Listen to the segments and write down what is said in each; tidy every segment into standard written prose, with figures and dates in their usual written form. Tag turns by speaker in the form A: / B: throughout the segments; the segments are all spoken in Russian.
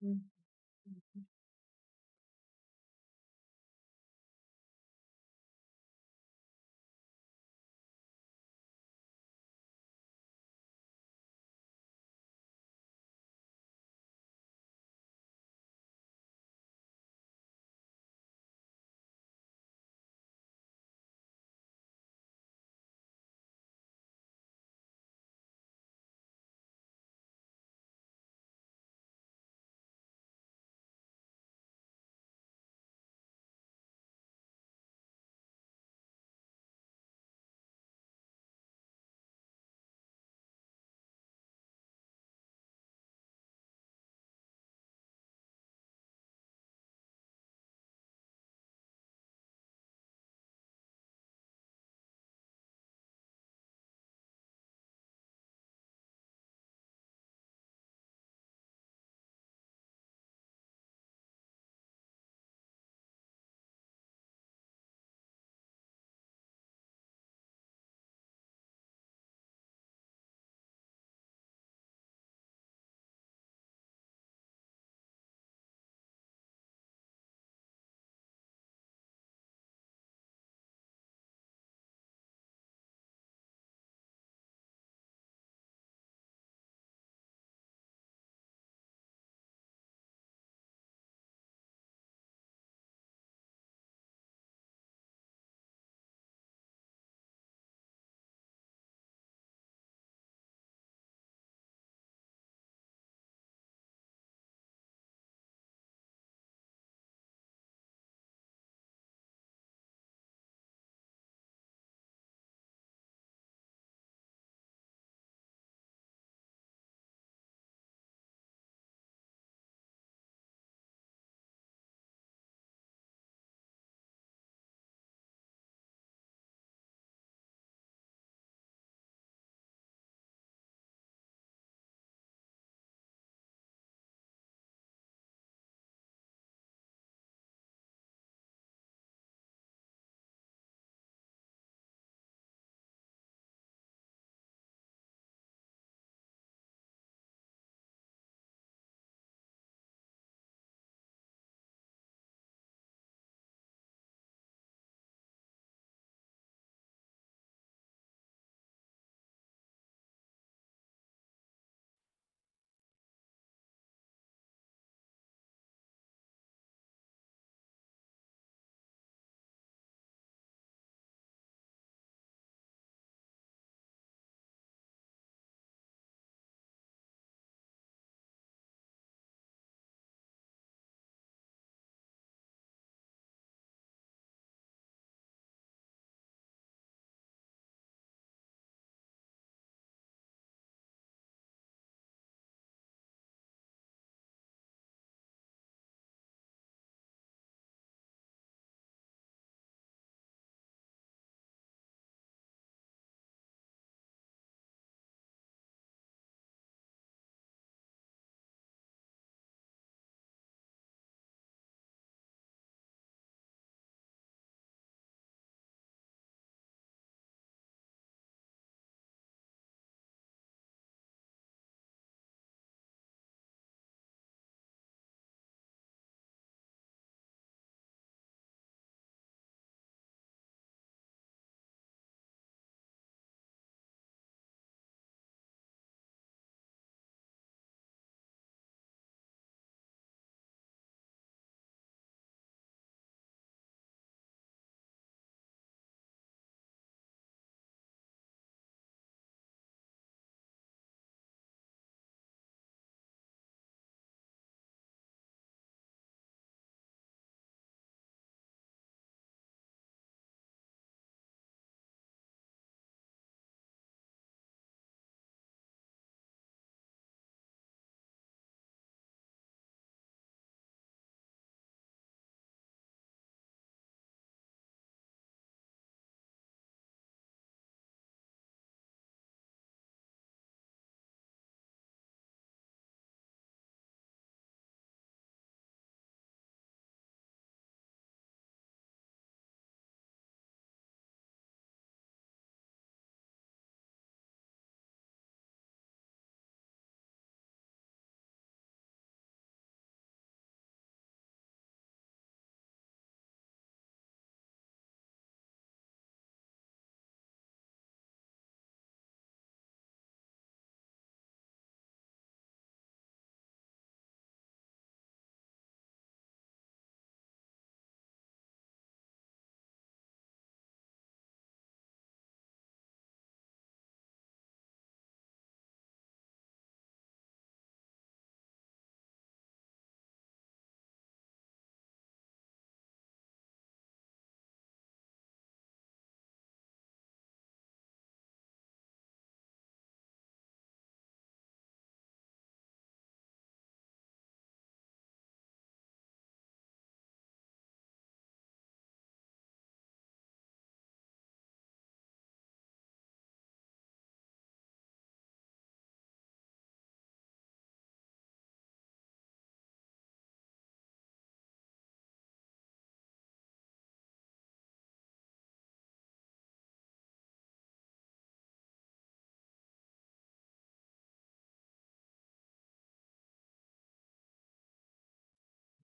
A: М. Мгм.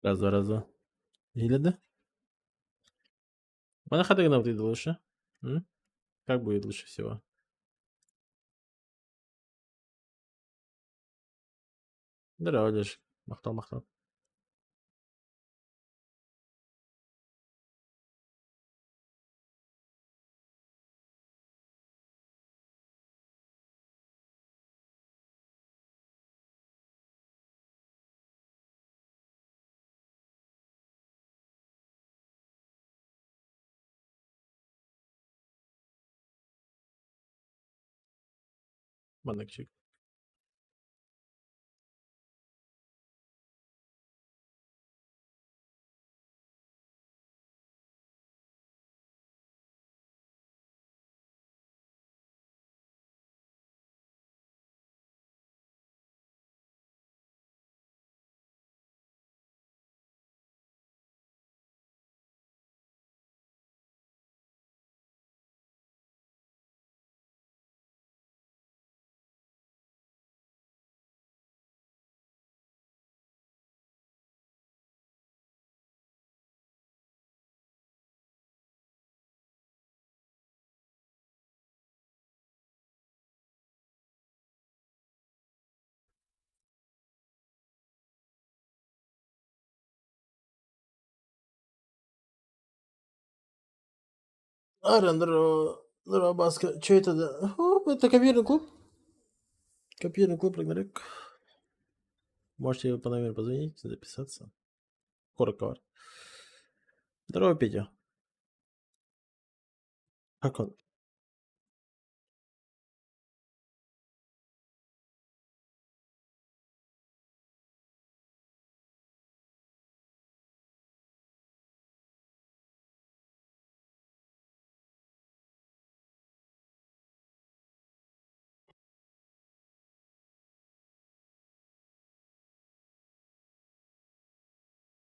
A: Раз, два, раз, два. Hilede. Bana kadar навык лучше? М? Как будет лучше всего? Здорово, Леш. Махтал, махтал. Манекчик. Ара, здорово. Здорово, Баска. Чё это? О, это компьютерный клуб. Компьютерный клуб Рагнарёк. Можете по номеру позвонить, записаться. Коротко. Здорово, Петя. Как он?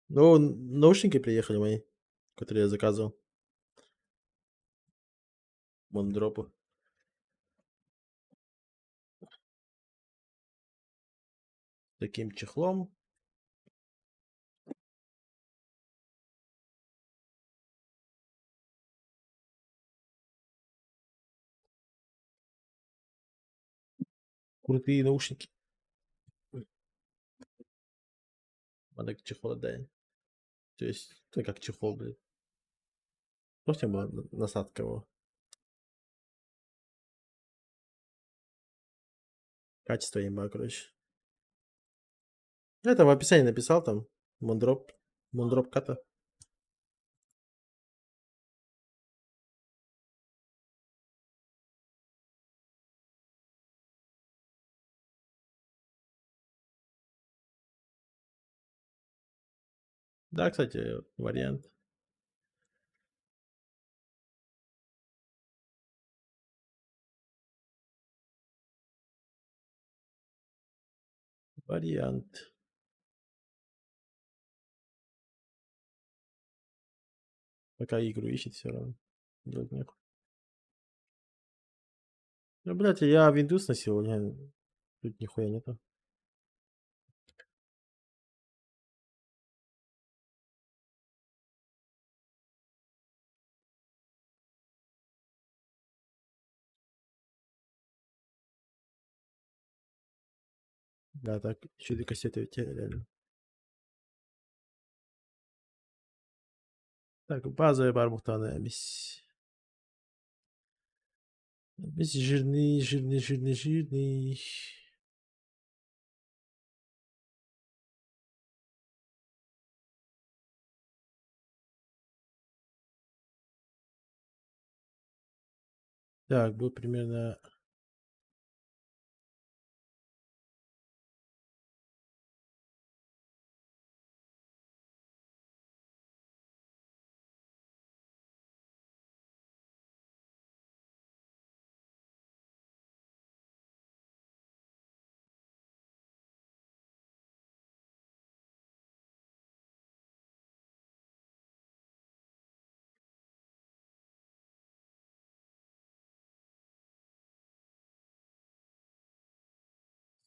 A: Ну, наушники приехали мои, которые я заказывал. Мондропу. Таким чехлом. Крутые наушники. Надо чехол отдай. То есть, это как чехол, блядь. Просто была насадка его. Качество имба, короче. Это в описании написал там. Мондроп. Мондроп ката. Да, кстати, вариант. Вариант. Пока игру ищет все равно. Делать нехуй. Ну, блядь, я Windows носил, у меня тут нихуя нету. Да, так, еще 2 кассеты у тебя реально. Так, базовая барбухтаны. Без жирный, жирный, жирный, жирный. Так, будет примерно...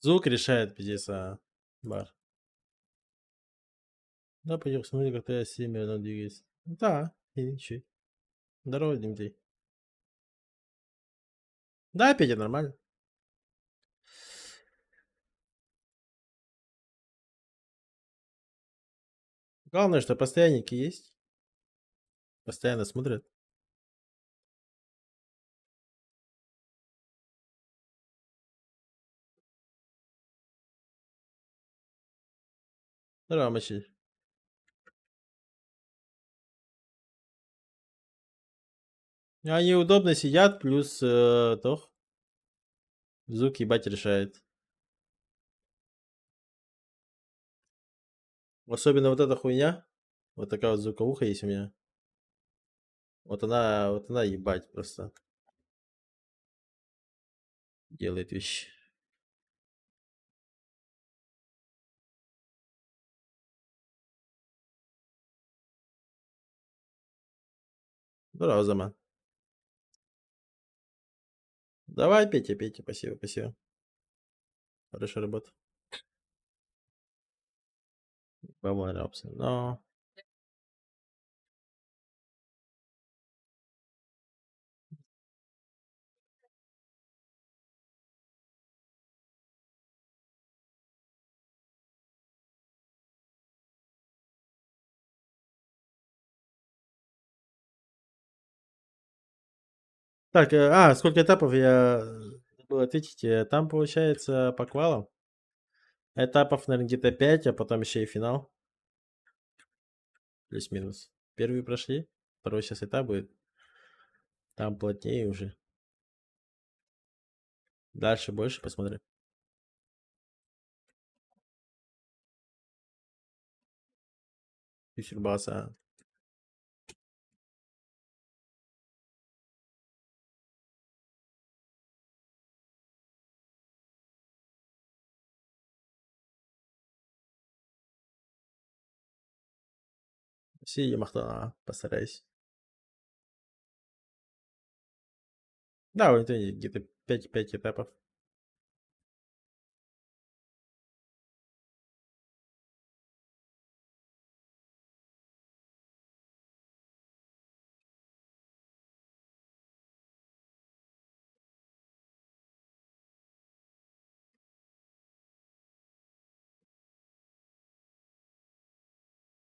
A: Звук решает, пиздец, бар. Да, пойдем смотри, как ты семя двигается. Да, и ничего. Здорово, Дмитрий. Да, Петя, нормально. Главное, что постоянники есть. Постоянно смотрят. Здорово, Мачи. Они удобно сидят, плюс тох. Звук ебать решает. Особенно вот эта хуйня. Вот такая вот звуковуха есть у меня. Вот она ебать просто делает вещи. Здорово, Зама. Давай, Петя, Петя, спасибо, спасибо. Хорошая работа. Бабон Рапсон. Но... Так, сколько этапов я забыл ответить. Там, получается, по квалам. Этапов, наверное, где-то 5, а потом еще и финал. Плюс-минус. Первый прошли, второй сейчас этап будет. Там плотнее уже. Дальше больше посмотрим. Фьючербаса. Сиди, Махтана, постарайся. Да, вот это где-то 5 этапов.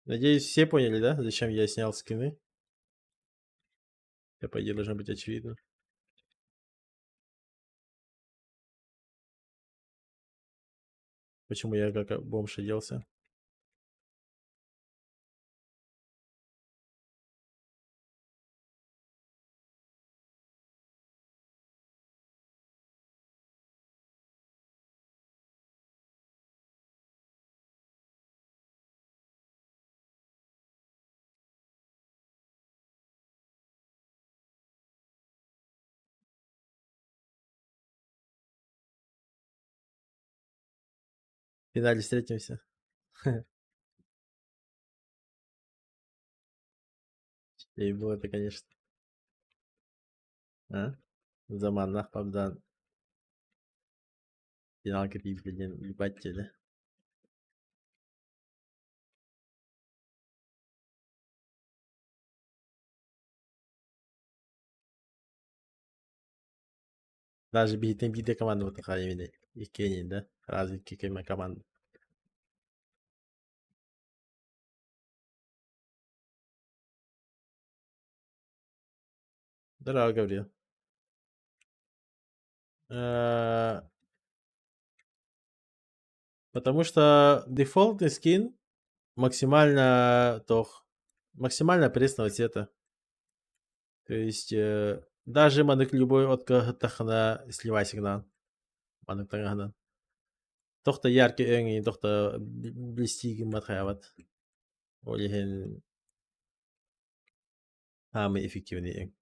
A: Надеюсь, все поняли, да, зачем я снял скины? Это, по идее, должно быть очевидно. Почему я как бомж оделся. В финале встретимся. И было это, конечно. А? Zamanlar PUBG'dan final копить, блин, ебать тебя. Даже битая команда вот такая именно. И Кении, да? Разведки команд. Здорово, Гавриил. Э, Потому что дефолтный скин максимально максимально пресного цвета. То есть даже манек любой от тахана сливай сигнал. Манек тахана. Тохта яркий энги, тохта блестиги матхават. Олихен самый эффективный энг.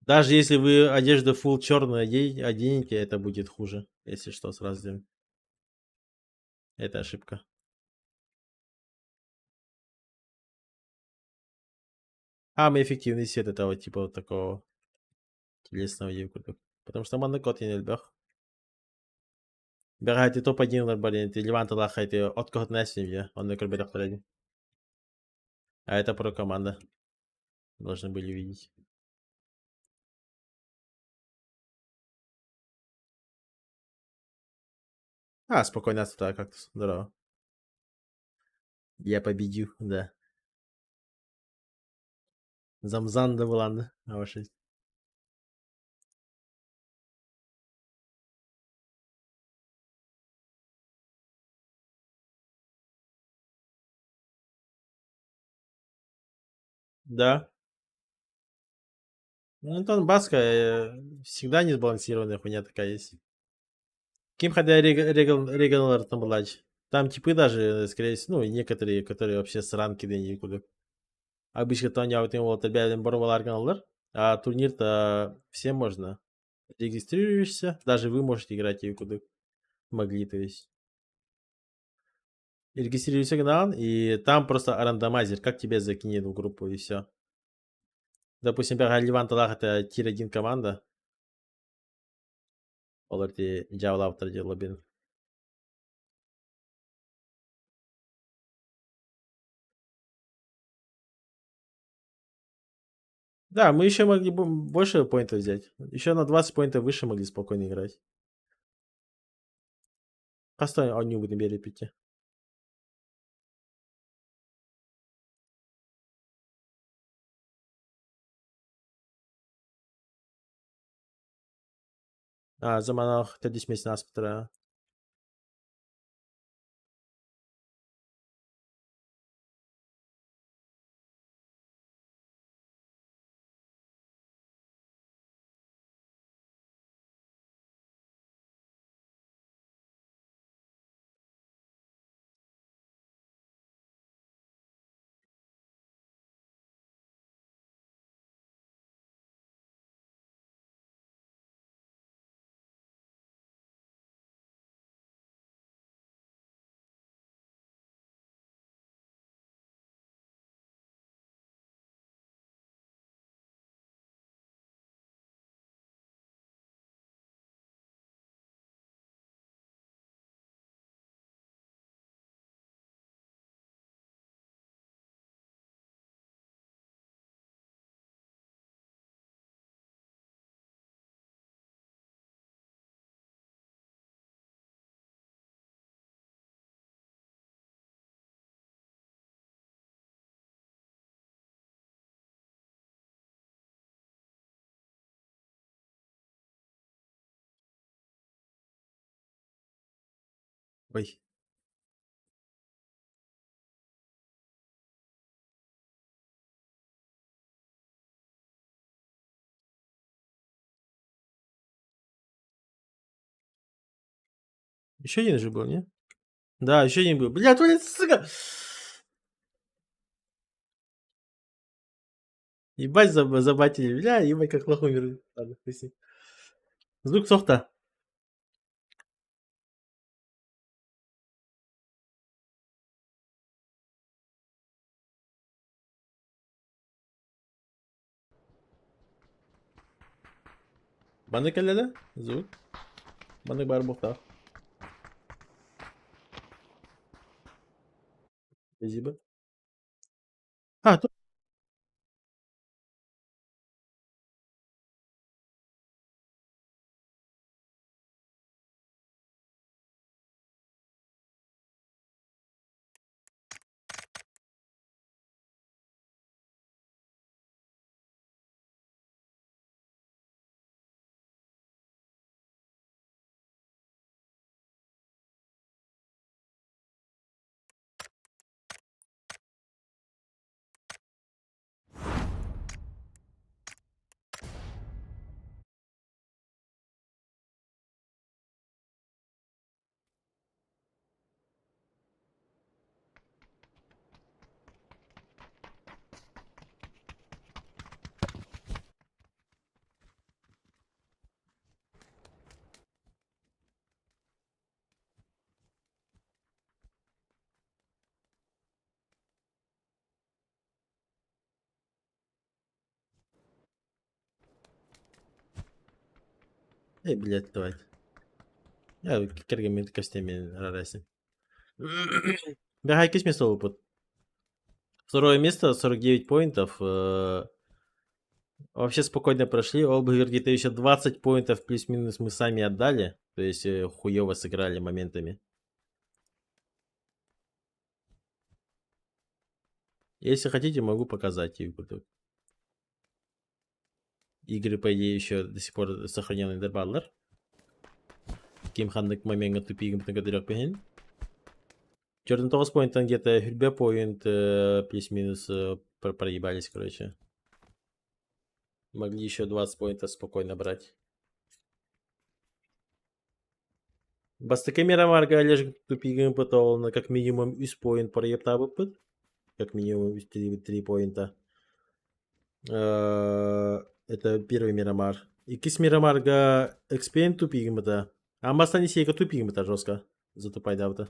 A: Даже если вы одежду full черную оденете, это будет хуже. Если что, сразу сделаем. Это ошибка. Самый эффективный свет этого типа вот такого телесного юкута. Потому что манекот я не любил. Бегайте топ-1 блин, ты Леванта лахайте от кого-то семье, он на корбе доктора. А это про команда. Должны были видеть. А, спокойно, так как-то. Здорово. Я победю, да. Замзанда Вуланда. А ваши. Да. Ну, Антон Баска всегда несбалансированная хуйня такая есть. Ким хотя Регалар там младше. Там типы даже, скорее всего, ну, и некоторые, которые вообще с ранки да никуда. Обычно то они вот тебя боролар а турнир-то всем можно. Регистрируешься, даже вы можете играть и куда могли, то есть. И регистрируешься канал, и там просто рандомайзер, как тебе закинет в группу, и все. Допустим, Ливан Талах это тир-1 команда. Олар те Джавлавтар Лобин. Да, мы еще могли бы больше поинтов взять. Еще на 20 поинтов выше могли спокойно играть. Просто они будут бери пяти. А, заманах te dismiss нас пора. Ой. Еще один же был, не? Да, еще один был. Бля, твоя сука! Ебать забатили. Бля, ебать, как лох умер. Ладно, пусть. Звук софта. Банык әлі? Звук. Банык бар бұқта. Спасибо. А, тут. Эй, блядь, давай. Керген костями рарайсы. Бягай кис место опыт. Второе место, 49 поинтов. Вообще спокойно прошли. Оба где-то еще 20 поинтов плюс-минус мы сами отдали. То есть хуево сыграли моментами. Если хотите, могу показать игры, по идее, еще до сих пор сохраненный дербарлар. Кимхандык моменга тупигим тагадырок пехен. Jordan 9 поинтан где-то Хюрбе поинт плюс-минус проебались, короче. Могли еще 20 поинтов спокойно брать. Бастыкемера марга лежит тупигим потол, как минимум из поинт проебта пыт. Как минимум 3 поинта. Это первый Мирамар. И кис Мирамарга экспейн тупигмата. А мастани сейка тупигмата жестко. Затупай давта.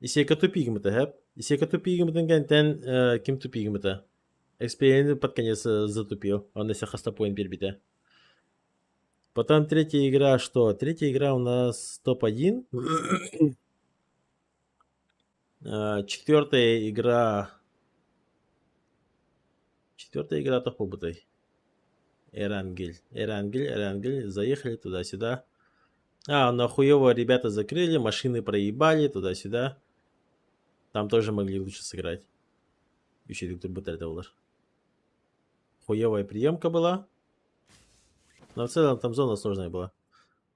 A: И сейка тупигмата, хэп. И сейка тупигмата гантен ким тупигмата. Экспейн под конец затупил. Он на себя хастапоин перебита. Потом третья игра что? Третья игра у нас топ-1. Четвертая игра топ-побытой. Эрангель. Заехали туда-сюда. Хуево ребята закрыли, машины проебали туда-сюда. Там тоже могли лучше сыграть. Еще Виктор $. Хуевая приемка была. Но в целом там зона сложная была.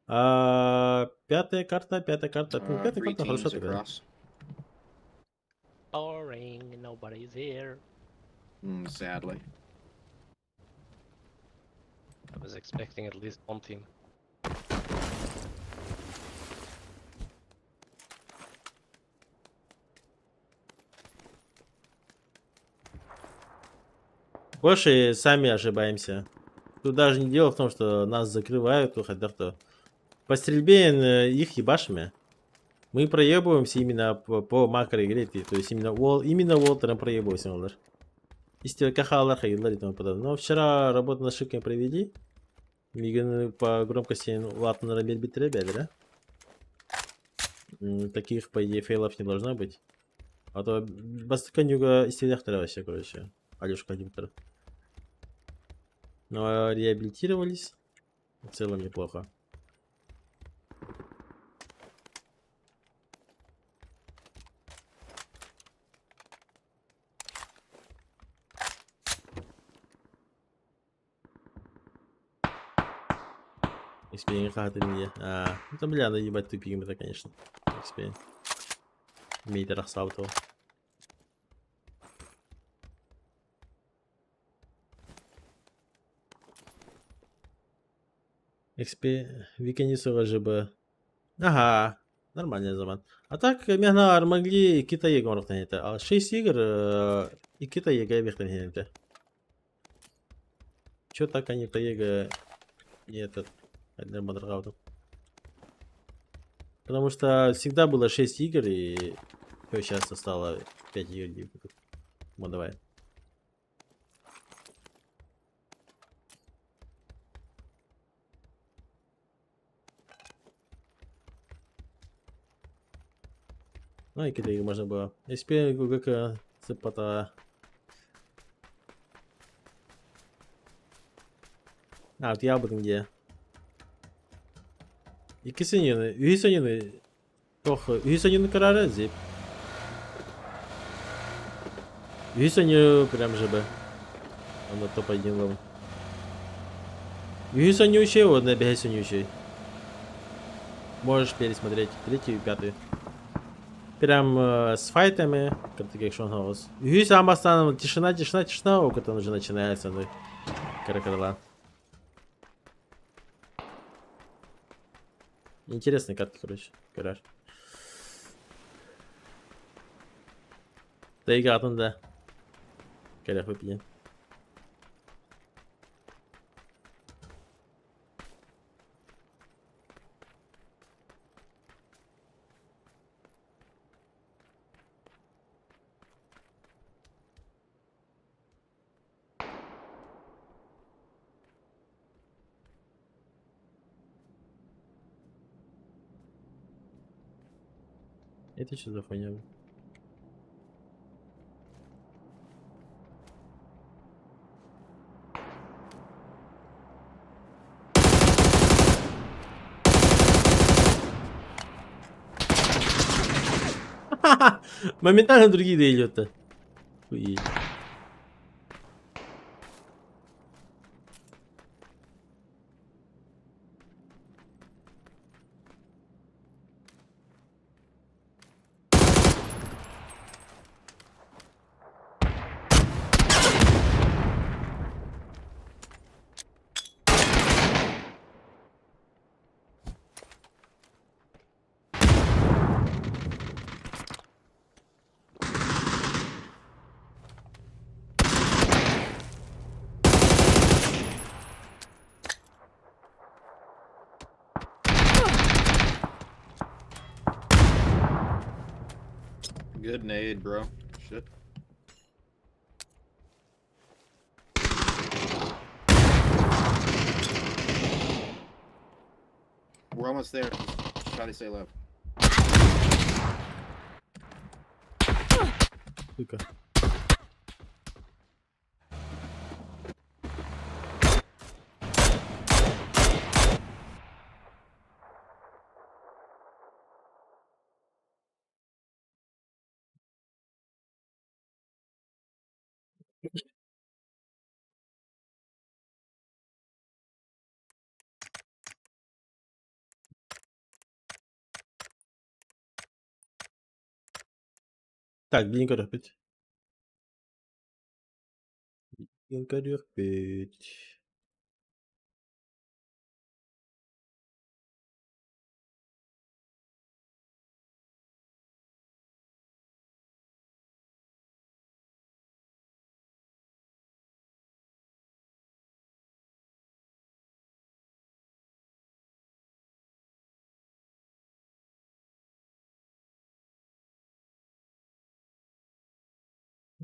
A: Пятая карта. Пятая карта хорошо такая.
B: Boring, nobody's here.
C: Sadly.
B: I was expecting at least one team.
A: Больше сами ошибаемся. Тут даже не дело в том, что нас закрывают, хотя по стрельбе их ебашами. Мы проебываемся именно по макроигре, то есть именно Уолтером проебываемся. Если кахалар хайдлар и тому подобное. Но вчера работу над шиками провели. Миган по громкости латно на битре, да? Таких, по идее, фейлов не должно быть. А то бастыканюга истелехтера вообще, короче. Алешка Диктор. Но реабилитировались. В целом неплохо. Экспейн хаты мне. Это, бля, надо ебать тупиком это, конечно. Экспейн. Мейтер Ахсаутова. Викенисова ЖБ. Ага. Нормальный заман. А так, мягнар могли Китаега орнатан это. 6 игр и Китаега вехтан это. Чё так они Китаега и этот Мадрагауту? Потому что всегда было 6 игр и сейчас стало 5 игр. Ну давай. Ну и Китаега можно было. Если ГГК цепата. Вот я об этом где. İkisinin, Hüseyin'i çok Hüseyin'in kararı zip. Hüseyin'i прям же бы. Он на топ-1 ловил. Hüseyin'ющий, вот на Hüseyin'ющий. Можешь пересмотреть третью и пятую. Прям с файтами, как таких шонгхаус. Hüseyin Амбастаном тишина, около уже начинается, ну, каракарла. Интересные катки, короче. Карар. Да игра там, да. Карар выпьем. Это что за хуйня? Моментально другие идет-то. Охуеть.
C: Good nade, bro. Shit. We're almost there. Try to stay left.
A: Сука. Так, блин, корпить. Блин, корпить.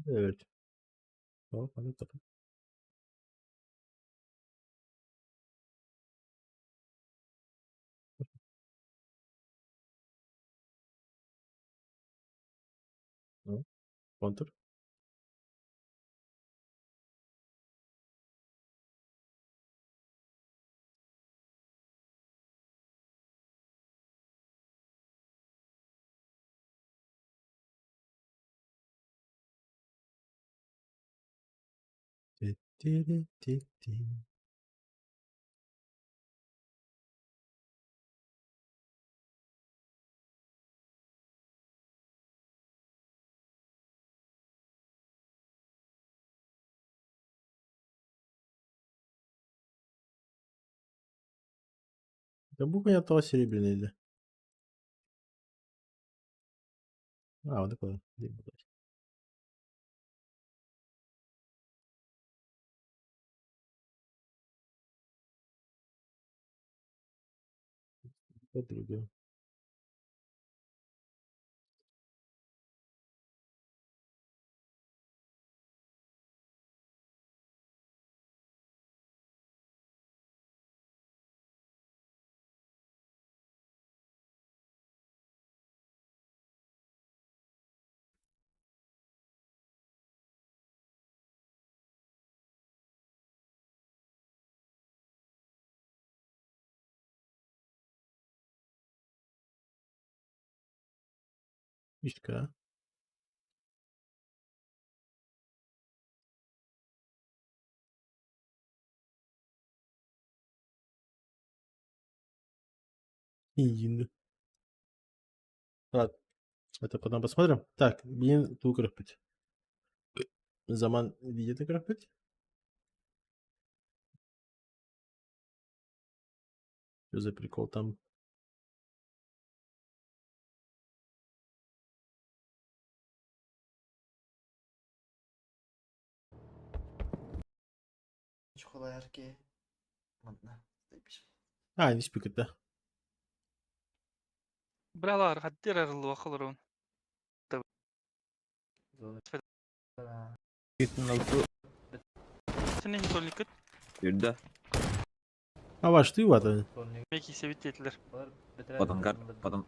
A: Evet. Tamam, hadi tamam. Tamam. Контур. Ти-ти-ри-ти-ти. Да бук у меня того серебряный, да. А, вот такой. Блин, блядь. Подруга. Мишка. Иди. Ладно, это потом посмотрим. Так, блин, ту корпить. Заман видит и корпить. Что за прикол там?
D: Чухаларки. Ладно, запишем.
A: А, не спикает, да.
E: Бралар, хаттер арылу акылырын. Сен не толникет,
F: Юрда,
A: А ваш ты вата.
E: меки севит етилер.
F: потом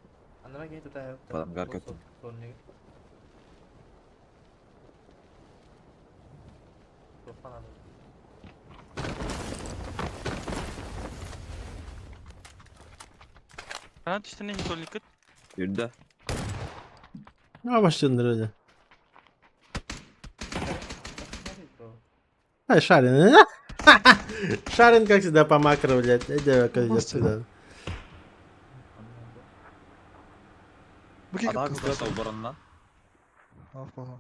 D: Anlama gel tutar yok.
F: Adam gel kötü.
D: Sorunu yok. Tufan alır.
E: Granat üstüne hit all liquid.
F: Bir de.
A: Ne başladın öyle?
D: Nerede bro?
A: Ай, Шарин. Шарин как всегда по макро, блядь. Иди, как идет сюда.
G: Быки
F: Adam
G: как
F: kızlar savbarandan.
G: Aferin.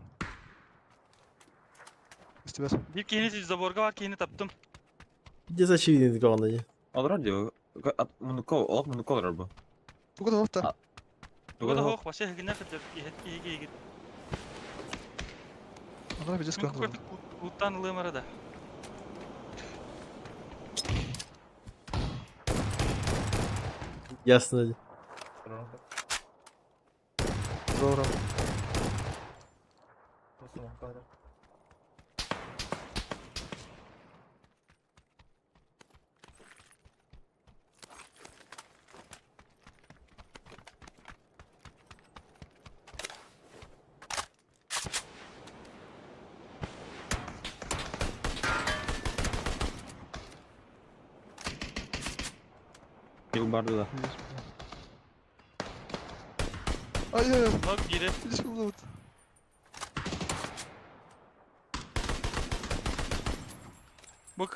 G: İstibas.
E: Bir kehini zaborga var kehini taptım.
A: Где защитник главное?
F: Alır diyor. Bunu kollar bu.
G: Bu kadar hafta.
E: Bu da hoş başa hegine kadar iyi git.
G: Onlar bir
E: Çünkü
G: sıkıntı.
E: artık uttan ılığım arada.
A: Ясно.
D: Sorunu yok.
G: Doğru.
D: Bu smoke kadar.
F: Yıl bardı da.
G: Ay ay ay.
E: Bak geri.
G: Hiç bulamadım.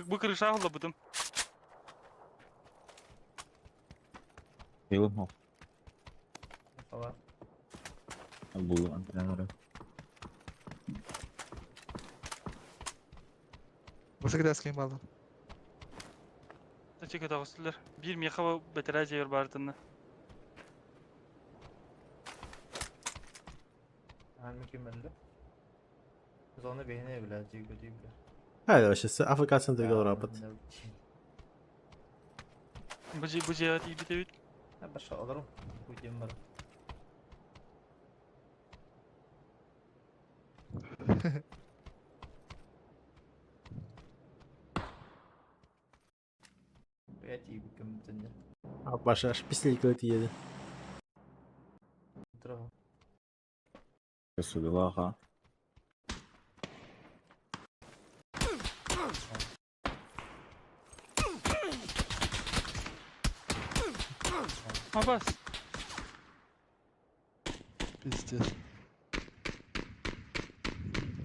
E: Bu kırışa holladım.
F: Yılım o.
D: Hava.
F: Bu antrenörü.
G: Burası kadar eskiyim aldım.
E: Teşekkür ederim. Bir miha beterece yer bardığını.
D: Hani mükemmeldi. Biz onu beğeneye bile, kötüyü bile.
A: Haydi вообще, АФК центр играл рапорт.
E: Bu cihat iyi bir de
D: Ha başka alırım. Bu iddiam var. Gayet iyi bir gömütünce.
A: Паша аж писать куда-то едет.
D: Bravo.
F: Resulullah ha.
E: Abbas.
G: Pizdir.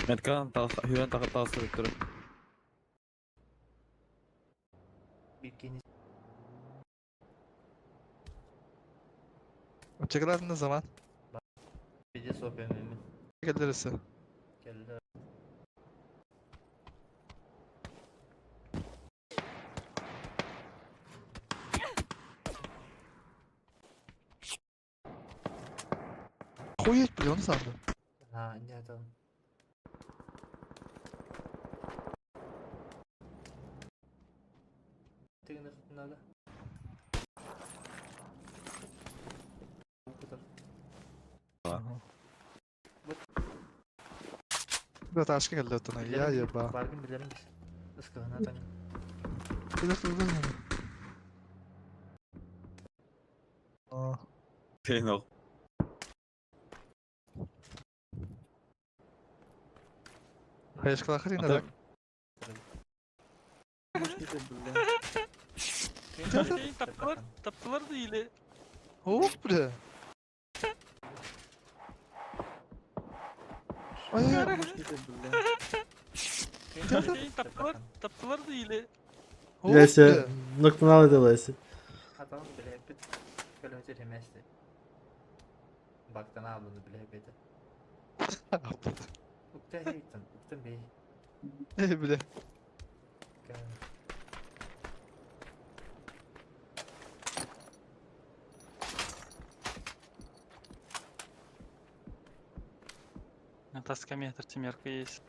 F: Metkan hüren tasır ettirir.
D: Bir geniş
G: Çekiler ne zaman?
D: bir sohbet önemli.
G: Gelirse.
D: Geldi.
G: Koyu hiç biliyor musun sandım?
D: Ha ince atalım. Tekrar bunlarla. Bu kadar.
G: Biraz aşkı geldi ötene. Ya ya ba.
D: Bargın bilerim biz. Iskığına atan.
G: Bilir. Aa.
F: Şeyin o.
G: Hayır kalkır yine de.
F: Atak.
E: Taptılar da iyi.
G: Hop bre. Ay ay ay.
E: Taptılar da iyi.
G: Hop
A: Яся,
G: bre.
A: нокнал это Леся.
D: Atalım bile hep bir kölümüzü remesti. Baktan aldığını bile hep edi. Ukta heytin. Ukta bey.
G: İyi bile.
E: Таска метр темерка есть.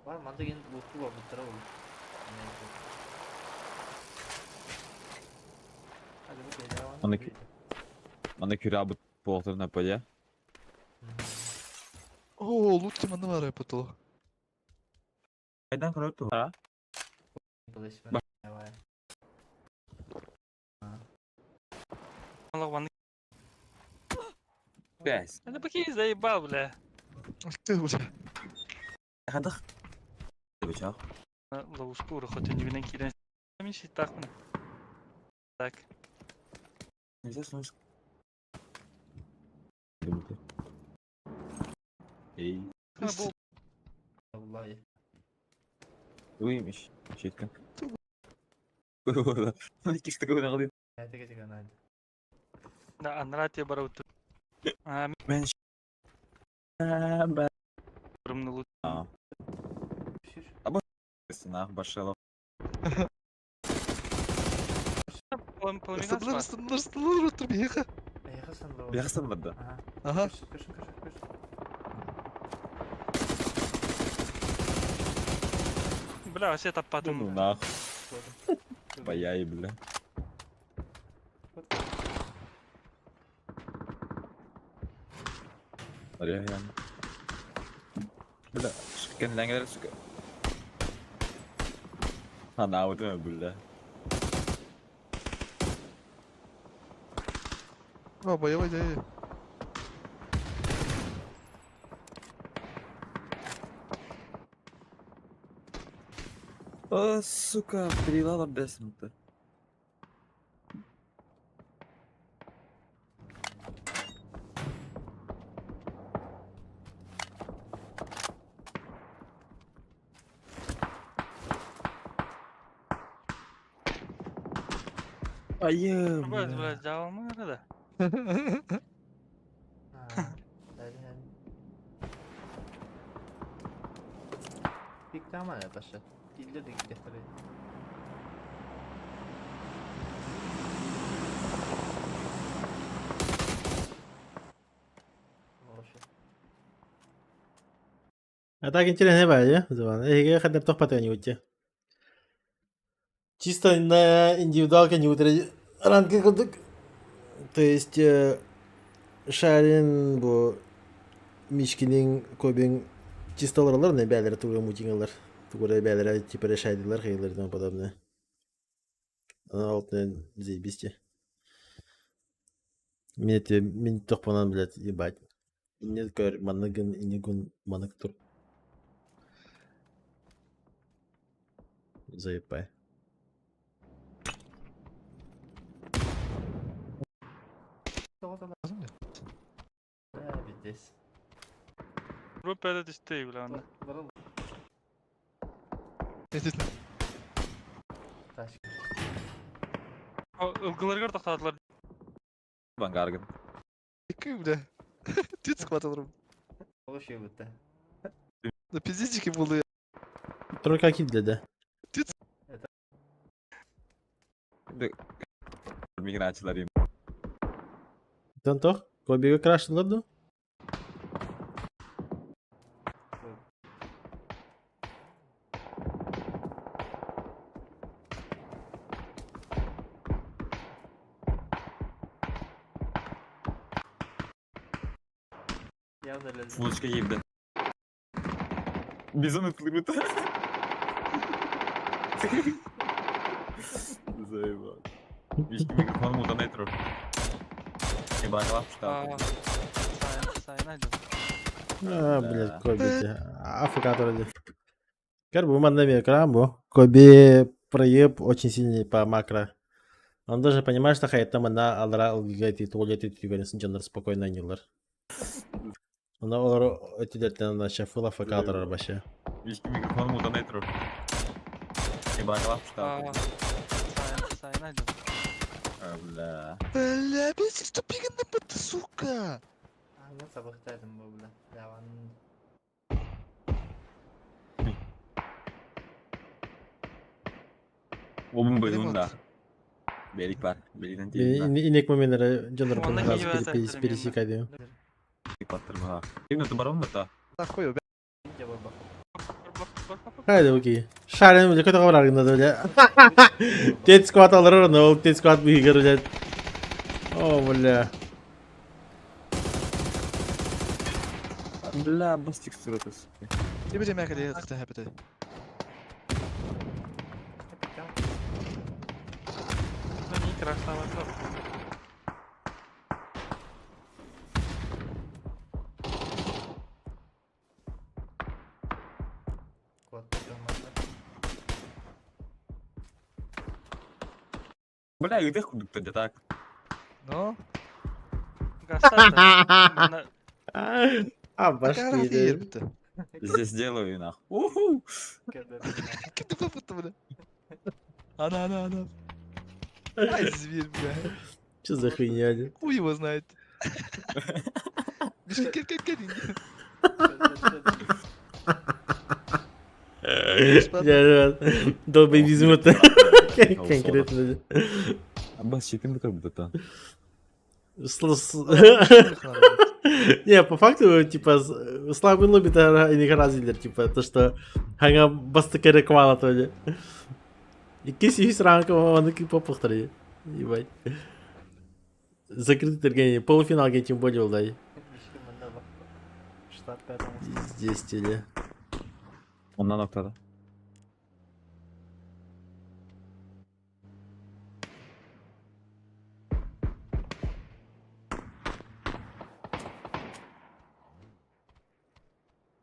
D: Var mı? Anda yine lootlu var. Bu tarafa olur. Hadi bu beyler var.
F: Ondaki- Bana küre bu poğutları ne böyle?
G: Oo, loot kiminde var yapıtılı.
F: Neden kadar tuttu? Ha?
D: Dolaşma. Ne var?
E: Лох ванны.
F: Бәс.
E: Это баки заебал, бля.
G: Ты, бля.
F: Хадах. Бычак.
E: Ловушку хоть не винен кирен. Мен şey так mı? Так.
F: Нельзя слышать. Ey.
D: Vallahi.
F: Uyumuş. Çetkın. Orada. İki işte kadar kalıyor.
D: Hayata geçeceksin hadi.
E: Да, Анрате бараут. А,
F: Ben ben.
E: мрымны лут.
F: Aa.
D: Pişir.
F: Сынах Башелов.
E: Поломигас
G: Стандар,
E: var.
G: стандар, otur bir yıka.
D: Yakasın da o.
F: Yakasın burada.
D: Aha.
G: Aha.
D: Kışın.
E: Бля, вообще таппатым.
F: Ну нахуй.
D: Gördüm.
F: Bayağı iyi bile. Oraya yani. Bile. Şu kendilerine su. Ha ne oldu mu bile?
G: Baba yavaş yavaş.
F: О, сука, перелава беснута. Ayı.
E: Бля, бля, жабал mı arada?
D: Ha. Hadi. Dikti ama ya taşı. Dilde de gitti.
A: А так интересно бая, Зван. Я хотя бы потом не уйти. Чисто на индивидуалке не утре ранки кылдык. То есть Шарин bu Мишкинин Кобин чисто оларлар не бәлер тугы мутиңалар. Тугы бәлер типа решайдылар хейлер и тому подобное. Она алтын заебисти. Мен тохпанан блядь ебать. Инне көр манныгын инегун маннык тур. Заебай.
G: Lazım ya.
D: Bitti.
E: Рупер düştü bля onda.
D: Varıl.
G: Ne dedin?
D: Taş.
E: O ılgıları takladılar.
F: Ben gargın.
G: Yıkayım bile. Tüt squat alırım.
D: Oluşuyor bitti.
G: Da pizzici kim oluyor?
A: Тройка килл dedi.
F: Миграцияlar
A: Tanto, Kobe'ye crash'ladı.
D: Ya da lezzetli.
F: Фулочка ебда. Бизон отплывет. Заебал. Вишки микрофон муда нетро. Не бакала, что?
E: Sayın aydım.
A: А,
F: Да.
A: блядь, Коби. АФК вроде. Bu мандами экран bu. Коби проеб очень сильный по макро. Он даже понимает, что хайта мана алра алгигайти туалети тюгенесин жандар спокойно айнылар. Она олар өтүдеттен на шафыл АФК атырар башы.
F: Вишки микрофон муда нетро. Не бакала, что?
E: Sayın aydım.
F: Бля.
G: Bля, ben siz topikın ne battı suka.
D: Ben sabahtaydım bu bile. Yavan.
F: Obum bölümünde. Belik var. Belikten değil.
A: İnek momenleri жандар
E: Vallahi
A: biraz
E: iyi versen
A: пересекать.
F: Belik battırma. Şimdi tu barın mı ta?
G: Lan koy o be.
D: İnce baba.
A: Haydi okey. Шарин böyle kötü kavrar hakkında böyle. Dead squad alır onu. Dead squad bir hıgır böyle. Oh bля.
F: Бля, бас текстураты, сука.
G: Ne bileyim ya kadar yazıkta hepete.
E: Ну не красава.
F: Böyle gıdak kurduk da tak.
G: No?
E: Gastar da.
A: А,
G: Какая
A: башки,
G: разница,
A: да.
G: бля?
F: Здесь сделаю нахуй. Уху.
G: Киды попыты, бля. Она. Ай, зверь, бля.
A: Что за хуйня, да?
G: Хуй его знает. Мишка, кер.
A: Я долбый визмут. Конкретно. да.
F: Аббас чекинді как будто.
A: Не, по факту, типа, слабый лобби это не разилер, типа, то, что ханга басты реквала то ли. И киси с ранком, он и по повторе. Ебать. Закрытый торгение, полуфинал тем более, да.
D: Мишка мында бak. Штат 5
A: Здесь теле.
F: Ondan noktada.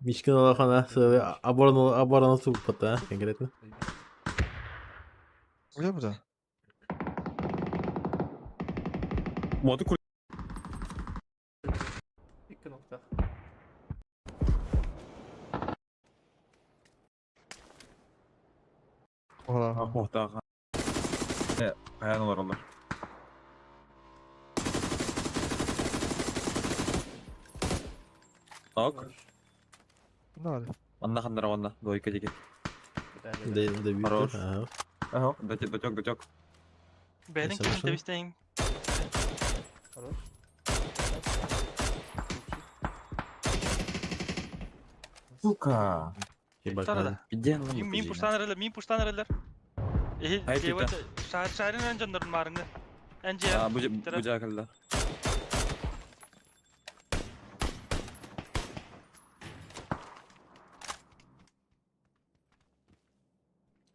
A: Мишкин Аллахана, оборону тупота, конкретно.
G: Bля, bля.
F: Modu kur.
D: 2 nokta.
G: Ola.
F: Muhtar. Kayan olar onlar. Ok.
G: Надо.
F: Ванна хандара ванна. Дойка жеке.
A: Добил.
F: Хорош.
A: Ага.
F: Ага. Дочок.
E: Benim
A: Mesela
E: kim
A: şunu-
E: devisteyim.
D: Хорош.
F: Сука.
A: Ебать,
E: Tarada.
A: ладно.
F: Биден lan.
E: Min puştan ereler.
F: Hayır,
E: Cevat
F: bitti.
E: şairin öncanların marını. Ence
F: Aa bu cakılda.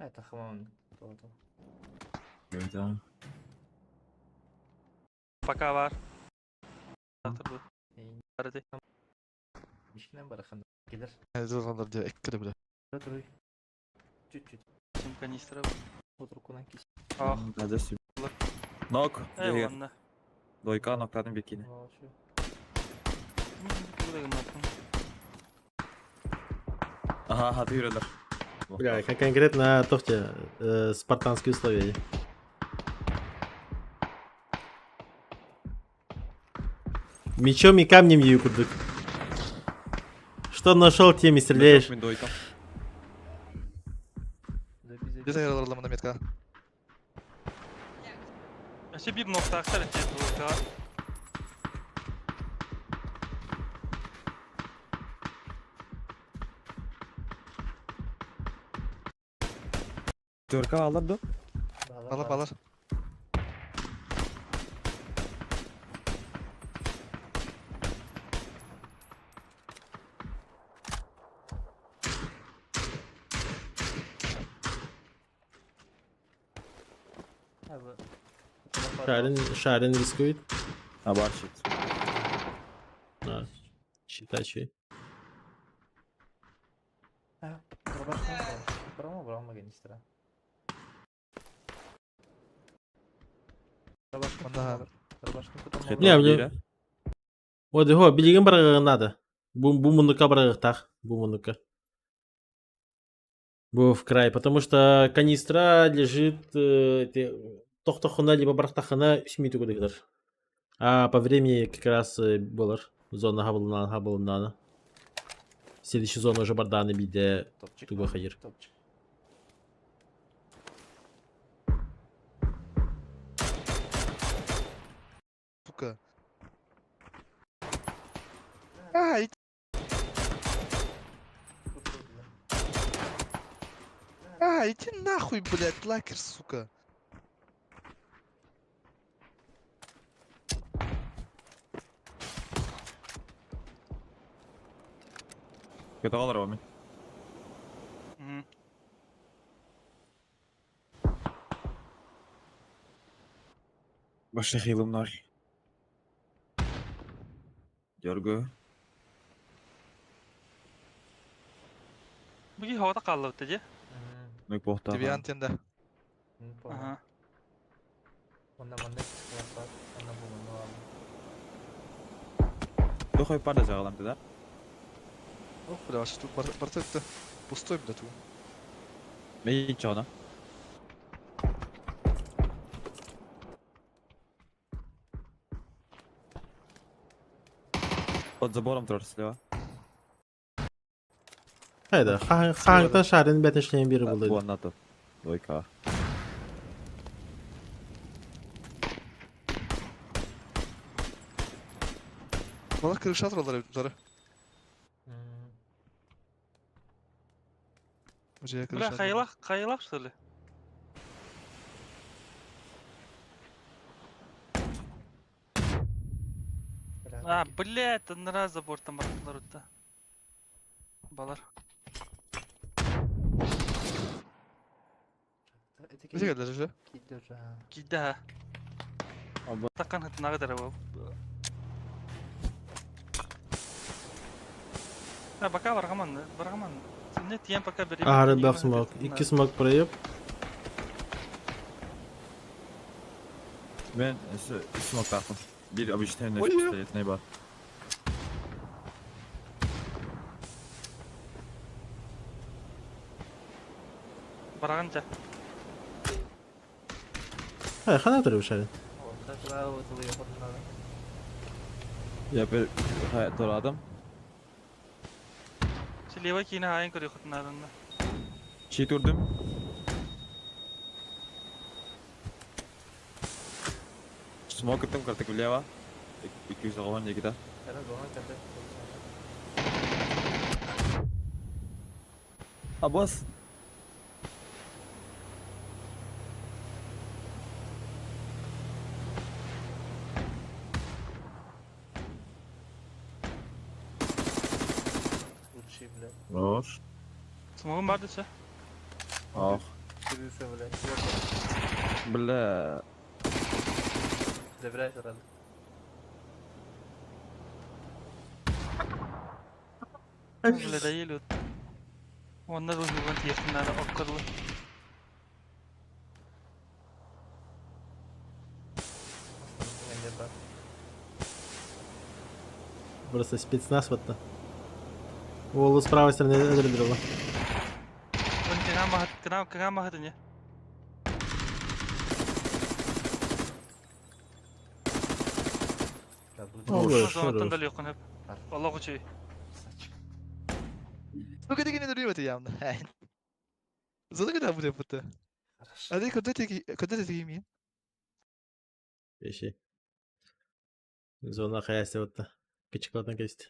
D: Это хамон. То.
F: Güzel.
E: Faka var. Hatır bu.
D: İyi.
E: Arada.
D: Mishkinen barахanda. Gelir.
G: Dur onlar diye ekkede bile.
D: Duruy. Чуть-чуть.
E: Kim kanistra.
D: Вот руку накись.
E: Ah.
F: Hadi sür. Nok.
E: Eyvallah.
F: Dojka noktadan bekini.
D: Молчу.
F: Aha hadi yürüler.
A: Бля, конкретно тофте спартанские условия. Мечом и камнем ее кудык. Что нашел, тем и стреляешь.
F: Dojka.
D: Забей.
G: Bir de yaralarlamada metka.
E: İşte bir nokta aktar edeceğiz bu ya.
F: Dörka alırdı.
G: Bağlar.
A: Шарин рискует.
F: Абарчит.
A: А, считай, че.
D: Брама ганистра.
G: Bunda
A: Не, мне... Вот его, билигин барагы надо. Бумунука барагы так. Бумунука. В край, потому что канистра лежит тохтохуна либо брахтахана смиту кудыгдар. А по времени как раз болар. Зона хабылнана. Следующая зона уже барданы биде туба хайыр.
D: Топчик.
G: сука. Ай, иди нахуй, блядь, лакер, сука.
F: Kötü alır o mi.
E: Hı.
F: Başka hılımlar. Görgü.
E: Bu havada kaldı dedi.
F: Nuk pohta.
G: Тебе антенда.
E: Aha.
D: Onda manda çıkıyor. Onda bu manda var.
F: Кто хоть падать за голом, да?
G: Ох, бля, что тут портфель-то пустой, бля, тут.
F: Видите, что она? Под забором тоже слева.
A: Hayda. Hangda şahrın beteşleyen biri
F: Bu
A: buldu.
F: anlatı. Dojka.
G: Valla kırışa atırlar evleri.
D: Hmm.
G: Hocaya
E: Бля,
G: kırışa
E: кайылах, что ли? А, блядь, один раз забор там рахлар. Балар.
G: Nece geldiler hoca?
D: Gidiyor ha.
E: Gide ha.
F: Abi.
E: Takan hadi ne kadar bu. Ha baka bargaman. Ne tiyan baka beri.
A: Ağrı bak smoke. 2 smoke buraya.
F: Ben smoke attım. Bir abi işte ne
G: Oy ya.
F: işte ne var.
E: Barganca.
A: Hayır, kana duruyor şahrın.
D: Orta daha atılıyor bunlar.
F: Ya bir hayat doğradım.
E: Sileva ki yine hain kırıyor kutunlardan.
F: Çiğ durdum. Smoke attım kartık влево. 200 avan ya kita.
D: Herhalde ona kadar.
F: Abbas.
D: Bu şey bile.
F: Roş.
E: Smoke'un vardı ise.
F: Ah.
D: Sürüyorsa bile.
F: Bля.
D: Devraj herhalde.
E: Öyle değil o. Onlar o yüzden yakınlara akıllı.
D: Bence bak.
A: Burası спецназ вот то. Уолу с правой стороны öldürüldü.
E: Kena mahadın ya.
D: Ya bu
A: Olur,
E: O zaman
A: olur.
E: da yakın hep. Allah koçuyor.
D: saç.
G: Ну когда не дурю это явно. Зато когда будет это. А ты когда ты имеешь?
A: Şey. Zona kayası вот то. Küçüklerden geçti.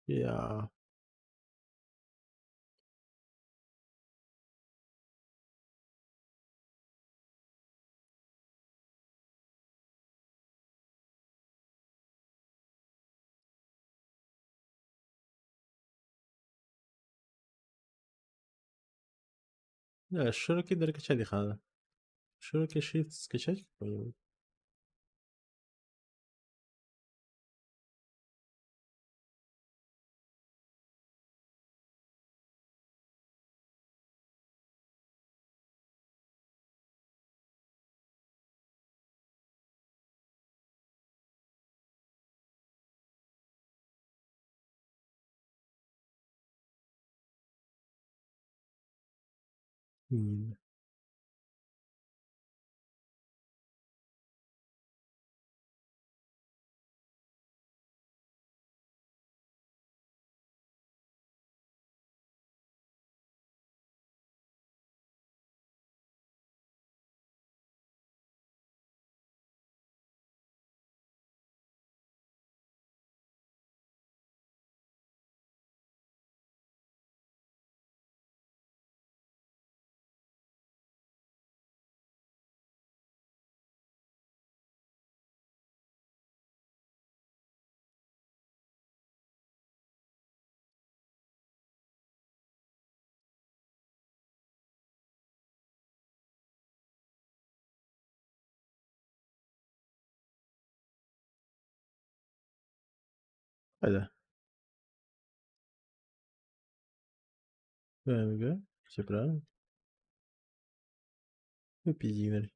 A: Ya. Да, широкий докачать их надо. Широкий shift скачать какой-нибудь. М. Hadi. Ага, все правильно. Ну, пиздинер.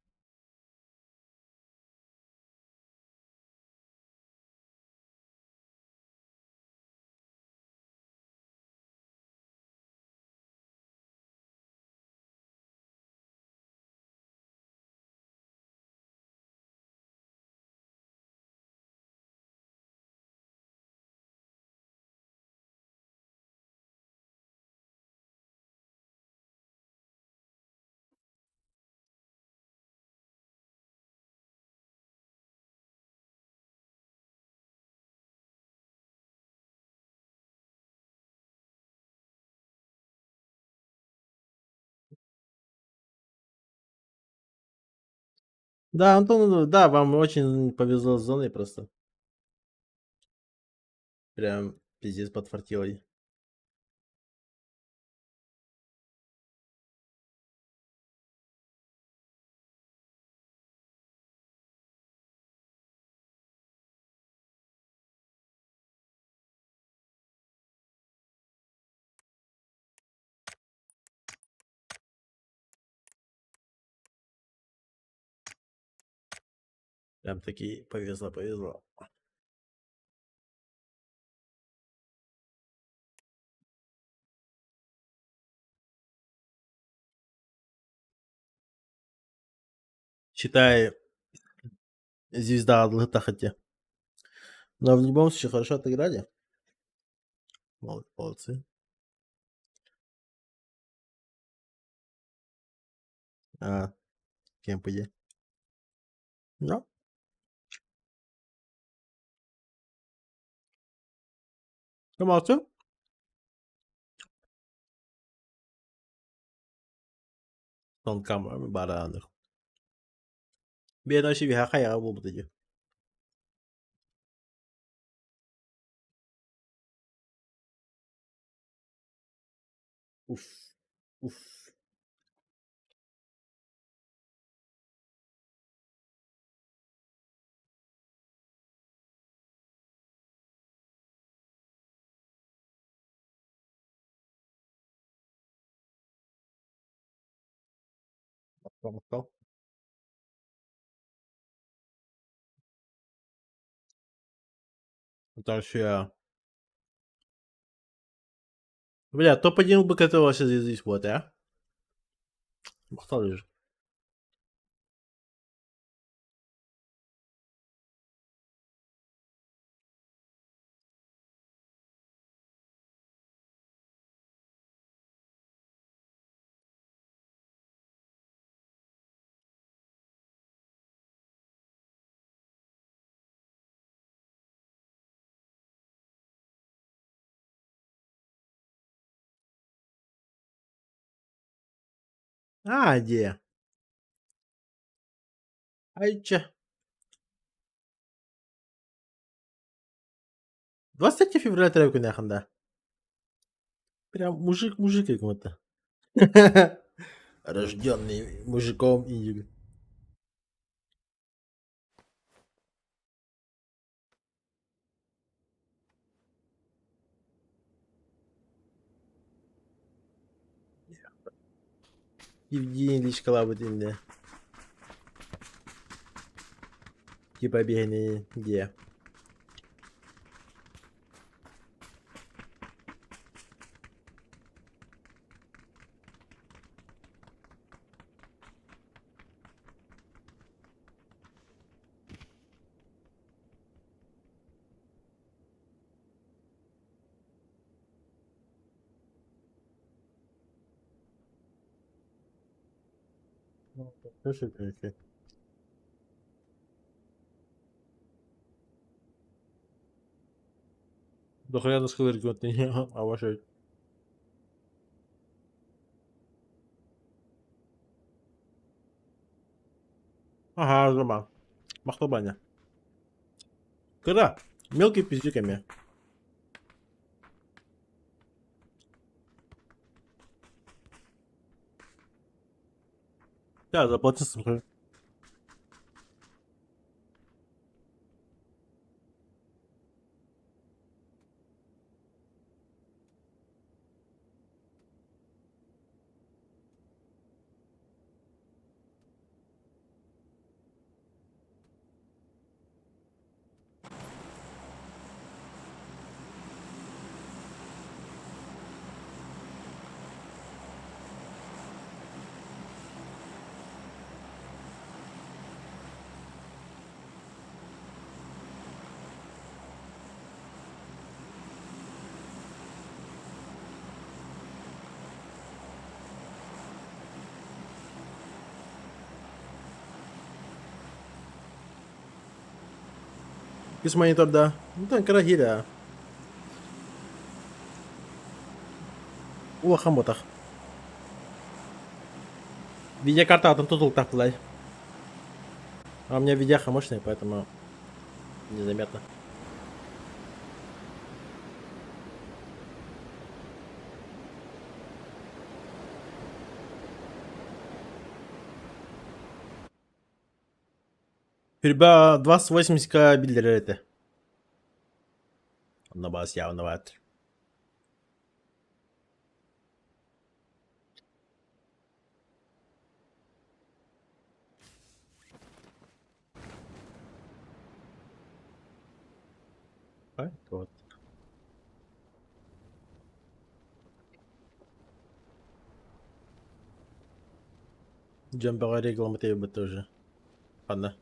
A: Да, Антон, ну да, вам очень повезло с зоной просто. Прям пиздец подфартило. Прям таки повезло, повезло. Считай, звезда Атлантахати. Но в любом случае хорошо отыграли. Молодцы. А, кем пойди? Да. Ну, молодцы. Son barağındır. Bir enerji bir haka ya bu buradaki. Uf. Uf. Bakalım. Дальше я. Бля, топ-1 бы который сейчас здесь вот, а? Махтал же. А, где? Ай, че? 23 февраля тройку наханда. Прям мужик как будто. Рожденный мужиком и Евгений Ильич Калабутин. Типа бегали где? Слушай, короче. До хрена на скалерки вот не, а ваши. Ага, зама. Махлобаня. Когда? Мелкий пиздюками. Да, заплати смотри. Плюс монитор, да. Ну там карагиля. У лохомотах. Видеокарта там тут так плай. А у меня видяха мощная, поэтому незаметно. Ребят, 2080 билдеры. На бас явно ват. Вот. Джампера регламентирует бы тоже. Ладно.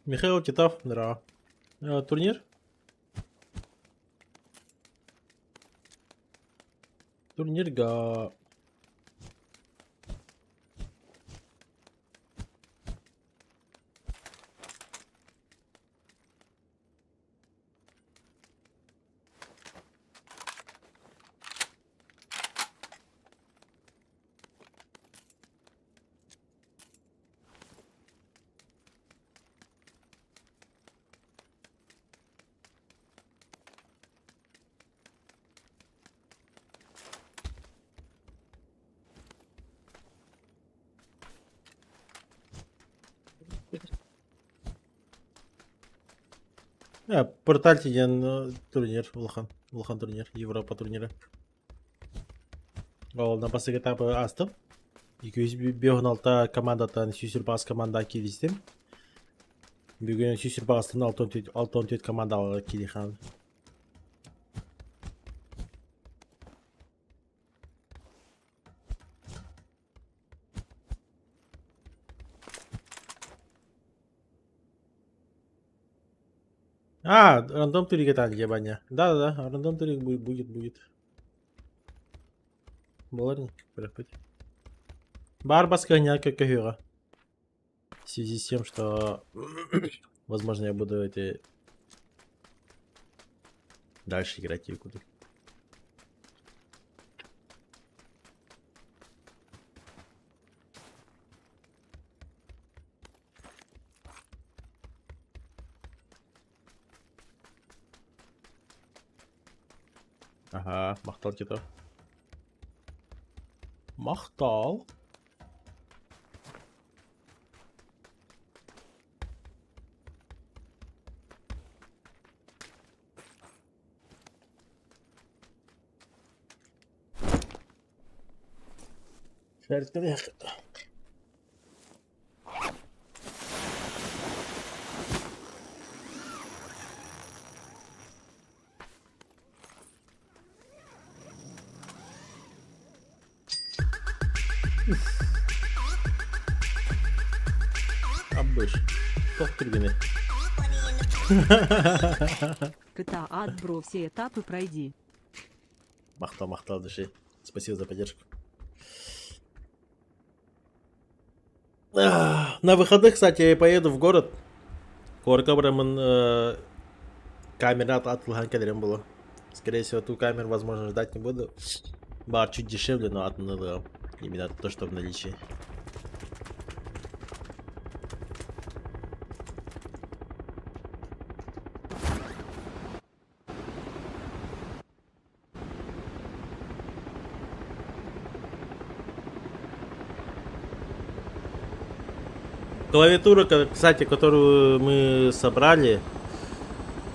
A: Михаил Титов, здорово. Турнир? Турнир га. Портальте турнир, Улхан турнир, Европа турнирі. Ол на басқа этапы астым. 206 командатан Сюсербас команда келістім. Бүгін Сюсербастың 6-14 командалығы келіхан. Рандом турик это ебаня. Да, рандом турик будет. Болар не, проходить. Барбаска не как игра. В связи с тем, что возможно я буду эти дальше играть и куда. Ага, мақтал кетіп. Мақтал. Шәрткілер. Абыш. Тоқ кіргені.
H: GTA ад, бро, все этапы пройди.
A: Мақтал, души. Спасибо за поддержку. На выходных, кстати, я поеду в город. Коркабрамын камера атылған кәдерем было. Скорее всего, ту камеру, возможно, ждать не буду. Бар чуть дешевле, но атылған. Именно то, что в наличии. Клавиатура, кстати, которую мы собрали,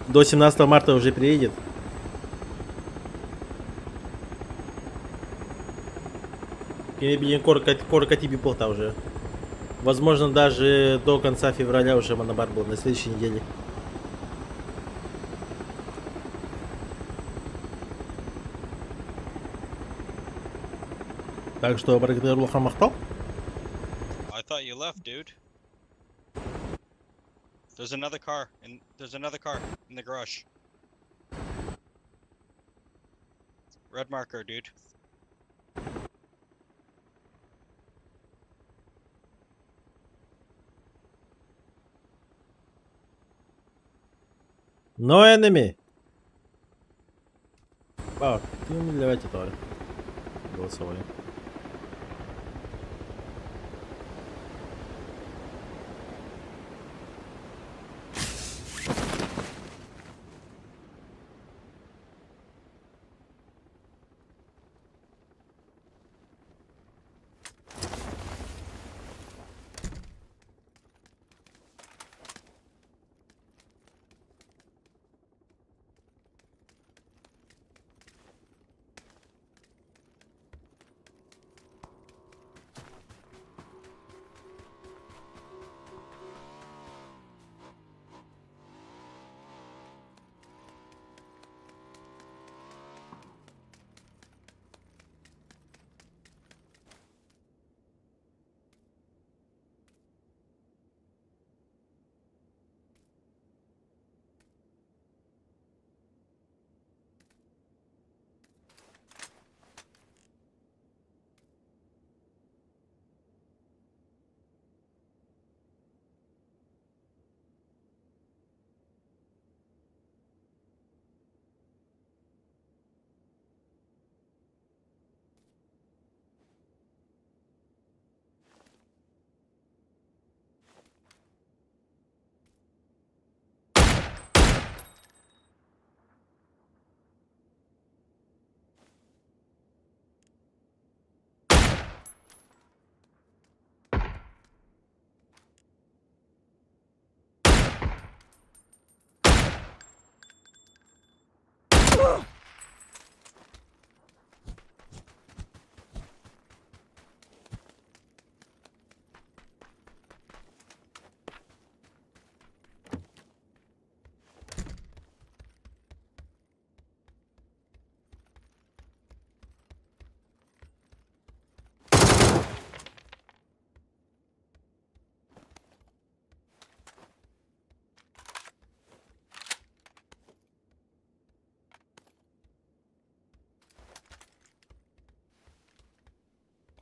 A: до 17 марта уже приедет. Корка тебе плота уже. Возможно, даже до конца февраля уже монобар был, на следующей неделе. Так что, Брагдер Хамахтал?
I: I thought you left, dude. There's another car in the garage. Red marker, dude.
A: No enemy. Wow, ты давайте тоже. Голосовой.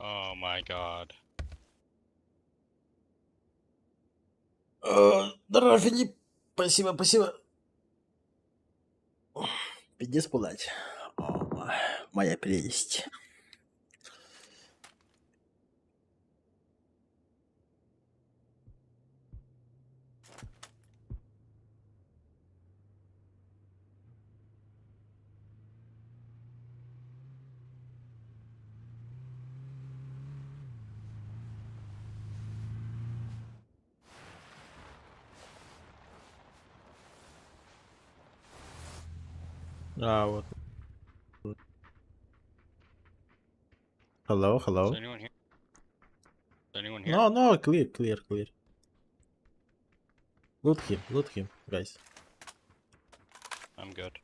I: Oh my god.
A: Здорово, Филипп. Спасибо, спасибо. Пиздец пулать. Моя прелесть. Вот. Hello,
I: Is
A: hello.
I: anyone here? Is anyone here?
A: No, no, clear, clear, clear. Loot him, guys.
I: I'm good.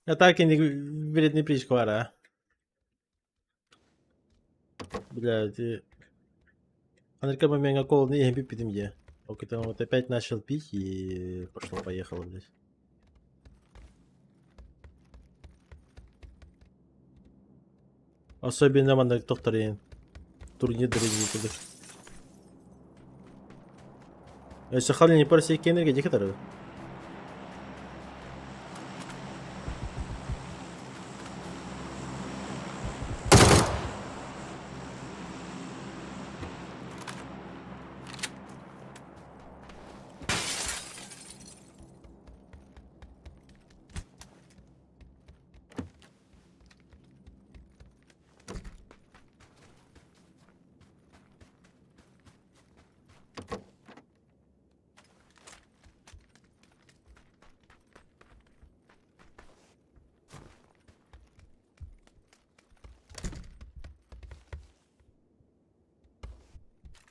A: Атаки не вредный причквара. Блядь. Андрей меня кол не пить мне. Только там вот опять начал пить и пошло-поехало, блядь. Особенно манда тохтарин. Турнир дорогие куда. Если хали не парси энергии дикаторы.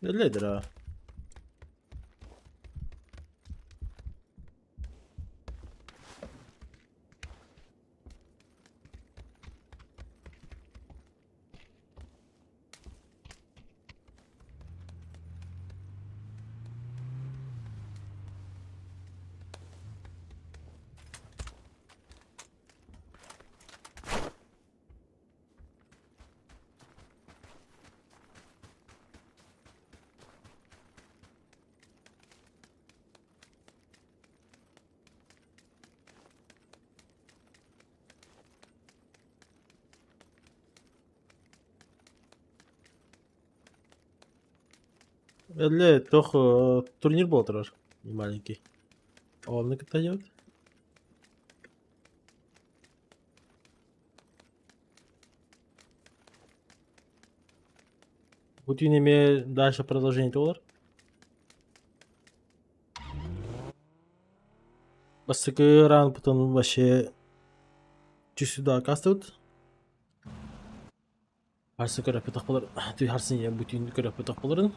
A: Лидера. Тох турнир был тоже не маленький. Он на как-то идет. Путин имеет дальше продолжение доллар. Басыки ран потом вообще чуть сюда кастут. Арсы көріп петақ болар. Ты арсын я Путин көріп петақ боларын.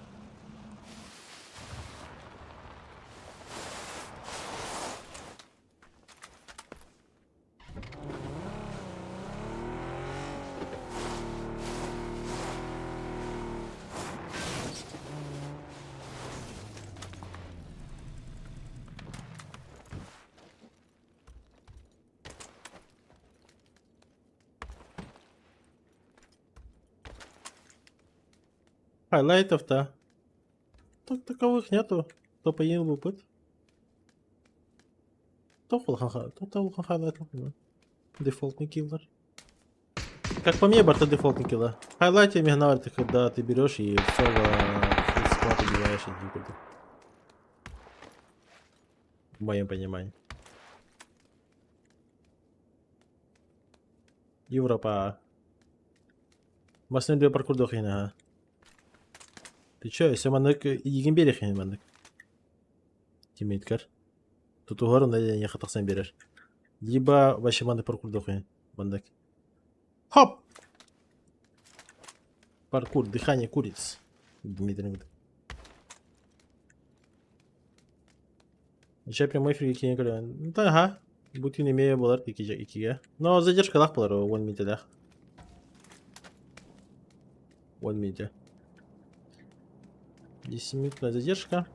A: Хайлайтов-то. Так таковых нету. Кто поел бы пыт. Кто хайлайт. Дефолтный киллер. Как по мне, борта дефолтный киллер. Хайлайте мигнал, ты когда ты берешь и все склад убиваешь и никуда. В моем понимании. Европа. Масны для паркур дохина. Ты чё, если мандык егенбере хен мандык? Тиммейткар. Тут угору на не хатахсан береш. Либо вообще мандык паркур дохин мандык. Хоп! Паркур, дыхание куриц. Дмитрий. Еще прямой эфир какие никогда. Ну да, ага. Будь не имея болар икига. Но задержка лах болар, 1 минуте лах. 1 минуте. 10-минутная задержка.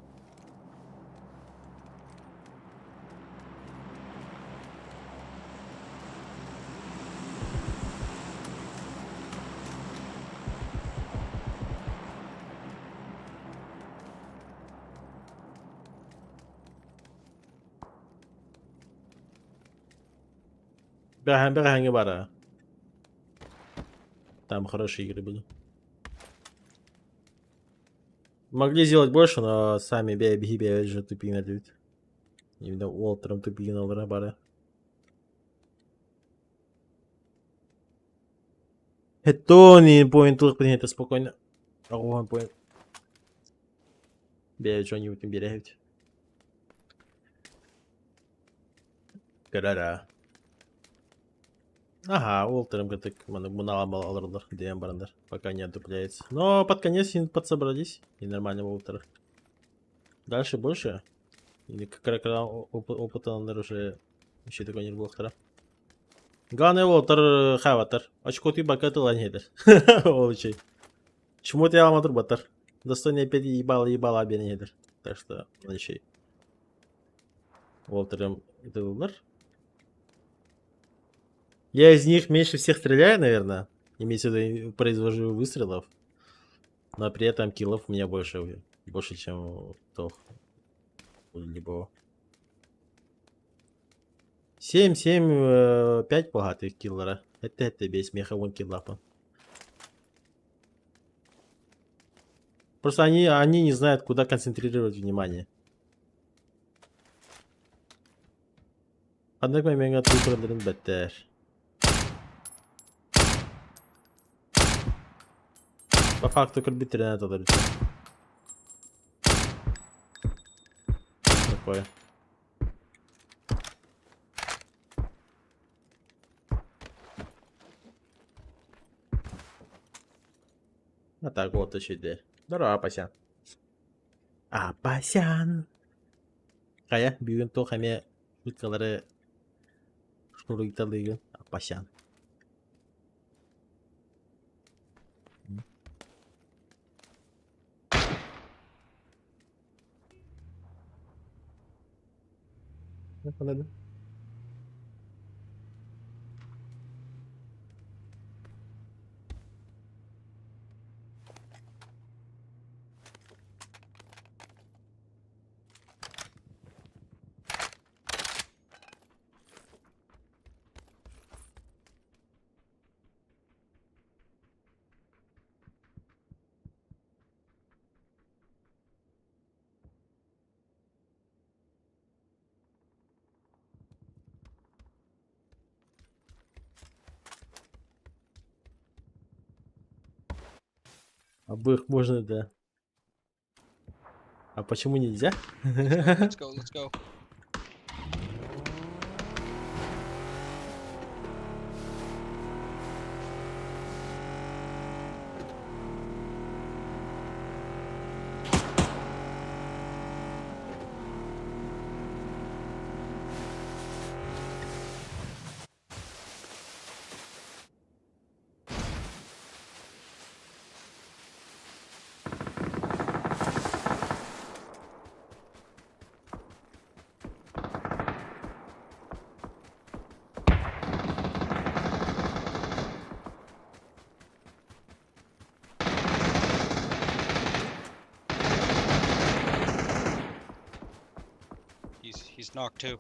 A: Бэхэн бара. Там хорошие игры были. Могли сделать больше, но сами беги же тупик надают. Именно Уолтером тупик на барабара. Это не поинт тут принято спокойно. Ого, поинт. Бегают что-нибудь не берегают. Карара. Ага, Уолтером как муналамал алырдар, DM барандар, пока не отдупляется. Но под конец подсобрались, и нормально Уолтер. Дальше больше. Или как опыта, наверное, уже еще такой не было вторая. Главное, Уолтер Хаватер. Очко ты пока ты ланедер. Олчей. Чему ты алматур батар? Достойный 5 ебала бенедер. Так что, начей. Уолтером это выбор. Я из них меньше всех стреляю, наверное. Имеется в виду, произвожу выстрелов. Но при этом киллов у меня больше, чем у того. У любого. 7, 5 богатых киллера. Это без смеха вон киллапа. Просто они не знают, куда концентрировать внимание. Однако мега трудно беттер. По факту карбитрина это дорогой. Такое. А так вот еще дверь. Здорово, Апасян. Апасян. Кая, бүгін то хаме шуткалары шнуруйталыгын. Апасян. Ne kadar? Обоих можно, да. А почему нельзя?
I: Let's go, let's go. He's knocked too.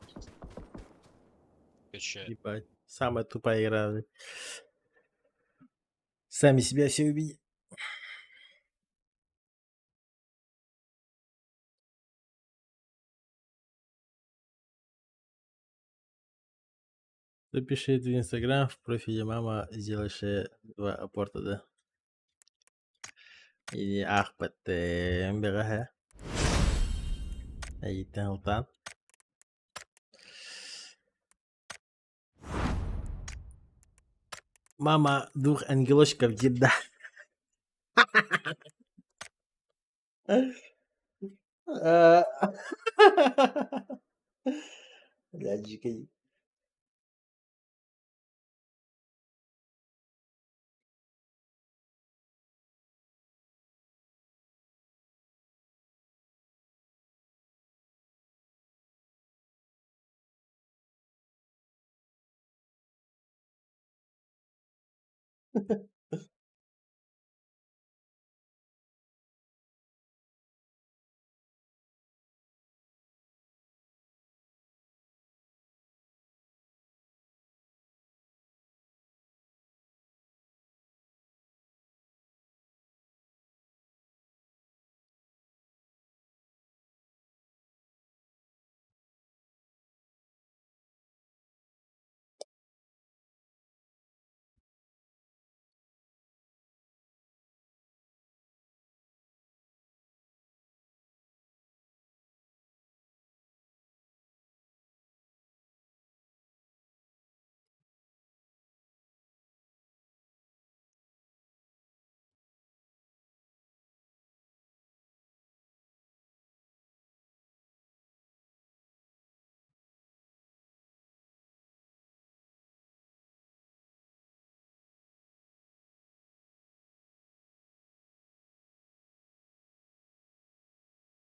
I: Good shit.
A: Ебать. Самая тупая игра. Сами себя все убили. Запиши в Инстаграм, в профиле мама сделаешь 2 апорта, да. Или ахпат мбегаха. Аитан алтан. Мама 2 ангелочков еда. Блядь,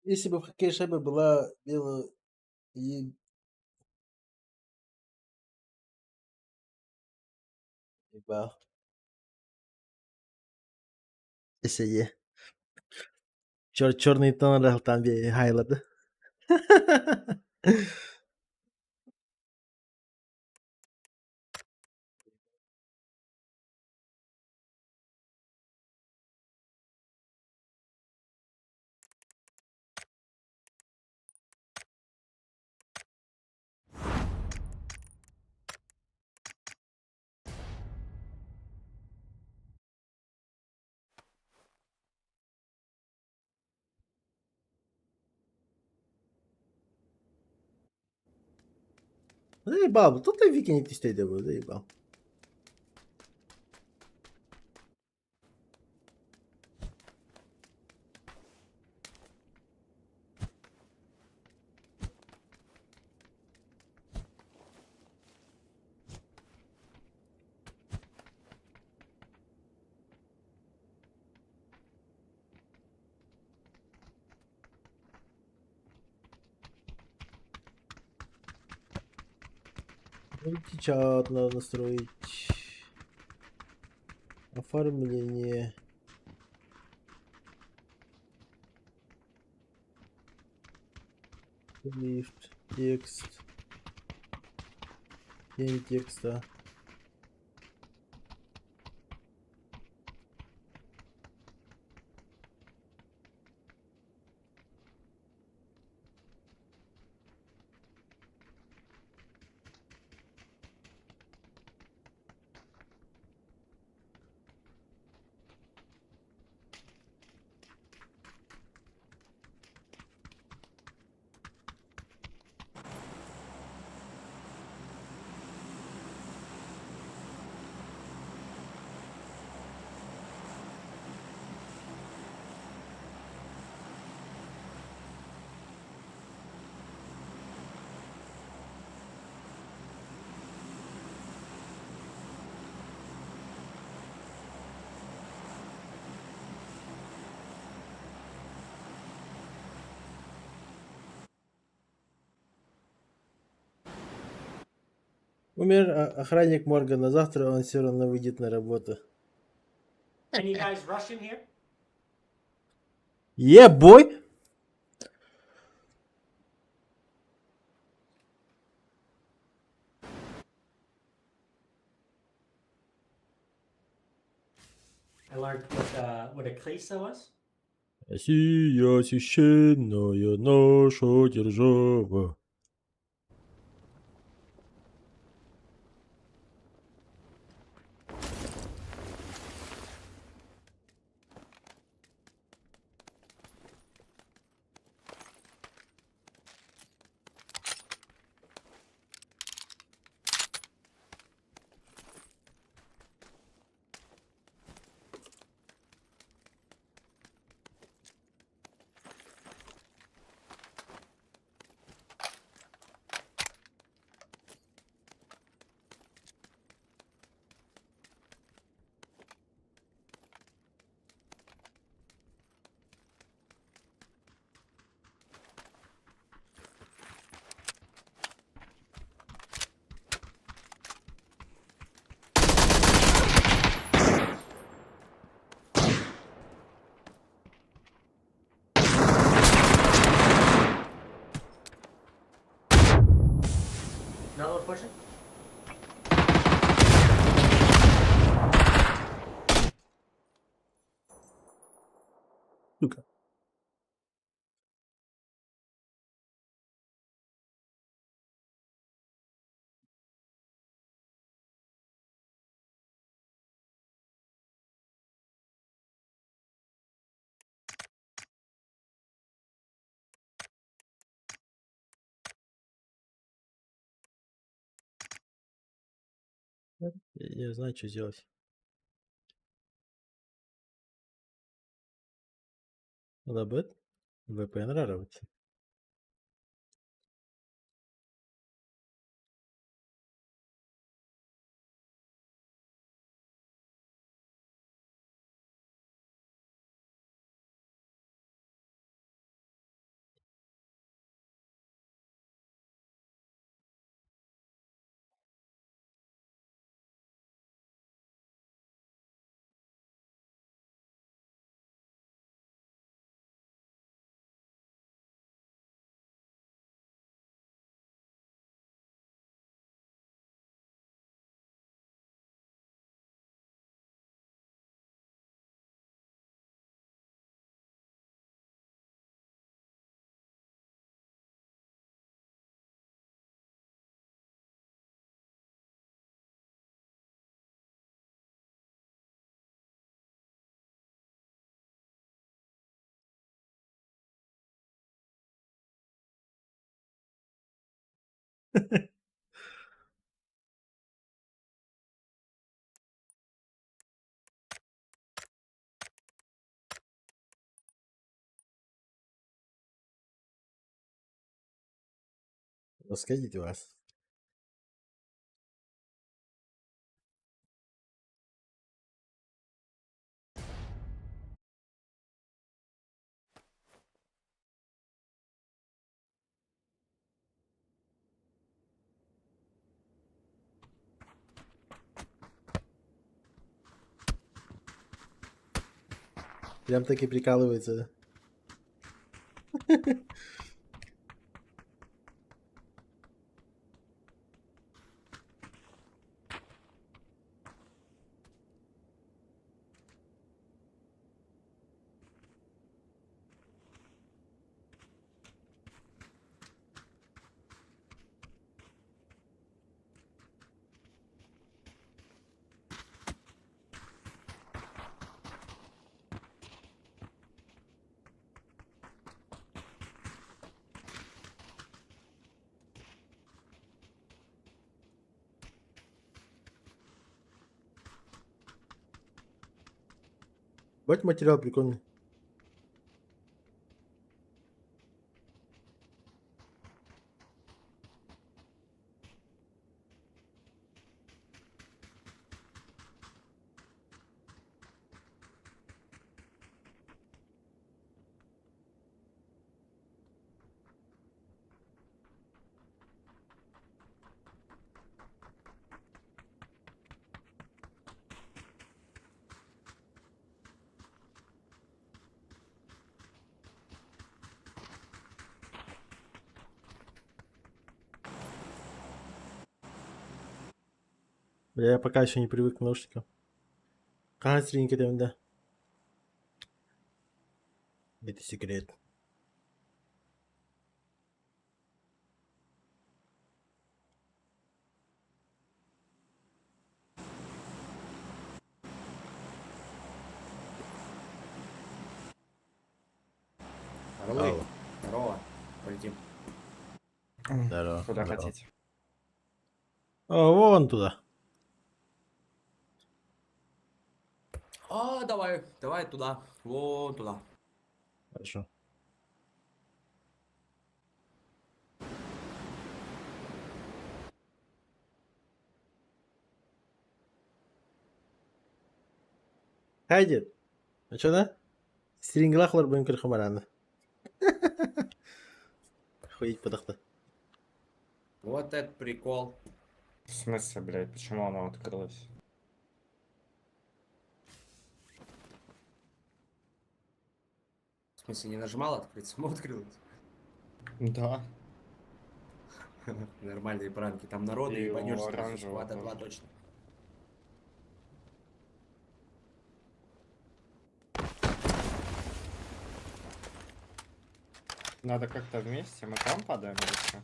A: Если бы в хоккее шайба была белая и... Ебал. Если е. Черный тон там Хайлад. Заебал, тут и Вики не тестей был, заебал. Чат надо настроить. Оформление. Лифт. Текст. Тень текста. Умер охранник Моргана. Завтра он все равно выйдет на работу.
J: Any guys Russian here?
A: Yeah, boy!
J: I learned what a klisa was.
A: Россия священная наша держава.
J: Another one pushing.
A: Сука. Я знаю, что сделать. Лабет. VPN работает. Расходите вас. Прям таки прикалывается. Вот материал прикольный. Бля, я пока еще не привык к наушникам. Кажется, да. Это секрет. Алло.
J: Здорово. Полетим.
A: Здорово.
F: Куда
A: здорово.
F: хотите?
A: О, вон туда.
J: А, давай туда. Вон туда.
A: Хорошо. Haydi. Что да? Стринглахлар будем крахмарана. Ходить подохта.
J: Вот это прикол.
F: В смысле, блядь, почему оно открылось?
J: В смысле, не нажимал открыть, само открылось.
F: Да.
J: Нормальные пранки. Там народу
F: И
J: и
F: у
J: банешься.
F: оранжевого
J: Сквада 2
F: тоже.
J: точно.
F: Надо как-то вместе. Мы там падаем или что?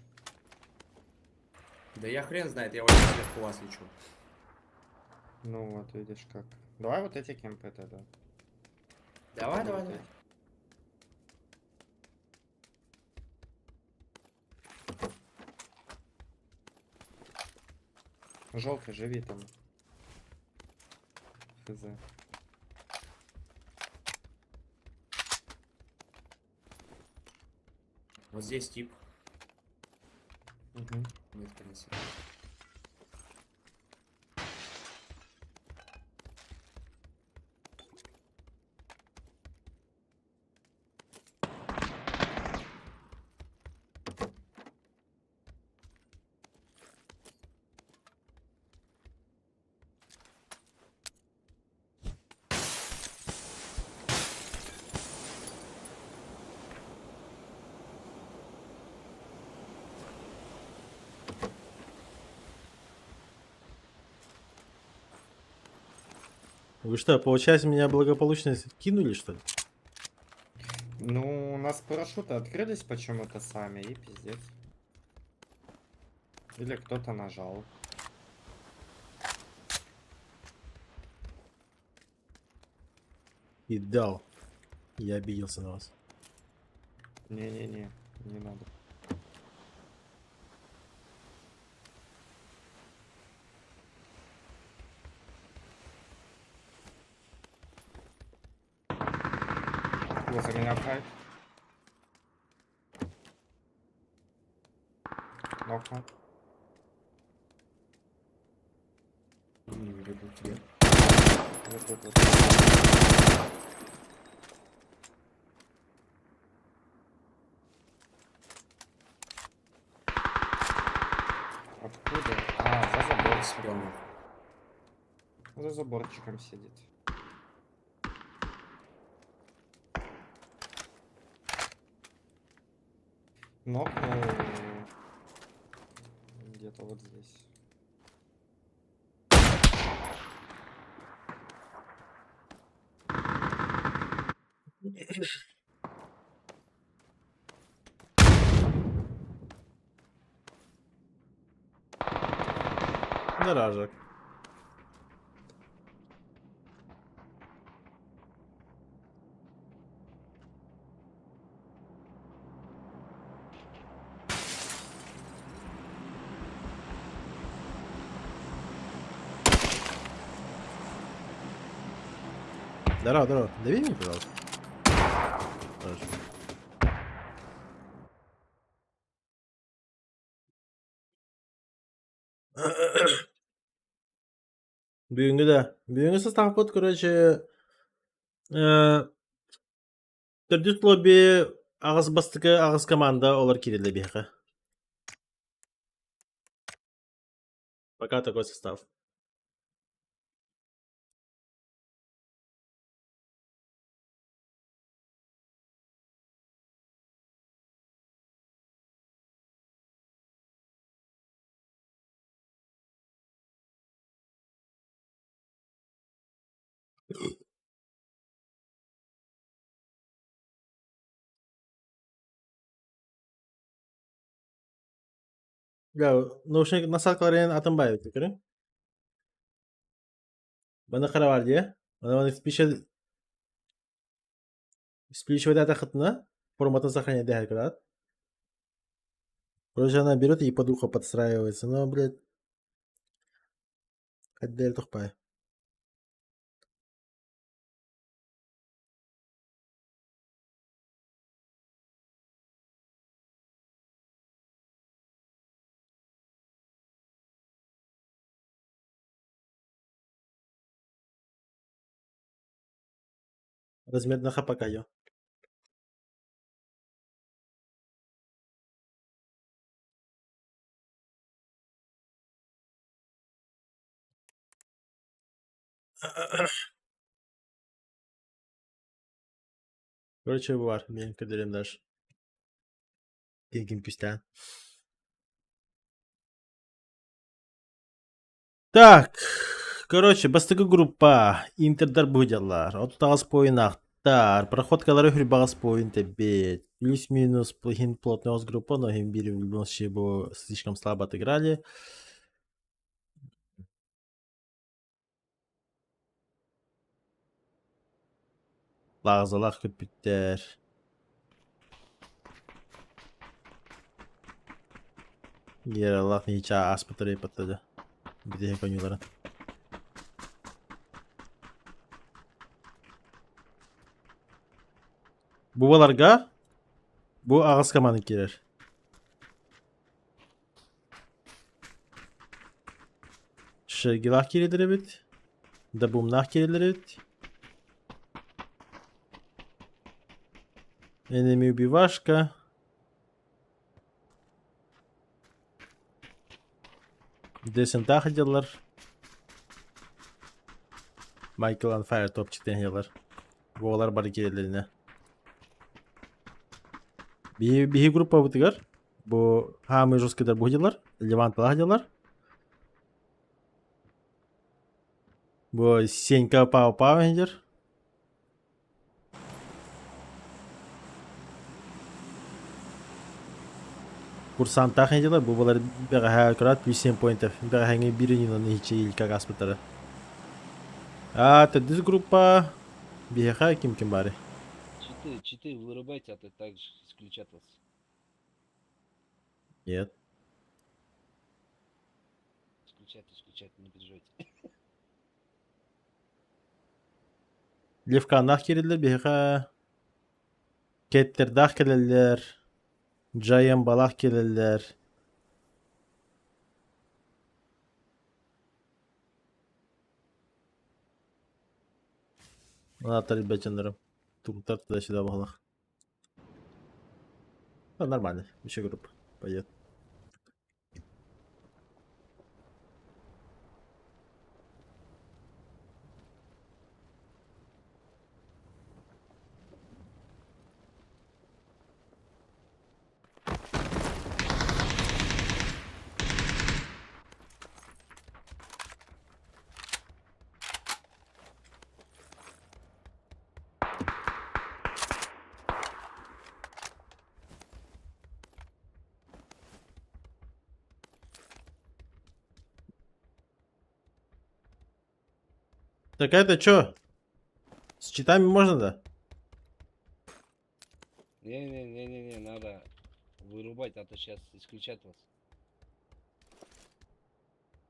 J: Да я хрен знает, я очень сверху вас лечу.
F: Ну вот, видишь как. Давай вот эти кемпы тогда.
J: Давай.
F: Вот эти. Желтый, живи там. Хз.
J: Вот здесь тип.
F: Угу.
J: Нет, конечно.
A: Вы что, получается, меня благополучно кинули, что ли?
F: Ну, у нас парашюты открылись почему-то сами, и пиздец. Или кто-то нажал.
A: И дал. Я обиделся на вас.
F: Не-не-не, не надо. coming outside. Knock one. Вот. Откуда? А, за забор спрятал. За заборчиком сидит. Нокнул где-то вот здесь.
A: Гаражик. Здорово, здорово. Дави мне, пожалуйста. Хорошо. Бүгінгі да. Бүгінгі состав под, короче, түрдүс лобби ағыз бастықы ағыз команда олар кирилді бейхі. Пока такой состав. Ya, наушник насалкаларын атынбай өтті, көрің? Баны қара бар дие. Баны спичивать дата хытына. Форматын сохранять дехер крат. Короче, она берет и под ухо подстраивается. Но, блядь, отдель тухпай. Размер на хапака ее. Короче, var. Benim kaderimler. Деньги küsten. Так. Короче, бастыгы группа. Интердар будялар. Отутагыз поинақтар. Проходкалары хүрбагыз поин тебе. Плюс-минус плохин плотный группа, но им били в любом случае бы слишком слабо отыграли. Лағзалақ көпіттер. Ералақ неча аспытыры епаттады. Бидеге конюларын. Буваларға bu ağız kamanı girer. Şırgılah girilir evet. Da bumnah girilir evet. Enemy убивашка. Десентах ediyorlar. Michael on fire topçuktan ediyorlar. Boğalar bari gerilerine. Bir группа бутыгар. Bu hamı жесткадар bu ediyorlar. Levant'la ediyorlar. Bu Senka Pau ediyor. Kursantах ediyorlar. Bu balar bir her kurat 100 point. Bir hangi birinin hiç ilk aspetleri. Это дисгруппа. Беха kim bari.
J: Читы вырубайте, а то так же исключат вас.
A: Нет.
J: Исключат, не переживайте.
A: Levkan'dan geriler Beha. Ketterdah gelirler. Giant balak gelirler. Ладно, ребятинеры. Тут туда-сюда балах. Ну, нормально. Еще группа. Пойдет. Так это что? С читами можно, да?
J: Не-не-не-не, надо вырубать, а то сейчас исключат вас.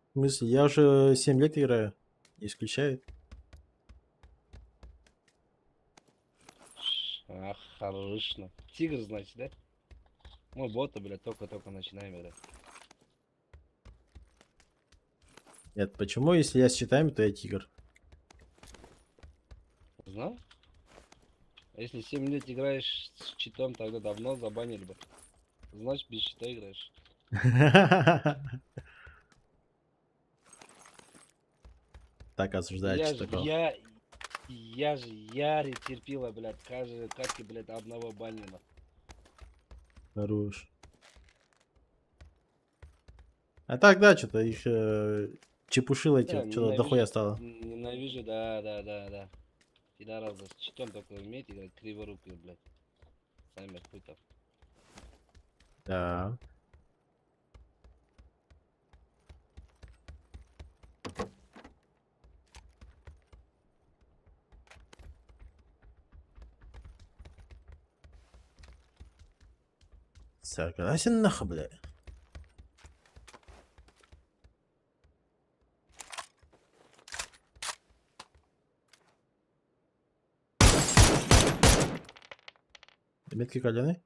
A: В смысле, я уже 7 лет играю. Не исключает.
J: Ах, хорошно. Тигр, значит, да? Мы боты, блядь, только-только начинаем играть.
A: Нет, почему, если я с читами, то я тигр?
J: Знал? Если 7 лет играешь с читом, тогда давно забанили бы. Значит, без чита играешь.
A: Так осуждает
J: Я
A: что
J: же,
A: такого.
J: я же Яри терпила, блядь, каждой катки, блядь, одного баннина.
A: Хорош. А так, да, что-то их чепушил эти,
J: Да,
A: что-то дохуя стало.
J: ненавижу, да. Пидорасы с читом только умеет играть криворукие, блядь. Сами хуй там.
A: Да. Согласен, нахуй, бля. Метки колены?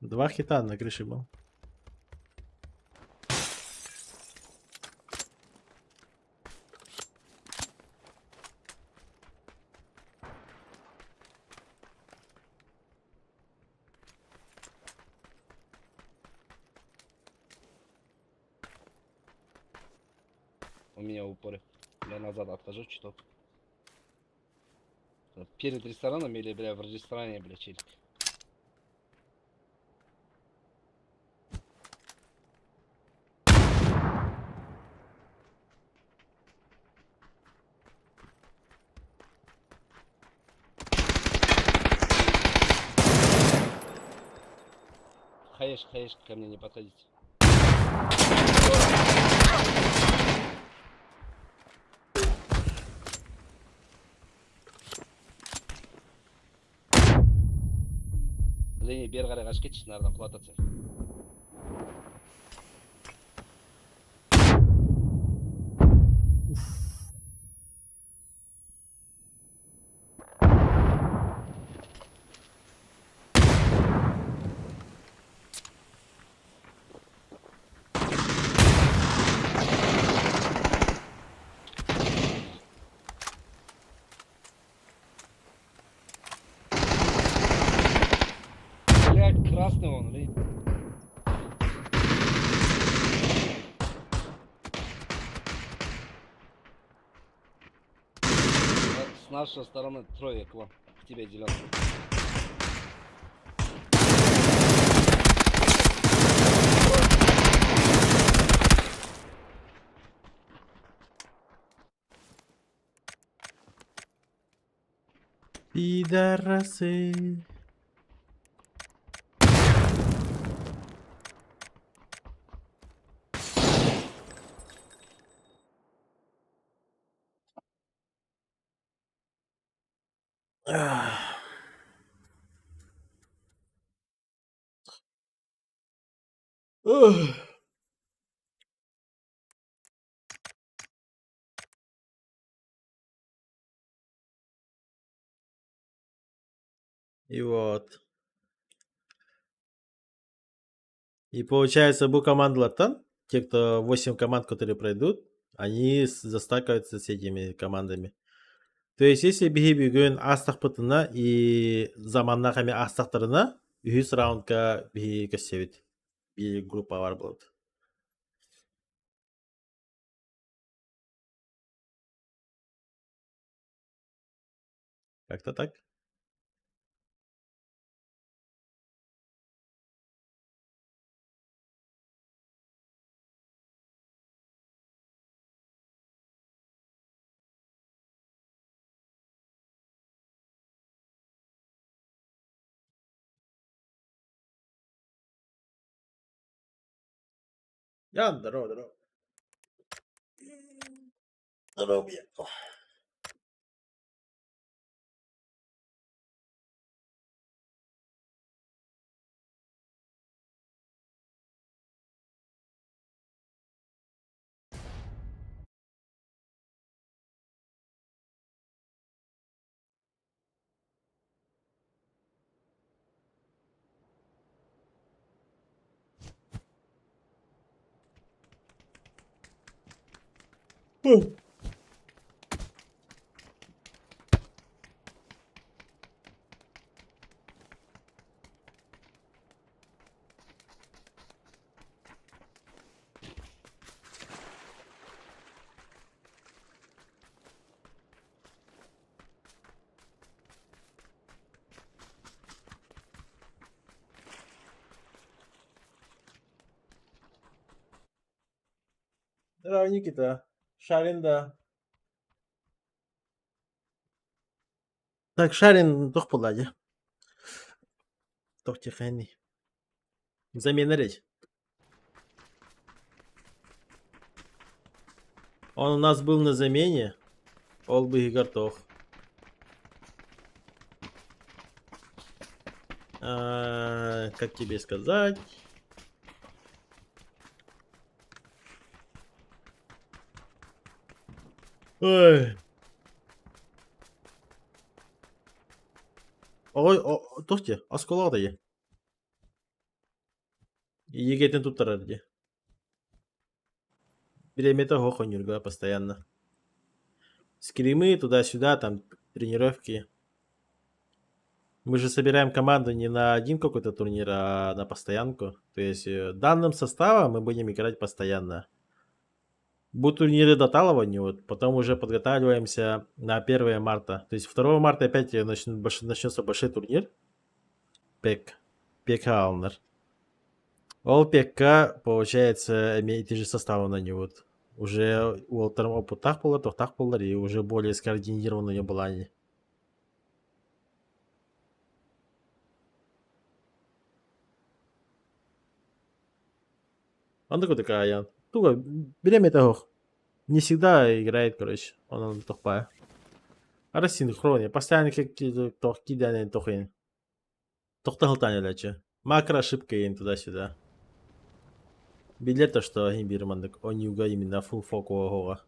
A: 2 хита на крыше был.
J: У меня упоры. Я назад отхожу чуток. Перед рестораном или, бля, в ресторане, бля, челик. Хаешка, ко мне не подходите. Лене, бері қарай қашып кетші, нардан құлатады сен. Блядь, красный он, Лень. С нашей стороны трое к вам. К тебе, зеленый.
A: Пидорасы. Ах. Ugh. И вот. И получается, bu командалардан, те, кто 8 команд, которые пройдут, они застакиваются с этими командами. То есть, если биги бүгін астық пытына и заманна қаме астықтарына, 100 раундқа биги көсебет. Биги группалар болады. Как-то так. Я здорово, здорово. Здорово, я. Здорово, Никита. Шарин, да. Так, Шарин toch болады. Toch тихоней. Замена речь. Он у нас был на замене. Ол бы и готов. Как тебе сказать? Ой. Ой, тохте, асколада ye. Егетен тут тарарди. Время-то хохонюрга постоянно. Скримы туда-сюда, там тренировки. Мы же собираем команду не на один какой-то турнир, а на постоянку. То есть данным составом мы будем играть постоянно. Будут турниры до талывания, вот, потом уже подготавливаемся на 1 марта. То есть 2 марта опять начнется большой турнир. ПК Алнер. Ол ПК, получается, имеет те же составы на него. Вот. Уже у опытах было, тохтах было, и уже более скоординированные было они. Он такой такая, туго, время того. Не всегда играет, короче. Он тупая. А рассинхрония. Постоянно какие-то тохки, да, не тохи. Тохтахалтане лече. Макро ошибка им туда-сюда. Билета, что имбирмандык, он юга именно фул фоку ого.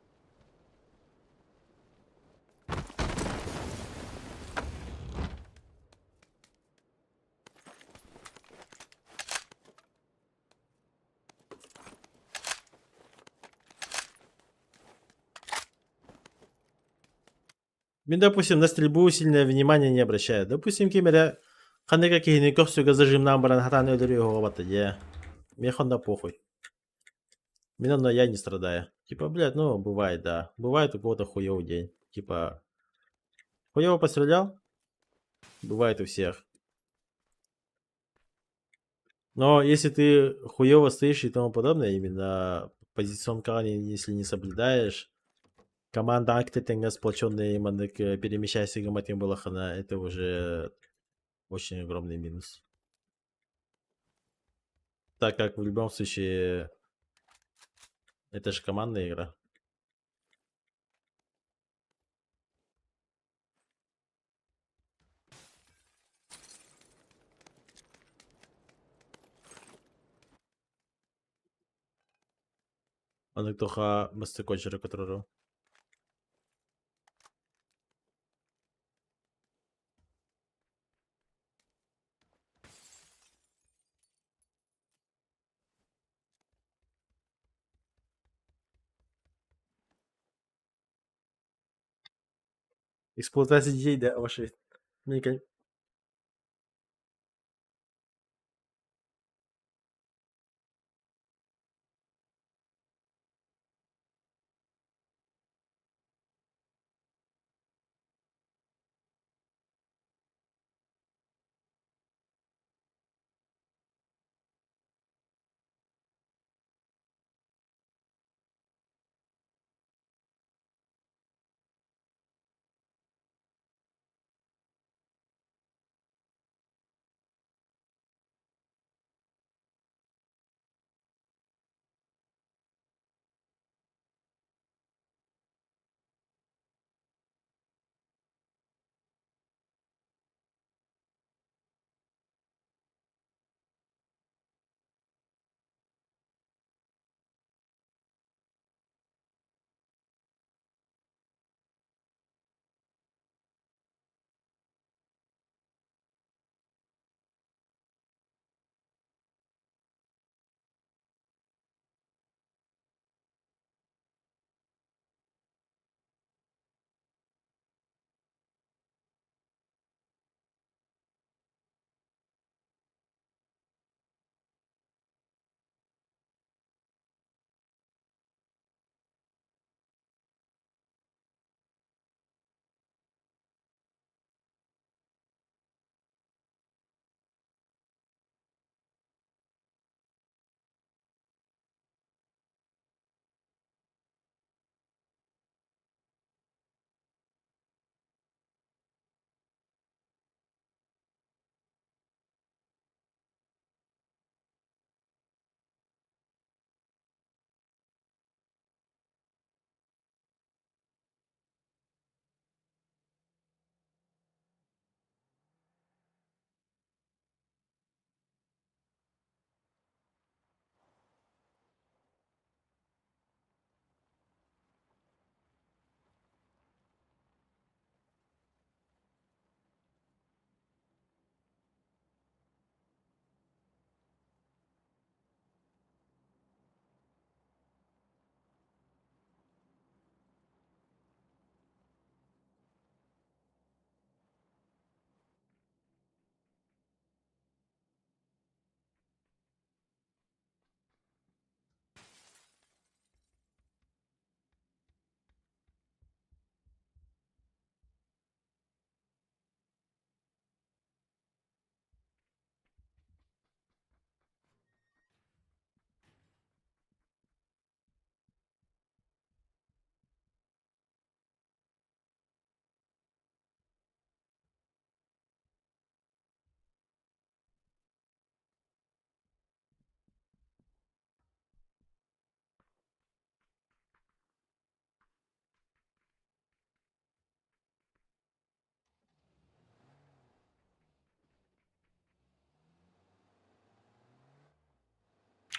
A: Допустим, на стрельбу сильное внимание не обращает. Допустим, кемере қандай какие-нибудь көксуга зажимнан баран хатаны өлөрүгө батты, я. Мне хонда похуй. Меня я не страдаю. Типа, блядь, ну, бывает, да. Бывает у кого-то хуёвый день. Типа, хуёво пострелял? Бывает у всех. Но если ты хуёво стоишь и тому подобное, именно позиционка, если не соблюдаешь, команда актетенга сплоченная именно перемещайся гаматин балахана, это уже очень огромный минус. Так как в любом случае это же командная игра. Он только мастер-коджера, который... Эксплуатация детей, да, ваши. Мне кон-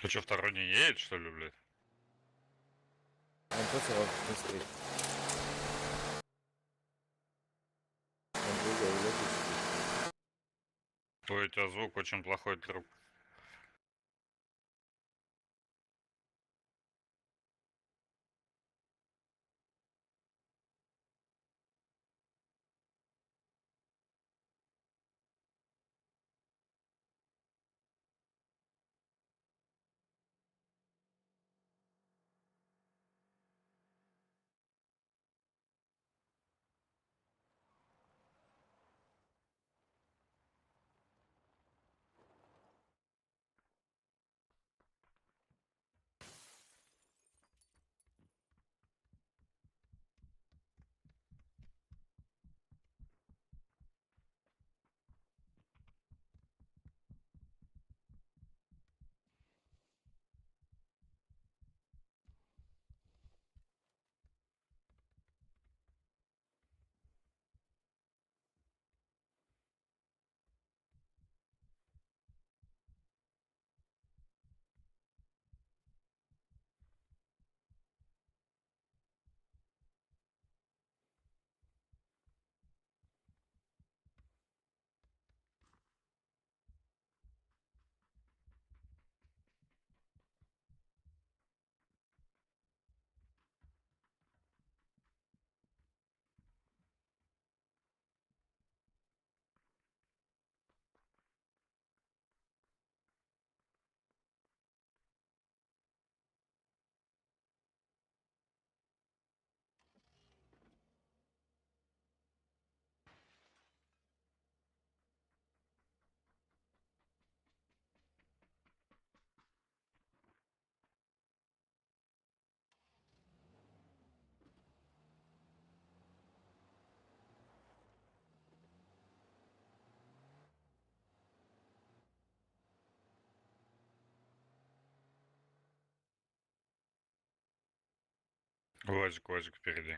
K: А что, второй не едет, что ли, блядь?
J: Он просто не стоит. Он другой логический.
K: Ой, у тебя звук очень плохой, друг. Вазик впереди.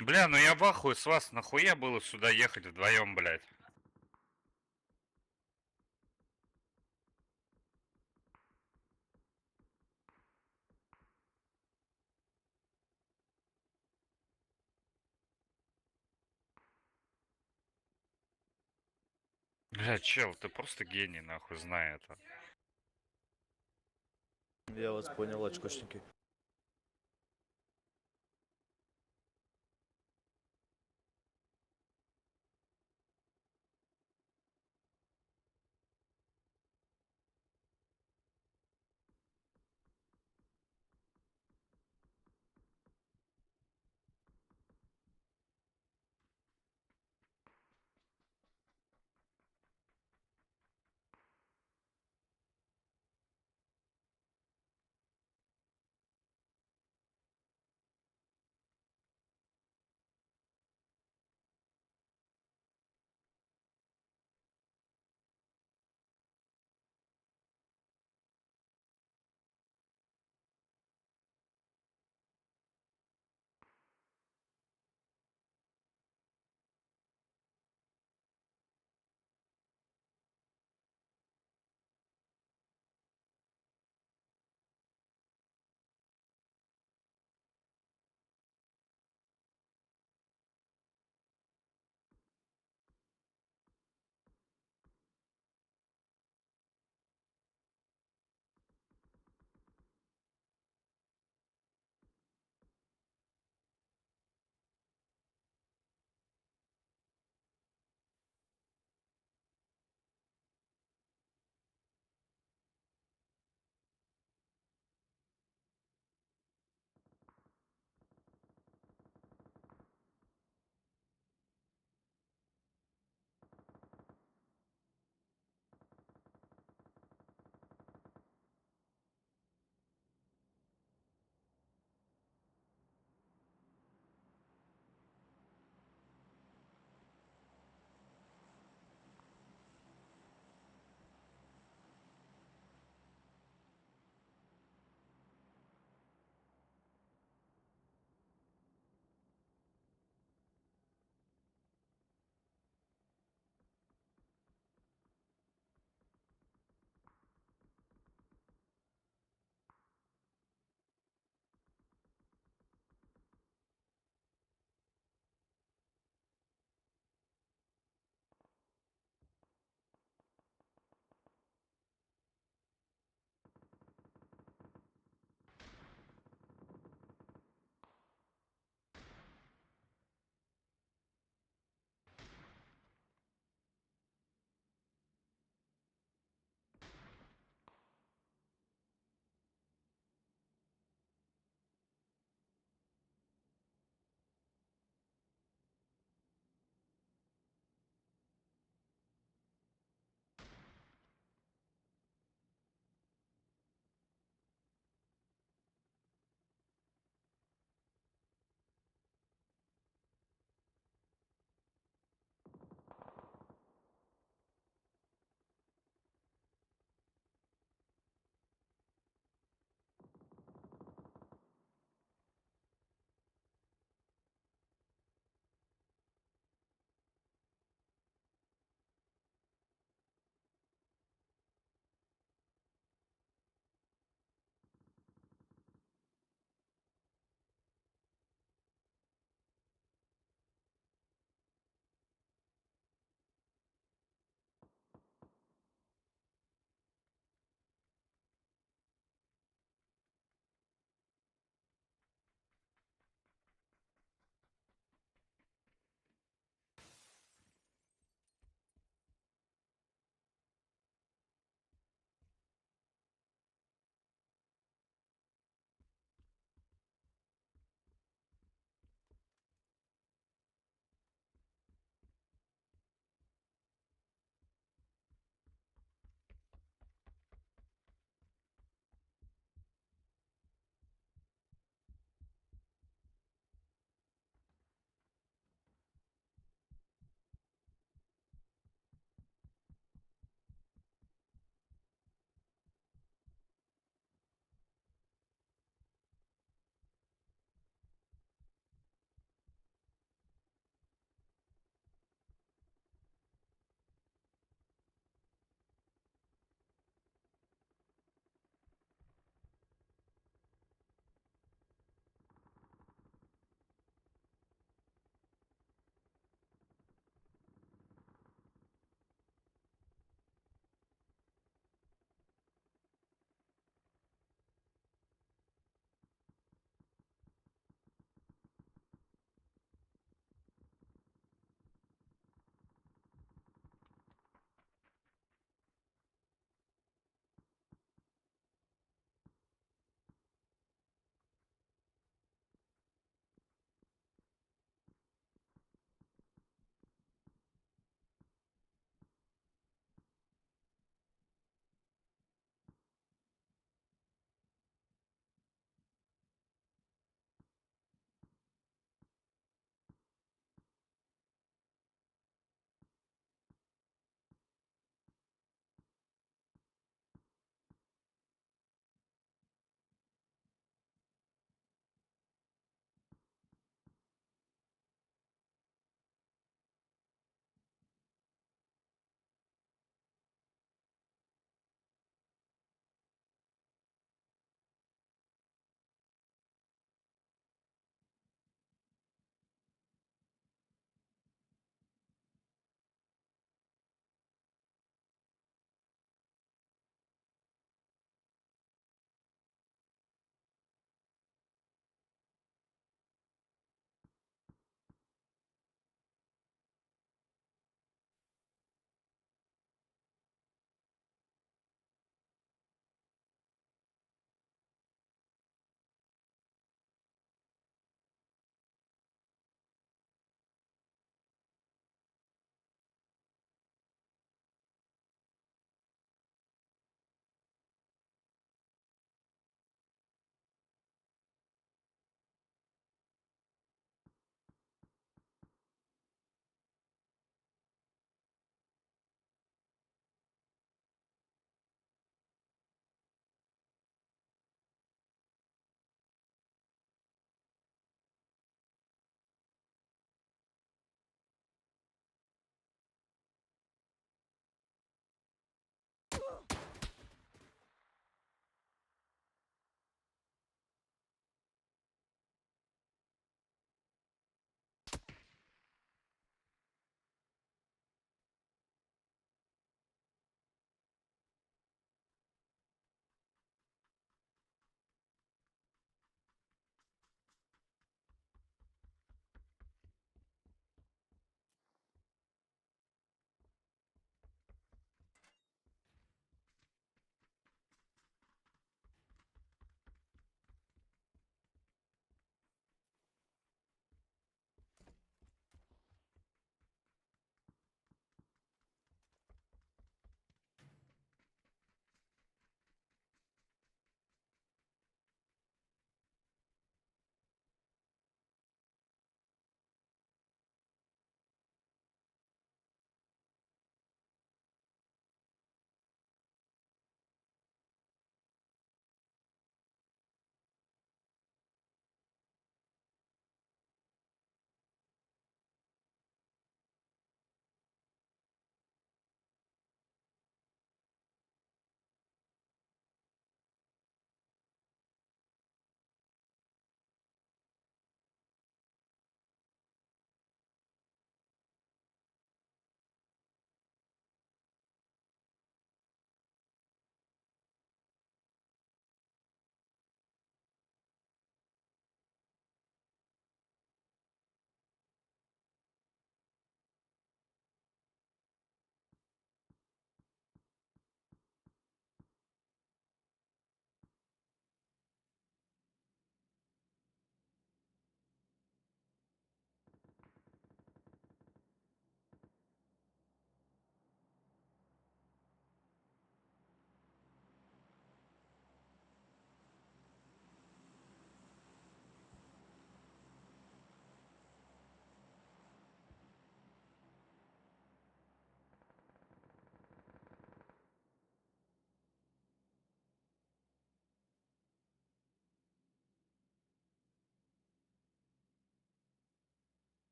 K: Бля, ну я в ахуе с вас. Нахуя было сюда ехать вдвоем, блядь? Бля, чел, ты просто гений, нахуй, знай это.
D: Я вас понял, очкошники.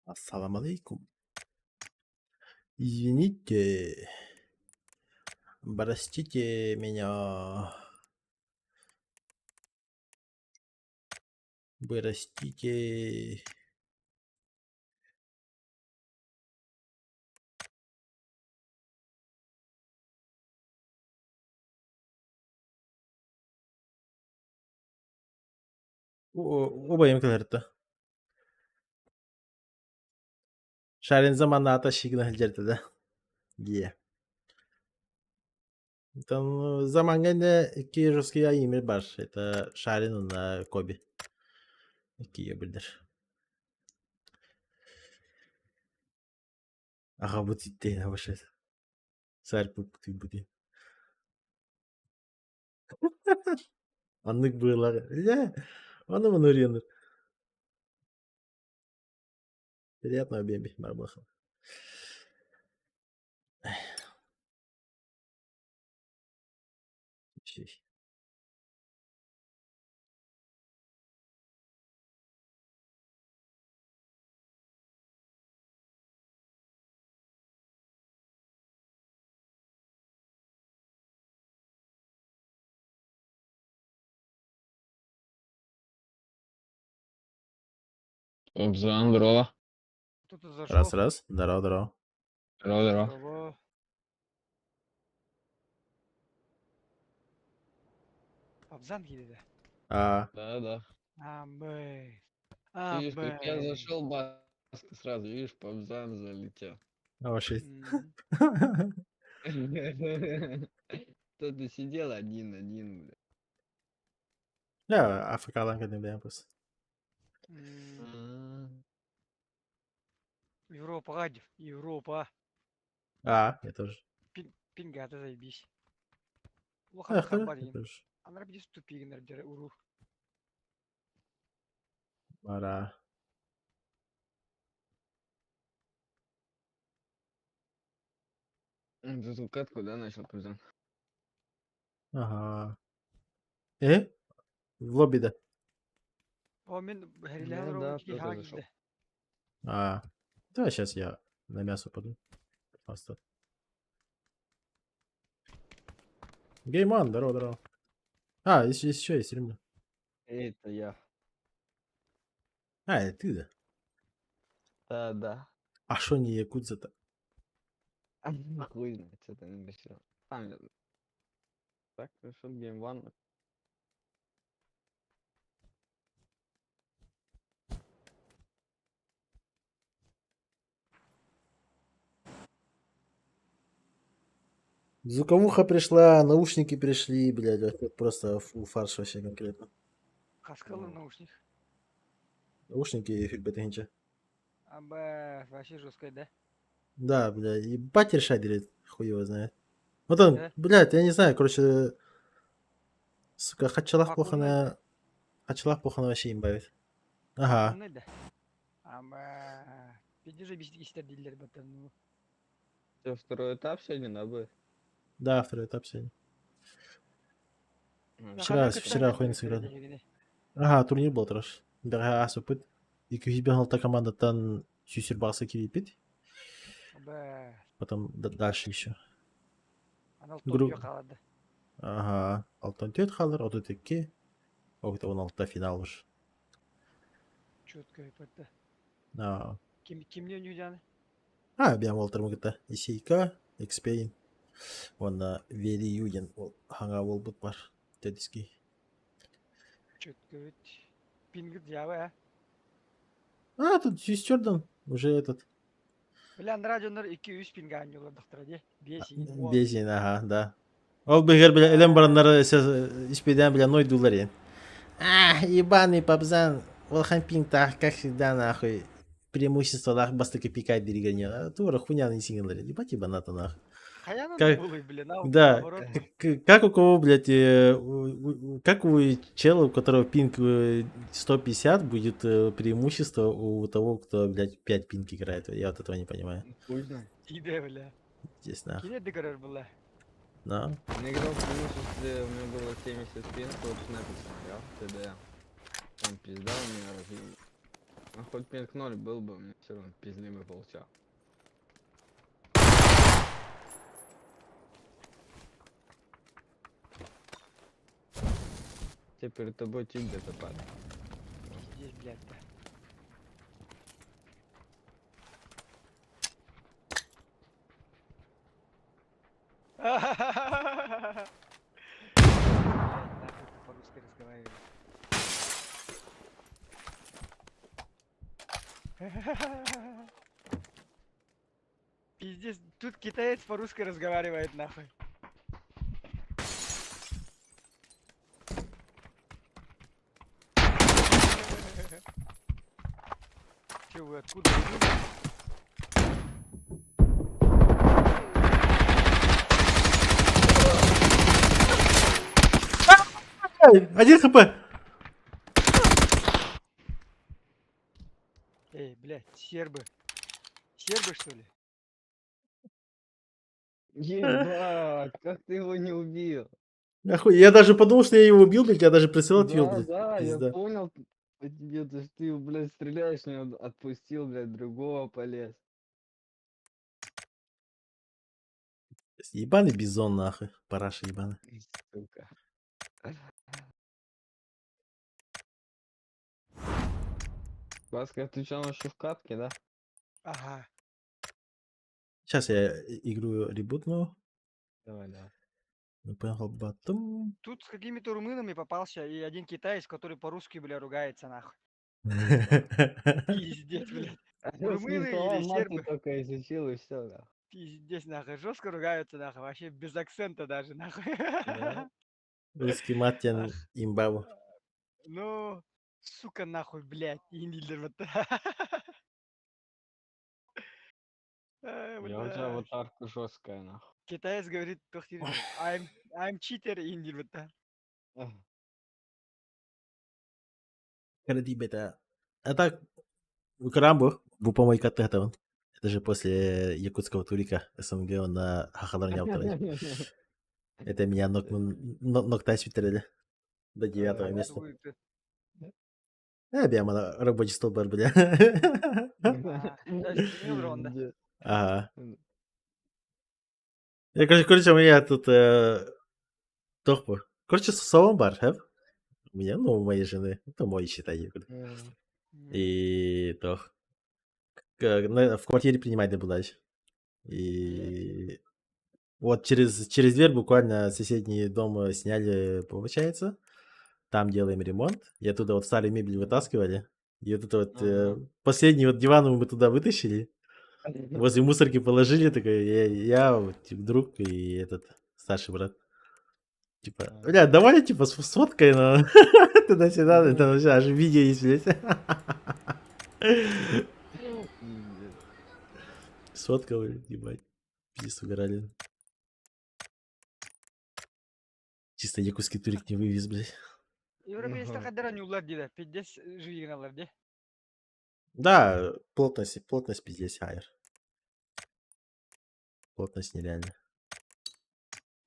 A: Ассаламу алейкум. Извините. Простите меня. Простите. Оба емкаларда. Шарин заманна ата шигна жердеде. Е. Там заманга iki жесткий имя бар. Это Шарин на Коби. Iki ебидер. Ага, bu titti ne başa. Serpuk titti. Anlık bığlar. Ya. Onu mu öğrenir? Приятного беби, барбаха. Şey.
J: Обзан, здорово.
D: Кто-то зашел.
A: Раз. Здорово.
J: Здорово.
D: Здорово. Абзан гиdedi.
A: А,
J: Да.
D: Амбэй.
J: Видишь, как я
D: Амбэй.
J: зашел, Баска сразу, видишь, по Обзану залетел.
A: вообще.
D: М,
J: Кто-то сидел один, бля.
A: Ya AFK'dan kadın ben yapıyorsun.
D: Европа, Гадев. Европа.
A: А, я тоже.
D: Пингата заебись.
A: А,
D: Лохан
A: я
D: хабарин.
A: тоже.
D: Анар бидис тупигнер дере уру.
A: Ара.
J: Ты тут катку, да, начал, Кузан?
A: Ага. В лоббиде.
D: О, мен
J: Да,
D: херилер
J: кто-то
D: ха
J: зашел.
D: гиде.
A: А. Давай сейчас я на мясо пойду. Просто. Гейман, здорово. А, еще есть ремня.
J: Это я.
A: А, это ты, да?
J: Да.
A: А шо не якудза-то?
J: Хуй знает, что ты написал. Там я. Так, решил Game One.
A: Звуковуха пришла, наушники пришли, блядь, это просто фарш вообще конкретно.
D: Хаскалы наушник.
A: Наушники фиг бы ты ничего.
D: Абэ, вообще жесткая, да?
A: Да, блядь, ебать решайдерит, хуй его знает. Вот он,
D: Да?
A: блядь, я не знаю, короче, сука, хачалах плохо
D: Вакуумный
A: на... Хачалах плохо на вообще имбавит. Ага,
D: Вакуумный да? Абэ, пиди же бисит истер дилер батан. Ну,
J: Все, второй этап сегодня, да, будет?
A: да, второй этап сегодня.
J: Ну,
A: Вчера охуенно сыграли. Ага, турнир был трош. Бәрі ас өпіт. 206 командатан сүйсер басы келіпет.
D: Абэ,
A: Потом дальше еще.
D: анал
A: Гру-
D: топия қалады.
A: Ага, 64 қалыр, 32. Оғыта 16-та финал уж.
D: Четко это.
A: А,
D: Кимне нюдяны?
A: бәм олтыр мұғыта. Исейка, Экспейн. Онна Вери Юген. Ханға ол бұт бар. Тәдіский.
D: Четко ведь. Пингит явы, а?
A: А, тут сестердан. Уже этот.
D: Білән радионар 2-3 пинга анюлар дықтырады. 5
A: Безин, ага, да. Ол бігер біле әлем баранлары испеден біле нойдулар ен. Ебаный пабзан. Ол хампинг так, как всегда, нахуй. Преимущество лах бастыка пикать дерегонер. Тура хуйня не сингл. Ебать ебаната нахуй.
D: Хаяна
A: Как-
D: было, блин, а
A: Да,
D: наоборот.
A: как у кого, блядь, как у чела, у которого пинг 150, будет преимущество у того, кто, блядь, 5 пинг играет? Я вот этого не понимаю.
J: Хуй знает.
D: Иде, бля.
A: Здесь нахуй.
D: Кине декарар была.
A: Да.
J: Я играл в преимуществе, у меня было 70 спин, вот снайпер смотрел, ТД. Там пизда у меня развил. А хоть пинг 0 был бы, мне все равно пизды бы получал. Тебе перед тобой тип где-то падает.
E: Здесь, блядь, да. Нахуй ты по-русски разговариваешь. Пиздец, тут китаец по-русски разговаривает, нахуй. Че вы откуда?
A: Ай, 1 хп!
E: Эй, блядь, сербы. Сербы, что ли?
J: Ебать, как ты его не убил?
A: Нахуй, я даже подумал, что я его убил, блядь, я даже прицел отвел, блядь.
J: Да, я
A: Пизда.
J: понял по тебе, то что ты, блядь, стреляешь, в него отпустил, блядь, другого полез.
A: Ебаный бизон, нахуй. Параша ебаный.
J: Сука. Баска отвечал еще в катке, да?
E: Ага.
A: Сейчас я игру ребутну.
J: Давай, давай.
A: Потом...
E: Тут с какими-то румынами попался и один китаец, который по-русски, бля, ругается, нахуй. Пиздец, блядь. Румыны или сербы?
J: Только изучил и все, да.
E: Пиздец, нахуй. Жестко ругаются, нахуй. Вообще без акцента даже, нахуй.
J: Да?
A: Русский матин
E: Ах,
A: имбаву.
E: ну, сука, нахуй, блядь. Индилер, вот.
J: Я у тебя
E: Бля.
J: аватарка жесткая, нахуй.
E: Китаец говорит, тохтирин, I'm cheater, индилер, вот.
J: Ах,
A: Бета. А так, Крамбу, Бупомой Катетован. Это же после якутского турика СНГ он на Хахадарнял. Это меня ноктай свитерили до 9 места. Прямо на рабочий стол бар, бля.
J: пиздец.
A: Ага. Я, короче, у меня тут тохпу. Короче, салон бар, хэп? У меня, ну, у моей жены. Это мой, считай. И тох. В квартире принимать наблюдать. И вот через дверь буквально соседний дом сняли, получается. Там делаем ремонт. И оттуда вот старую мебель вытаскивали. И вот это вот последний вот диван мы туда вытащили. Возле мусорки положили, такой, я вот, типа, друг и этот старший брат. Типа, бля, давай, типа, сфоткай, но туда-сюда, это вообще аж видео есть, блядь.
J: Пиздец.
A: Сфоткал, ебать. Пиздец, угорали. Чисто якутский турик не вывез, блядь.
E: Европейста кадара нюллар дейді. 50 жиыналар, де.
A: Да, плотность пиздец хайер. Плотность нереально.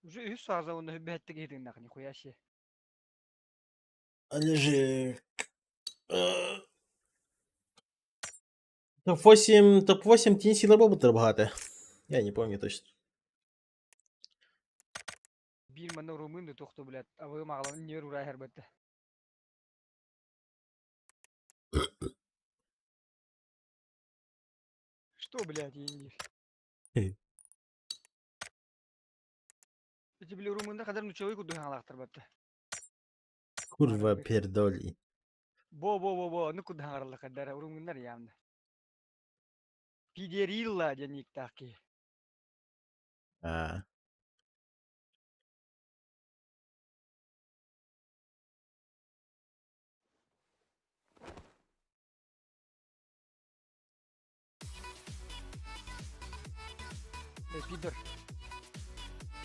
E: Уже 100 саза оны бәттік едің, нахуй, нихуя себе.
A: Они же... Топ-8 TNC робота багато. Я не помню точно.
E: Бирманы румыны тоқты, блядь. Авы мағаланы не рура әрбәтті. Что, блядь, индир? Эти, бля, румында кадар нучевой кудухан алақтыр бәтті.
A: Курва пердоли.
E: Бо, ну кудухан аралы кадар, румындар ямды. Пидерилла, денег таки.
A: А.
E: Эй, пидор.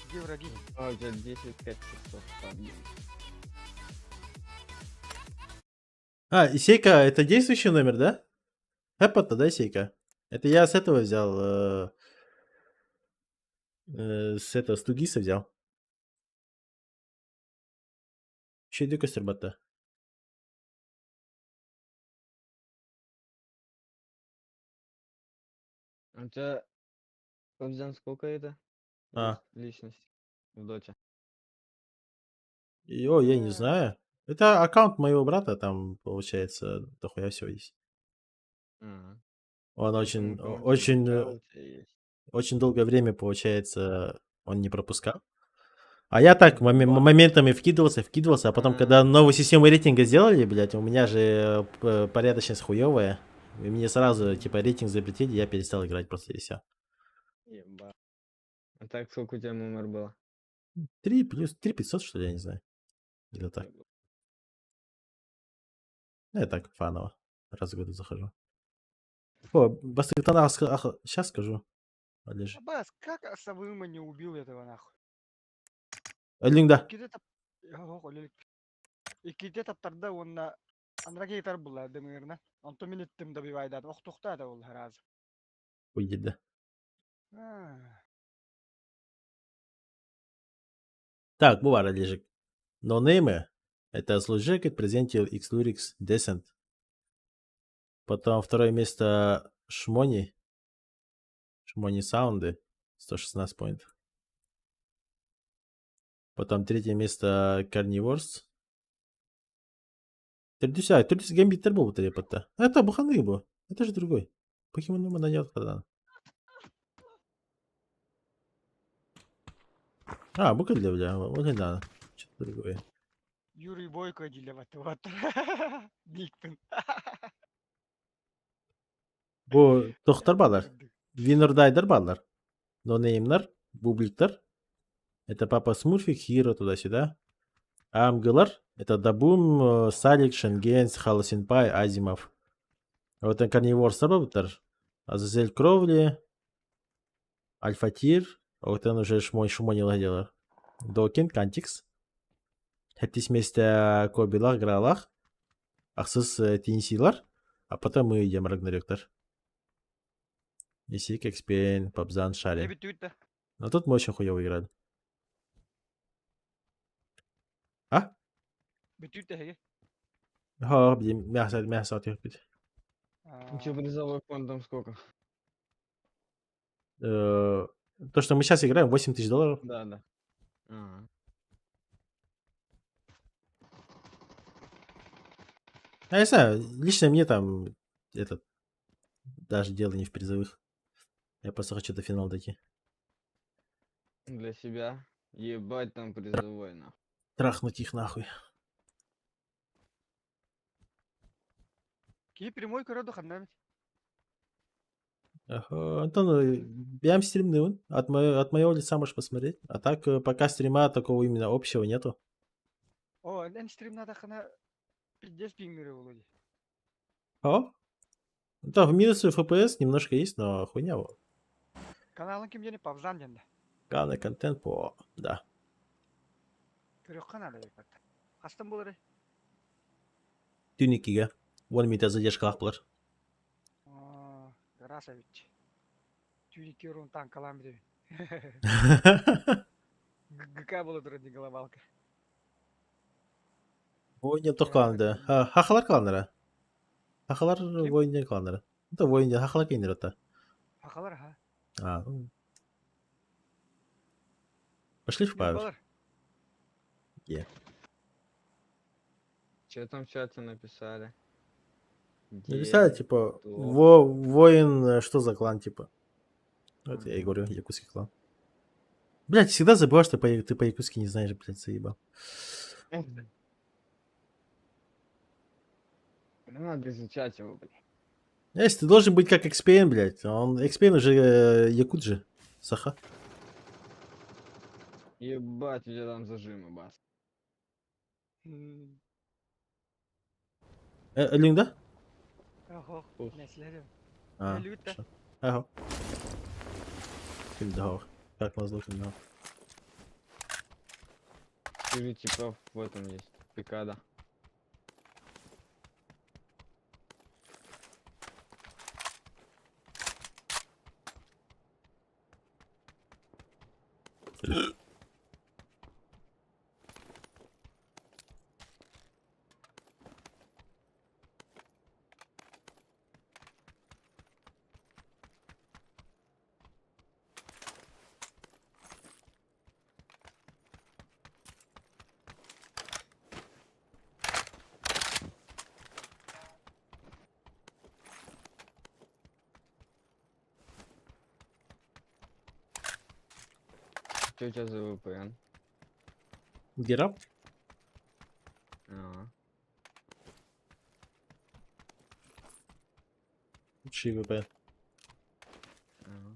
E: Где враги?
J: А, у тебя 10-5 часов там.
A: А, и сейка, это действующий номер, да? Хэппа-то, да, сейка? Это я с этого взял. С этого, с Тугиса взял. Еще и Дюка Стербата.
J: У тебя, Кобзян, сколько это?
A: А.
J: Личность в доте.
A: Я не знаю. Это аккаунт моего брата, там, получается, дохуя всего есть. Он очень долгое время, получается, он не пропускал. А я так моментами вкидывался, а потом, когда новую систему рейтинга сделали, блядь, у меня же порядочность хуевая. И мне сразу, типа, рейтинг запретили, я перестал играть просто и все.
J: Еба. А так сколько у тебя ММР было?
A: 3 500, что ли, я не знаю. Или так. Ну, я так, фаново. Раз в год захожу. О, Бастыктана, сейчас скажу. Олеж.
D: Бас, как Асавыма не убил этого нахуй?
A: Эллингда.
D: Икките таптарда онна анра кейтар була демирна. Онто миниттим да бивайдат. Охтухта да ол хараз.
A: Уйдет.
D: Ah.
A: Так, бувара, Олежик. Ноунеймы. Это служитель презентил Xlurix Descent. Потом второе место Шмони. Шмони Саунды. 116 поинтов. Потом третье место Carnivores. Türdüz gambitler bu трепота. Это буханы был. Это же другой. Покемон номер нет когда. А, букаль для бля. Вот и да. Что-то другое.
D: Юрий Бойко дилеватыват. Никтин.
A: Bu doktor bağlar. Winner'daydır bağlar. No name'lar. Бубликтар. Это папа Смурфик, Хиро туда-сюда. А АМГлар это Дабум, Салик, Шенгенс, Халасинпай, Азимов. Вот это Карнивор Сабабтар. Азазель Кровли. Альфатир. Вот он уже шмони ладелар. Докин, Кантикс. Хеттис месте Кобилах, Гралах. Ахсыз Тинсилар. А потом мы идем Рагнарёктар. Исик, Экспейн, Пабзан, Шари.
D: Битюта.
A: Но тут мы очень хуёво играли. А?
D: Битюта хеге.
A: Ха, блин, мясо отъехать.
J: У тебя призовой фонд там сколько?
A: То, что мы сейчас играем, $8000.
J: Да, да. Ага.
A: А я знаю, лично мне там этот даже дело не в призовых. Я просто хочу до финала дойти.
J: Для себя. Ебать там призовой, нахуй.
A: Трахнуть их нахуй.
D: Ки прямой короду ханнамит.
A: Ага, Антон, я стримный он. От моего лица можешь посмотреть. А так, пока стрима такого именно общего нету.
D: О, эн стрим надо хана 50 пингеры Володи.
A: О? Да, в минусы FPS немножко есть, но хуйня вот.
D: Каналын ким жени пабзан жанда.
A: Главный контент по... Да.
D: Көрөк каналы бекат. Кастым болары.
A: Тюникиге. 1 минут задержка ақпылар.
D: Красавич. Тюники урун танкалам деби. ГК болот роди глобалка.
A: Ойын тоққанды. Хақалар қаланары. Хақалар ойын қаланары. Это ойын хақалар кейіндер отта.
D: Хакалар ха.
A: А. Пошли в павер.
J: Че там в чате написали?
A: Написали, типа,
J: кто?
A: воин, что за клан, типа. Вот я и говорю, якутский клан. Блять, всегда забываешь, что ты по-якутски не знаешь, блядь, заебал.
J: Ну, надо изучать его, блядь.
A: Если ты должен быть как Экспейн, блядь. Он Экспейн уже якут же. Саха.
J: Ебать, у тебя там зажимы, бас.
A: Линк, да?
D: Ого,
J: Ух.
D: неследим.
A: А,
D: Люта.
A: что? Ага. Фильдаур. Как назло фильдаур.
J: 4 типов в этом есть. Пикада. Что у тебя за VPN?
A: Герап?
J: А,
A: Лучший ВП.
J: а.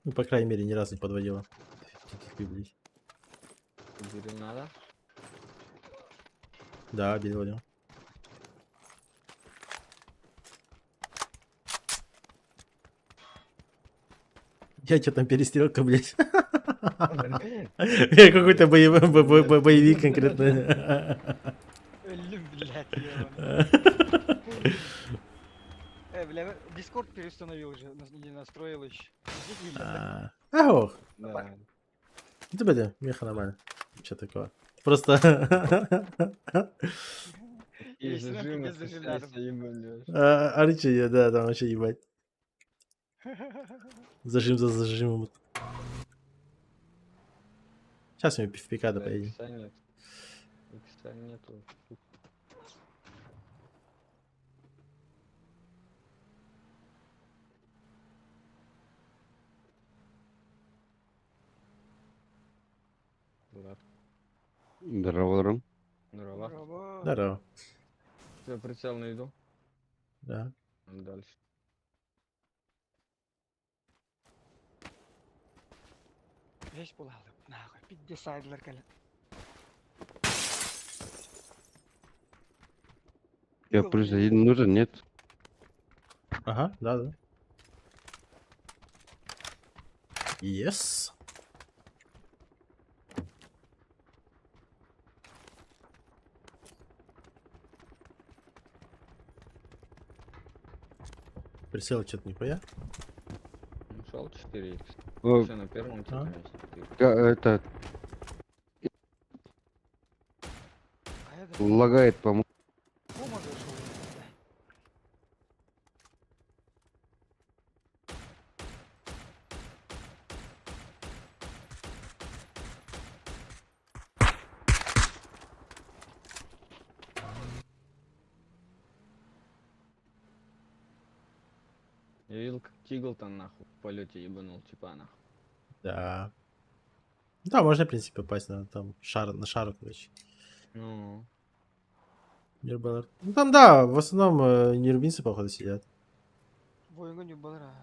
A: Ну, по крайней мере, ни разу не подводила. TTP, блядь.
J: Тебе надо?
A: Да, переводил. Я что там перестрелка, блядь. Я какой-то боевик конкретно.
D: Öldüm billahi ya. Бля, Дискорд переустановил уже, не настроил еще. Ждите, бля.
A: Ох,
J: Да.
A: это блядь, меха нормально. Че такого? Просто...
J: И
D: Есть снайпер
J: зажимы,
D: без зажимов.
J: ебать.
A: Арчи, да, там вообще ебать. Зажим за зажимом. Сейчас мы в пикада поедем.
J: Икса нет. Икса нету. Дурак.
C: Здорово.
J: Здорово.
D: Браво.
A: Здорово.
J: Все, прицел на виду.
A: Да.
J: Дальше.
D: Весь булалып. Нахуй, пидде сайдлар кәлі.
C: Я
D: Был,
C: плюс
D: блин.
C: один нужен, нет?
A: Ага, да, да. Yes. Присел что-то нихуя.
J: Нашел 4х.
C: О,
J: Все на первом типа
A: А?
J: есть 4х.
C: это
D: А я да
C: лагает, по-моему.
D: Кума зашел.
J: Я видел, как Тиглтон нахуй в полете ебанул типа нахуй.
A: Да. Да, можно, в принципе, попасть на там шар, на шар, короче.
J: Ну,
A: Нирбалар. Ну там, да, в основном нирбинцы, походу, сидят.
D: Бойынға не болар а.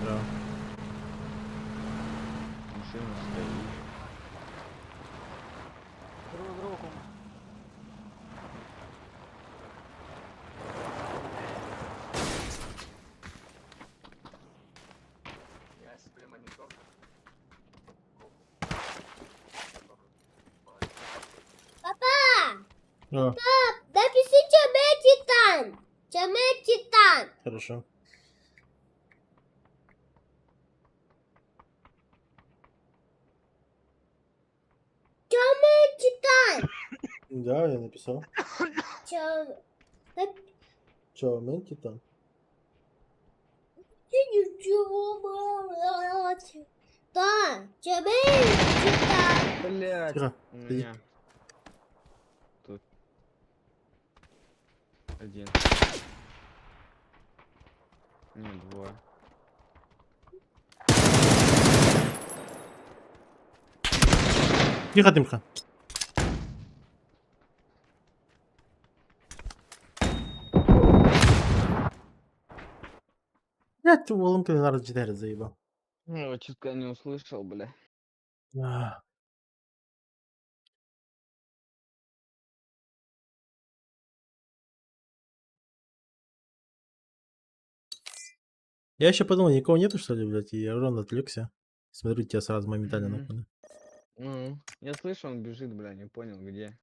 A: Да.
J: машина стоит.
D: Здорово, кума.
A: О,
L: Напиши Титан. Титан.
A: хорошо.
L: Титан.
A: Да, я написал.
L: Чё?
A: Че, мэн титан?
L: Ничего, блядь. Да, Титан.
J: Блять,
A: Тихо,
J: у
A: иди.
J: меня. Тут. Один. Нет, двое.
A: Тихо, Дымка. Я ты волынкой на раз заебал.
J: Ну, чутка не услышал, бля.
A: А. Я еще подумал, никого нету, что ли, блядь, и Арон отвлекся. Смотрю, тебя сразу моментально
J: Мгм.
A: напали.
J: Ну, я слышу, он бежит, бля, не понял где.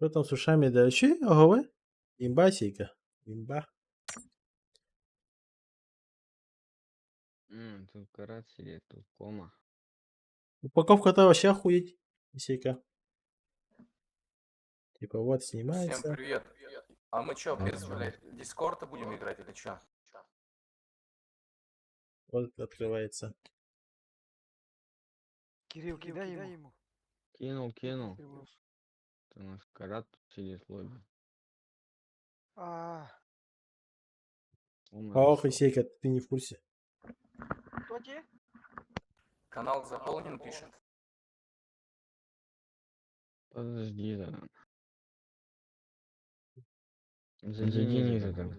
A: Что там с ушами? Да че? Ого, имба сейка. Имба.
C: Тут карат сидит, тут кома.
A: Упаковка-то вообще охуеть. Сейка. Типа вот
F: Всем
A: снимается.
F: привет. А мы чё, без, блядь, Дискорда будем играть или чё?
A: Вот открывается.
D: Кирилл, кидай ему.
C: Кинул. У нас карат тут сидит в лобби.
D: А,
C: Кома
A: Ох,
C: зашёл.
A: Исейка, ты не в курсе.
D: кто тебе?
F: Канал заполнен, пишет.
C: Подожди, да. Зайди ниже там.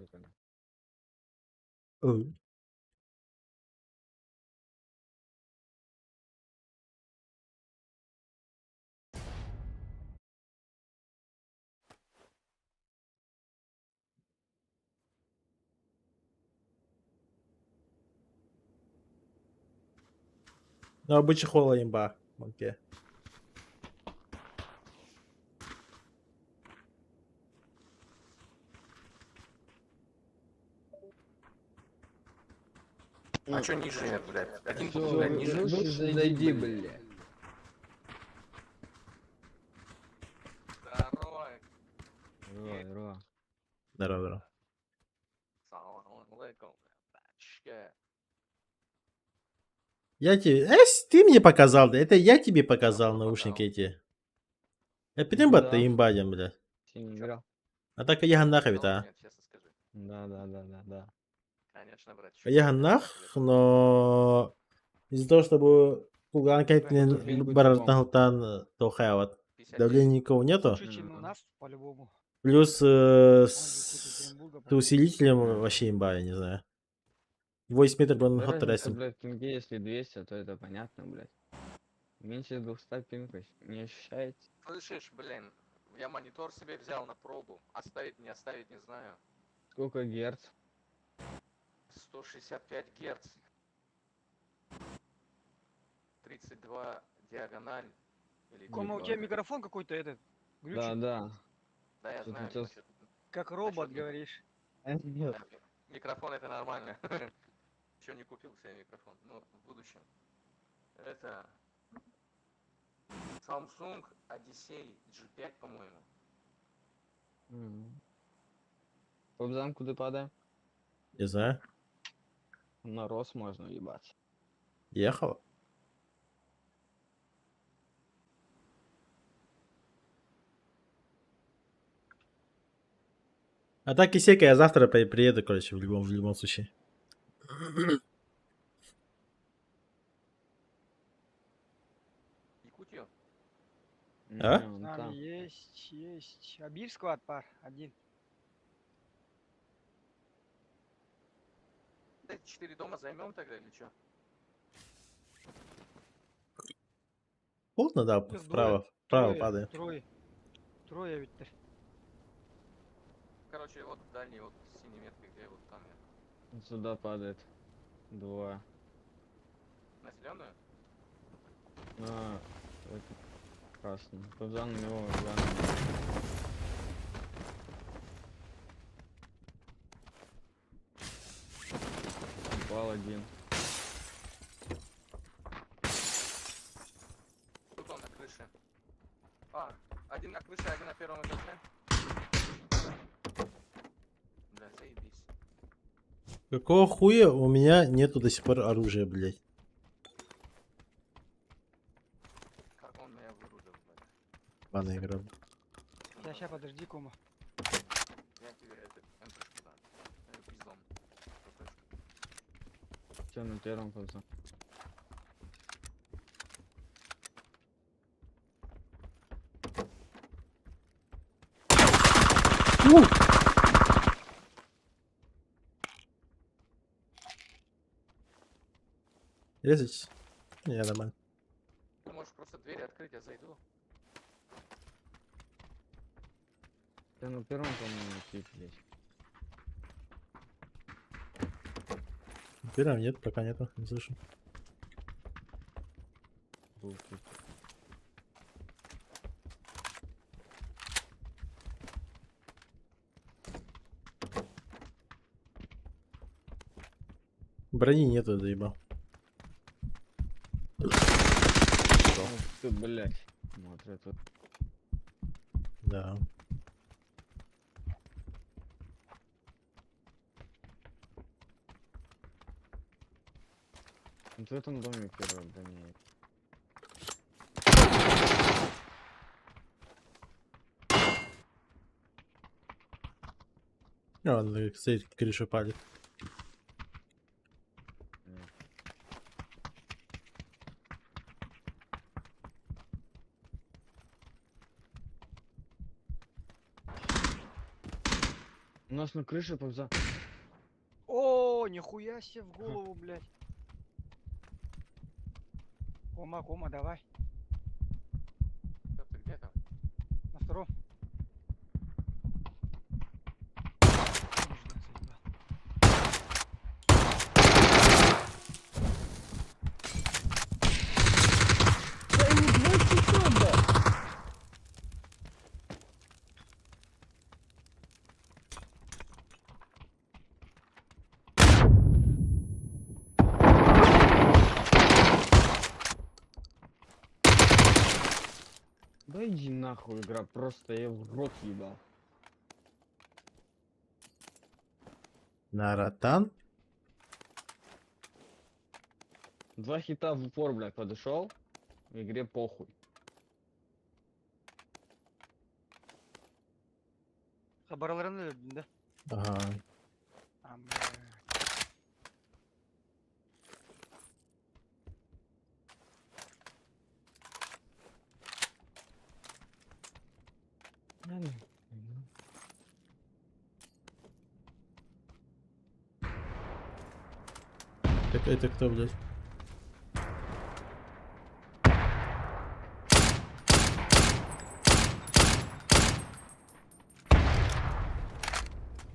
A: Ну, обычно хола имба. Окей.
F: А чё ниже нет, блядь? Один,
C: Всё,
F: блядь, ниже.
C: лучше зайди, блядь.
F: Здорово.
C: Ро.
A: Здорово.
F: Салам алейкум, братишка.
A: Я тебе... ты мне показал, да? Это я тебе показал
F: Да,
A: наушники
F: показал.
A: эти. Я підемо
C: Да.
A: ти имбадям, бля.
C: Ты не играл?
A: А так я нахуй,
F: Играл?
A: а.
F: Нет, честно скажи.
C: Да.
F: Конечно, братишка.
A: Я нах, но из-за того, чтобы Кулган
C: Бинго
A: Баратангалтан Тохават.
F: 59.
A: Давления никого нету.
D: Чуть чем у нас, по-любому.
A: Плюс
D: Он же с
A: с
D: Екатеринбурга,
A: усилителем вообще имба, я не знаю. 8 метров бы он
C: Да
A: ход
C: разница,
A: трясем.
C: блядь, пинге, если 200, то это понятно, блядь. Меньше 200 пинга не ощущаете?
F: Слышишь, блин, я монитор себе взял на пробу. Оставить, не оставить, не знаю.
C: Сколько герц?
F: 165 герц. 32 диагональ. Или
D: Кома, у
F: типа-
D: тебя микрофон какой-то этот? Глючит?
C: Да.
F: Да, я
C: Что-то
F: знаю.
C: сейчас-
F: насчёт-
D: Как робот,
F: Насчёт
D: говоришь.
C: Нет.
F: да, микрофон это нормально. Еще не купил себе микрофон. Ну, в будущем. Это Samsung Odyssey G5, по-моему.
C: По замку куда падаем?
A: Не знаю.
C: На рост можно ебать.
A: Ехал. А так и сека, я завтра приеду, короче, в любом случае.
F: Якутию?
A: А?
C: Не,
D: С
C: он
D: нами
C: там.
D: есть. Абир склад пар, один.
F: Да, 4 дома займем тогда или что?
A: Плотно, да,
D: Их
A: вправо. Вправо падает.
D: Трое ведь-то.
F: Короче, вот дальний, вот синий метки, где вот там я.
C: Сюда падает. 2.
F: На зеленую?
C: На этот красный. Туда на него главное. Упал один.
F: Тут он на крыше. А, один на крыше, один на первом этаже. Да, заебись.
A: Какого хуя у меня нету до сих пор оружия, блядь?
F: Как он меня вырубил, блядь.
A: Ладно, игра.
D: Сейчас подожди, Кома.
F: Я тебе это МПшку дам. Бизон.
C: Че на первом пацан?
A: Резать? Не, нормально.
F: Ты можешь просто двери открыть, я зайду.
C: Я на первом, по-моему, тип здесь.
A: Первым нет, пока нету, не слышу.
C: Был тип.
A: Брони нету, заебал.
C: Ух ты, блядь. Смотри, тут.
A: Да.
C: Вот в этом доме первый брони.
A: А, он стоит, крышу палит.
C: У нас на крыше повза.
D: О, нихуя себе в голову, блядь. Кома, давай.
F: Ты где там?
D: На втором.
C: Да иди нахуй, игра, просто я в рот ебал.
A: Наратан?
C: 2 хита в упор, блядь, подошел. В игре похуй.
D: Хабарларını öldün de.
A: Ага.
D: Amma.
A: Это кто, блядь?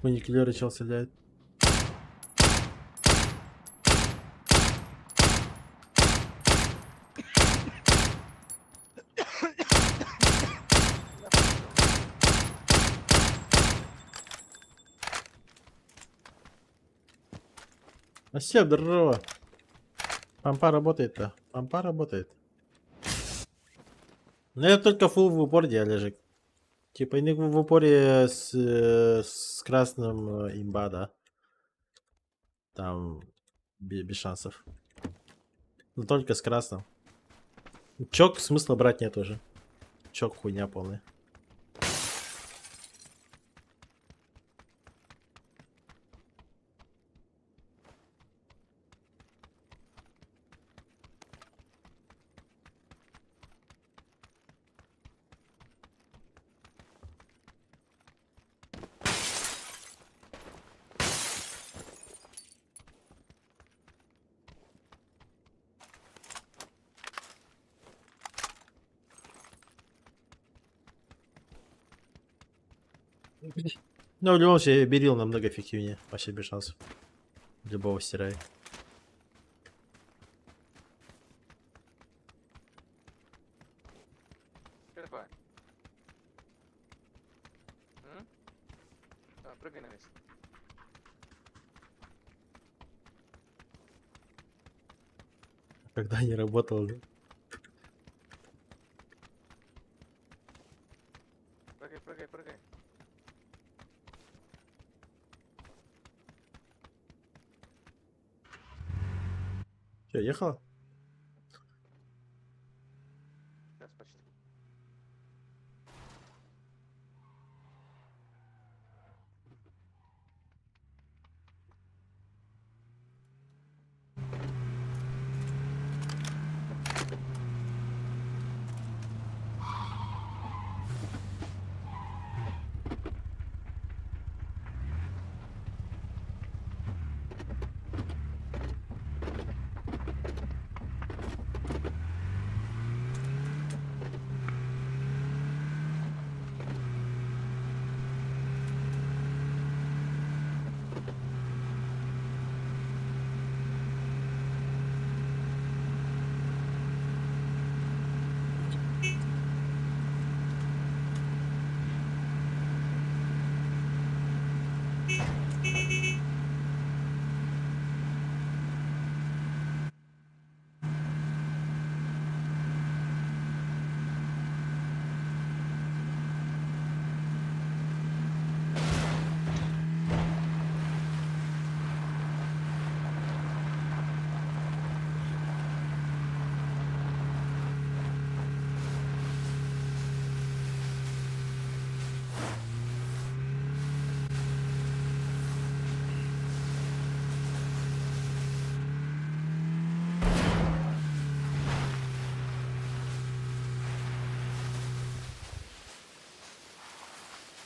A: Маникюлер чел стреляет. А все, здорово. Пампа работает-то. Пампа работает. Но это только фул в упор диалежик. Типа не в упоре с красным имба, да. Там без шансов. Но только с красным. Чок смысла брать нет уже. Чок хуйня полная. Но в любом случае Берил намного эффективнее. Вообще без шансов. Любого стирай.
F: Что такое? М? А, прыгай на место.
A: Когда не работал, да?
F: Прыгай.
A: Че, ехала?
F: Сейчас почти.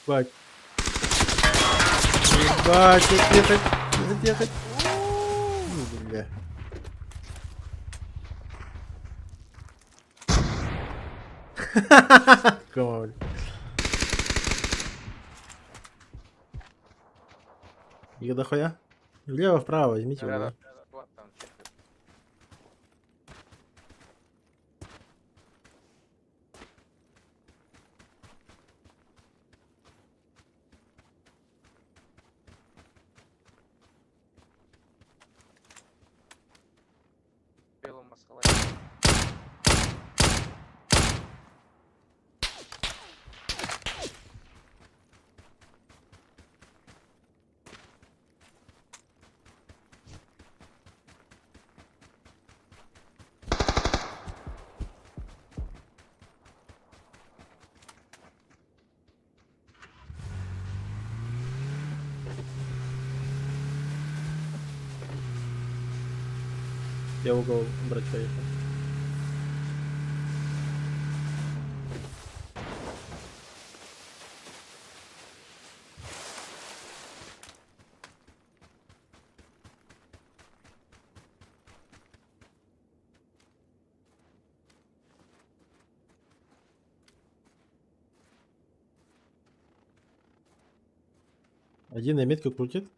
A: Ебать. Ебать, отъехать. Отъехать. Бля. Камон. Их дохуя? Влево, вправо, возьмите его.
F: Рядом, вот там четверть. В белом маскалате.
A: Я в угол брать поехал. Один на метку крутит.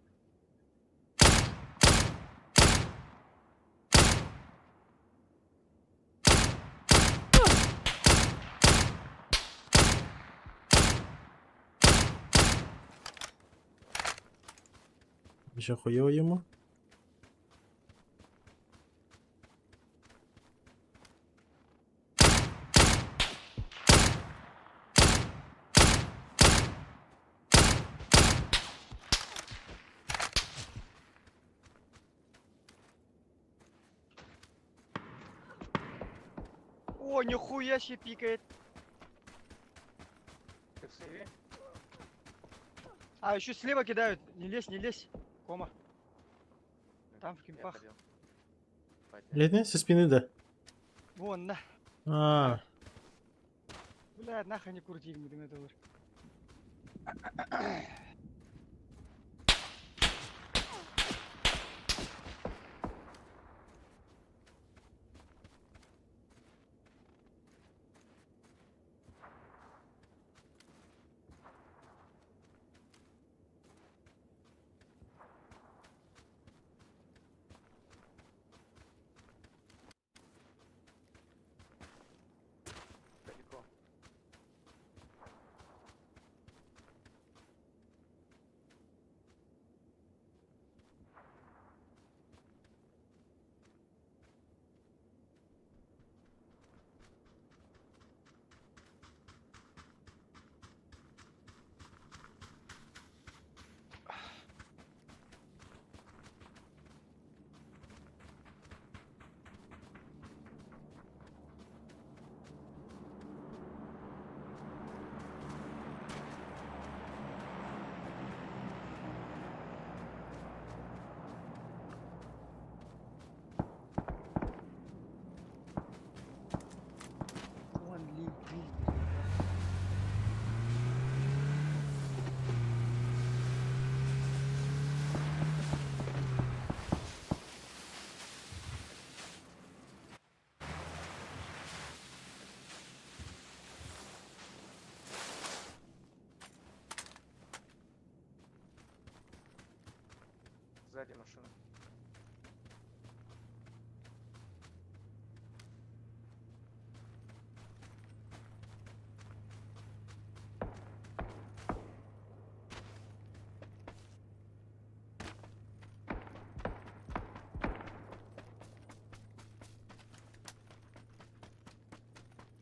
A: Еще хуево ему.
D: О, нихуя себе пикает.
F: Ты в сейве?
D: А, еще слева кидают. Не лезь, не лезь. Кома. Там в
F: Я
D: кемпах.
F: ходил. Поднял.
A: Блять, не? Со спины, да.
D: Вон, на.
A: А,
D: Блядь, нахуй не крути, мне это уже.
F: Далеко.
D: Вон, ли.
F: Сзади машина.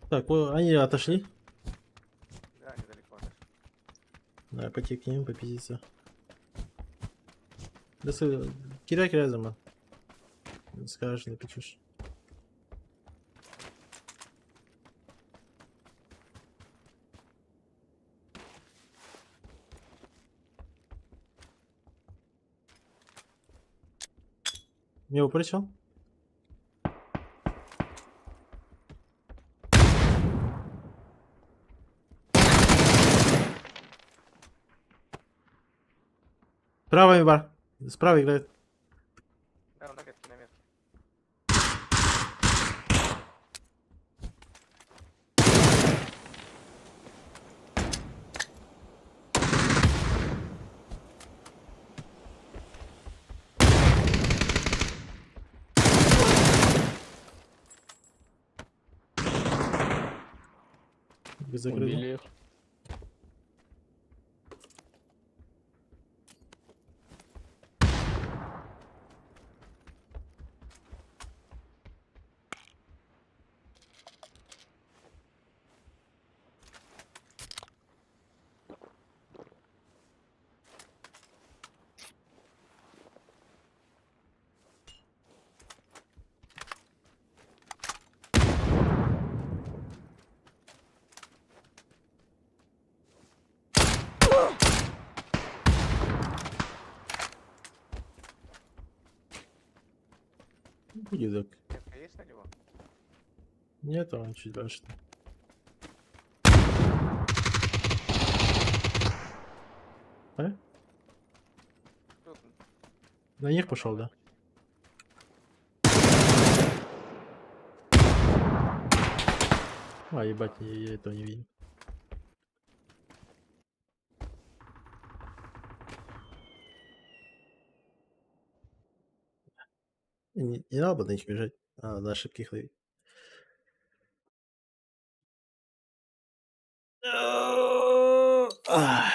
A: так, они отошли.
F: Да, недалеко. даже.
A: Давай пойти к ним, попиздиться. Да кидай рядом. Скажешь, напишешь. Не упречил? Справа бар. Справа играет.
F: Да, на метке, на метке.
A: Закрыл.
C: Убили их.
A: Едок.
F: Метка есть на него?
A: Нет, он чуть дальше. А?
F: Тут
A: На них пошел, да? А, ебать, я этого не видел. Не надо было на них бежать. А, на ошибки их ловить. Ах.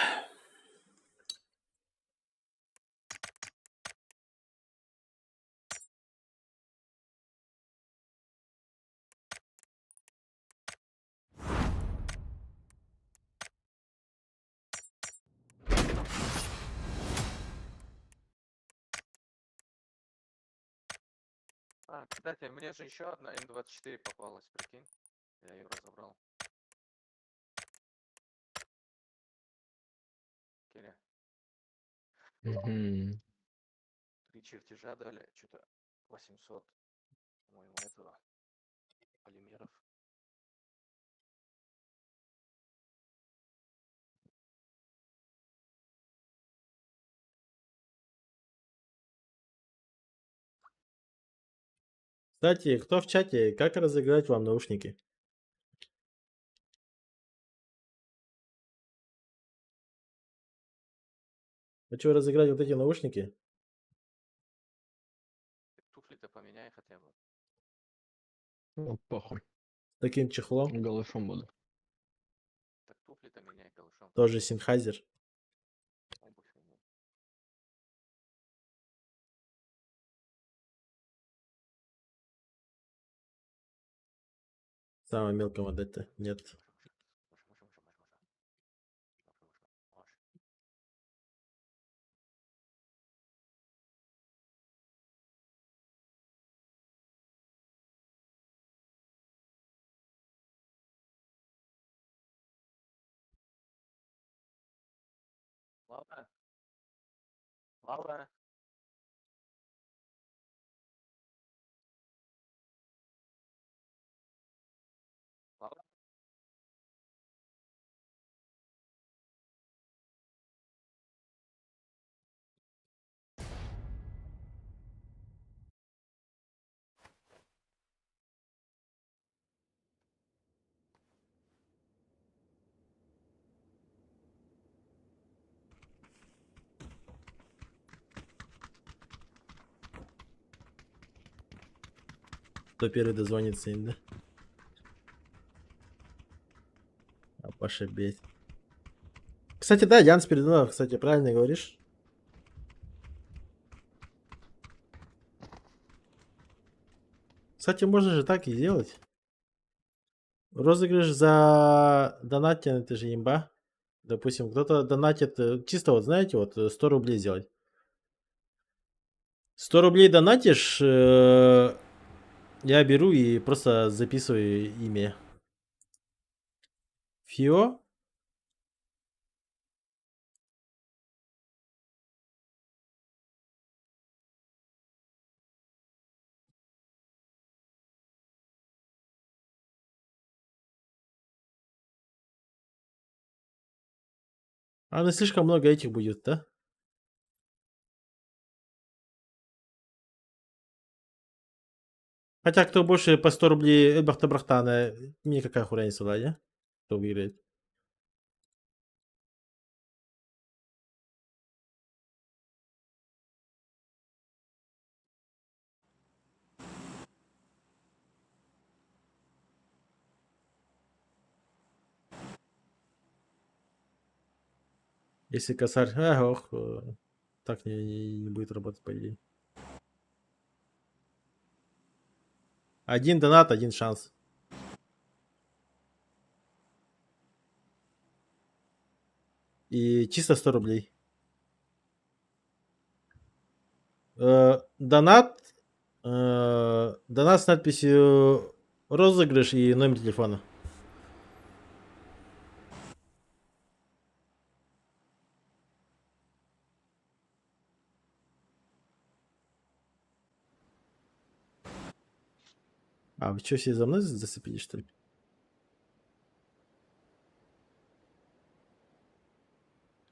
F: А, кстати, мне же еще одна М24 попалась, прикинь. Я ее разобрал. Киря,
C: Мгм.
F: 3 чертежа дали, что-то 800, по-моему, этого полимеров.
A: Кстати, кто в чате, как разыграть вам наушники? Хочу разыграть вот эти наушники.
F: Ты туфли-то поменяй хотя бы.
C: Ну, похуй.
A: С таким чехлом.
C: Голышом буду.
F: Так туфли-то меняй голышом.
A: Тоже Sennheiser.
F: Обувь меняй.
A: Самая мелкая модель-то. Нет.
F: Лава? Лава? Лава?
A: Кто первый дозвонится им, да? А Паша бесит. Кстати, да, Ян Спиридонов, кстати, правильно говоришь. Кстати, можно же так и сделать. Розыгрыш за донатин, это же имба. Допустим, кто-то донатит, чисто вот знаете, вот 100 рублей сделать. 100 рублей донатишь, я беру и просто записываю имя. Фио? А ну слишком много этих будет, да? Хотя кто больше по 100 рублей Бахта-Брахтана, мне какая хуйня не сюда, не? Кто выиграет? Если косарь, ох, так не будет работать, по идее. Один донат, один шанс. И чисто 100 рублей. Донат с надписью розыгрыш и номер телефона. А, вы что, все за мной зацепились, что ли?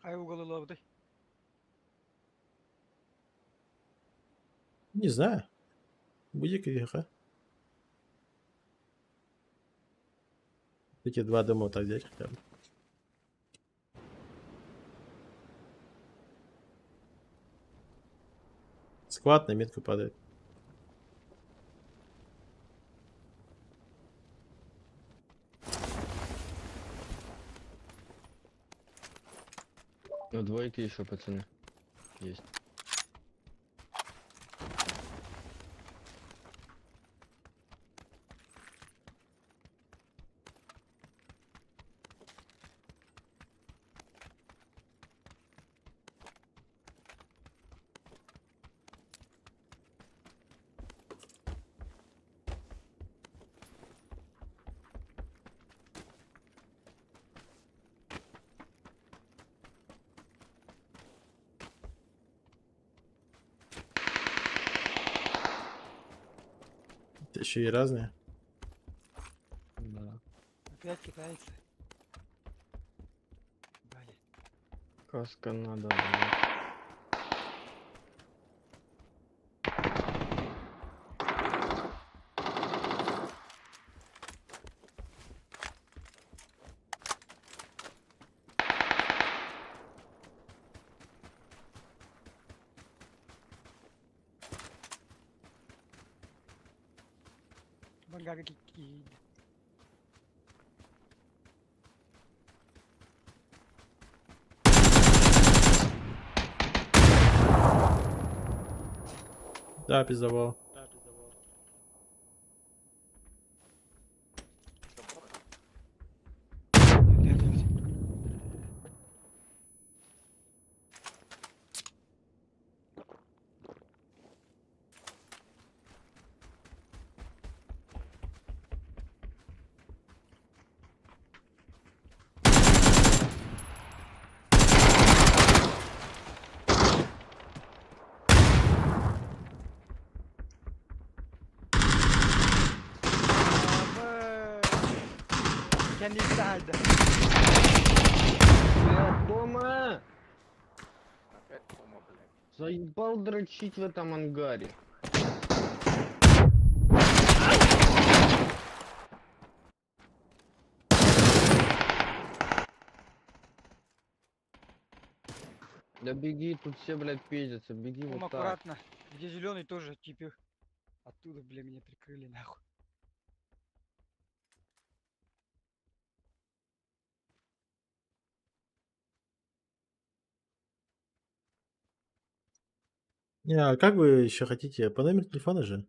D: Ай уголы лобды.
A: Не знаю. Будет КГХ. Эти два дома вот так взять хотя бы. Сквад на метку падает.
C: Ну, двойки еще, пацаны. Есть.
A: Это еще и разные.
C: Да.
D: Опять китайцы. Блин.
C: Каска надо. блядь.
D: Бангага кики.
A: Да, пиздовал.
D: Kendisi halde.
C: Блядь, Тома!
F: Опять Тома, блядь.
C: Заебал дрочить в этом ангаре. Да беги, тут все, блядь, пиздятся. Беги
D: Том,
C: вот так.
D: аккуратно. Где зеленый тоже типы. Оттуда, бля, меня прикрыли нахуй.
A: Не, а как вы еще хотите? По номеру телефона же?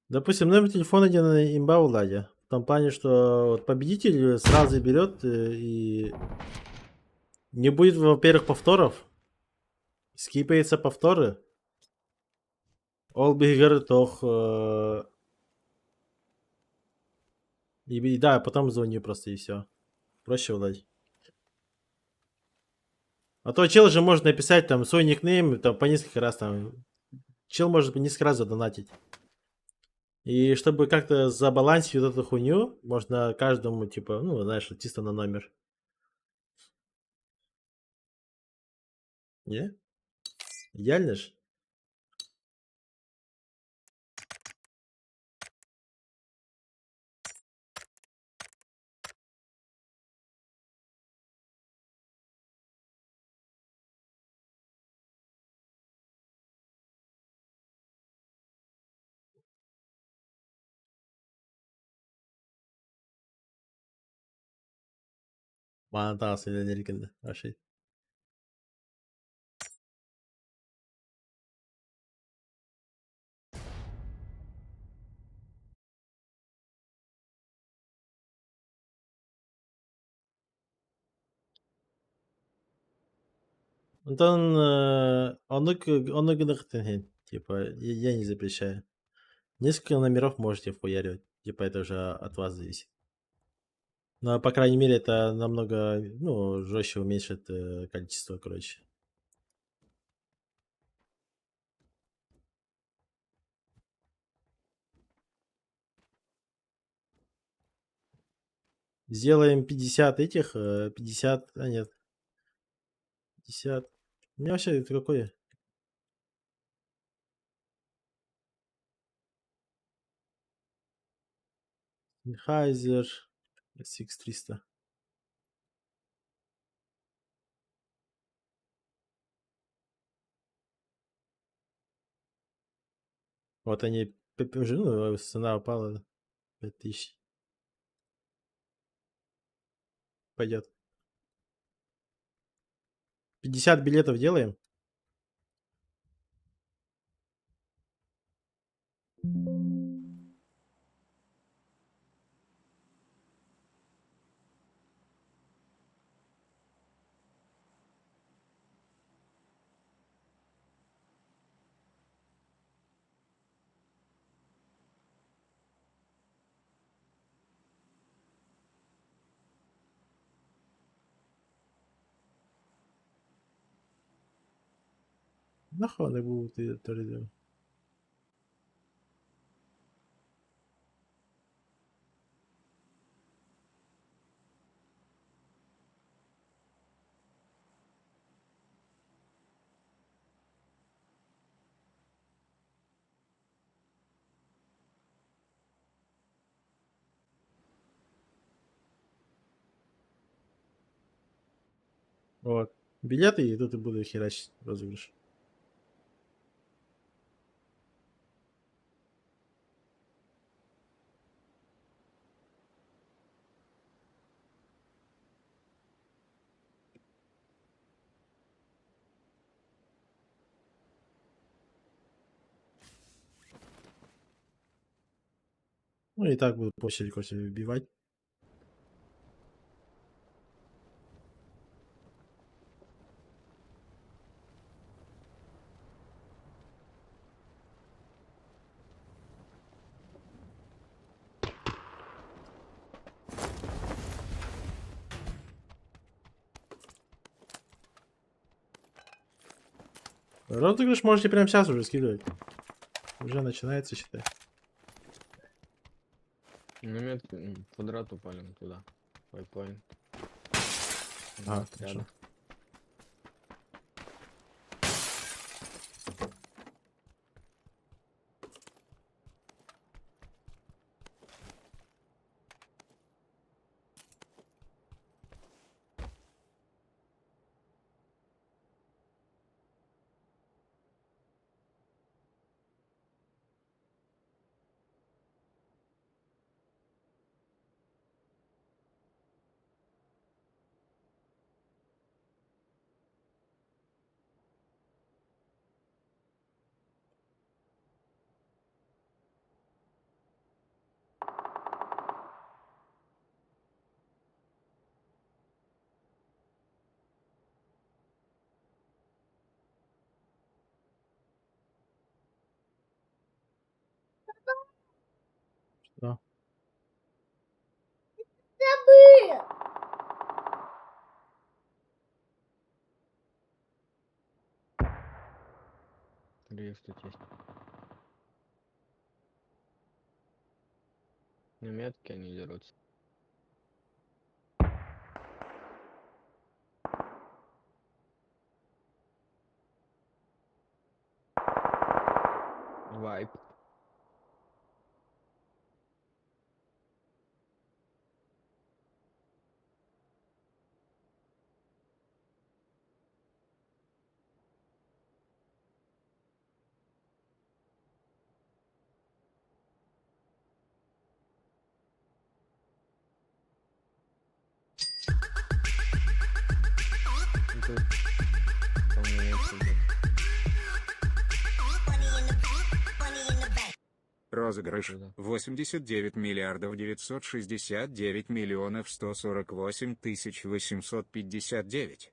A: Допустим, номер телефона один имба у Ладя. В том плане, что вот победитель сразу берет и не будет, во-первых, повторов. Скипается повторы. Ол бигер тох. И да, потом звоню просто и все. Проще уладить. А то чел же может написать там свой никнейм там по несколько раз там. Чел может несколько раз задонатить. И чтобы как-то забалансить вот эту хуйню, можно каждому, типа, ну, знаешь, чисто на номер. Не? Идеально ж? Mağın tavsiyeleri ilgili. Her şey. Антон, он гнахтен, типа, я не запрещаю. Несколько номеров можете вхуяривать. Типа, это уже от вас зависит. Но, по крайней мере, это намного, ну, жестче уменьшит количество, короче. Сделаем 50 этих, 50, а нет, 50. У меня вообще это какое? Sennheiser SX300. Вот они уже, ну, цена упала 5000. Пойдет. 50 билетов делаем. Нахуй они будут это делать? Вот. Билеты, и тут и буду херачить розыгрыш. Ну и так буду по очереди вбивать. Розыгрыш можете прямо сейчас уже скидывать. Уже начинается, считай.
C: Намет квадрат упали туда. Пайплайн.
A: А, хорошо. Что?
L: Забыл.
C: Есть тут есть. На метке они дерутся. Вайп. Розыгрыш.
J: Да.
C: 89 миллиардов 969 миллионов 148 тысяч 859.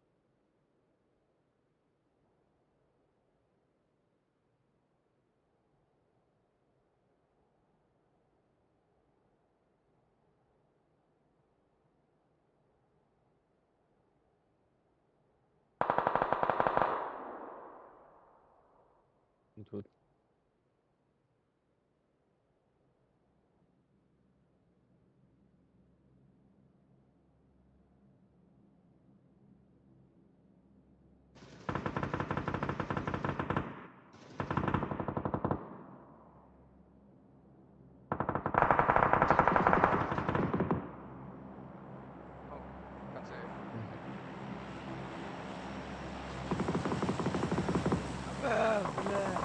J: Тут.
F: В конце.
D: Бля.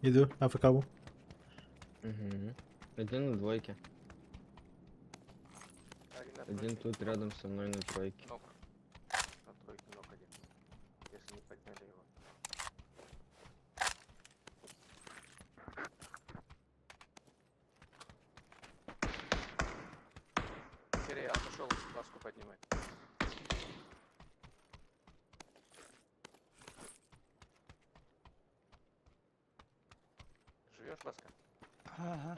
A: Иду, АФК.
C: Ну,
J: Угу. Один на двойке. Один
F: тройке.
J: тут рядом со мной на тройке.
F: Ног. На тройке ног один. Если не подняли его. Кирей, я пошел ласку поднимать. Живешь, ласка?
D: Ага.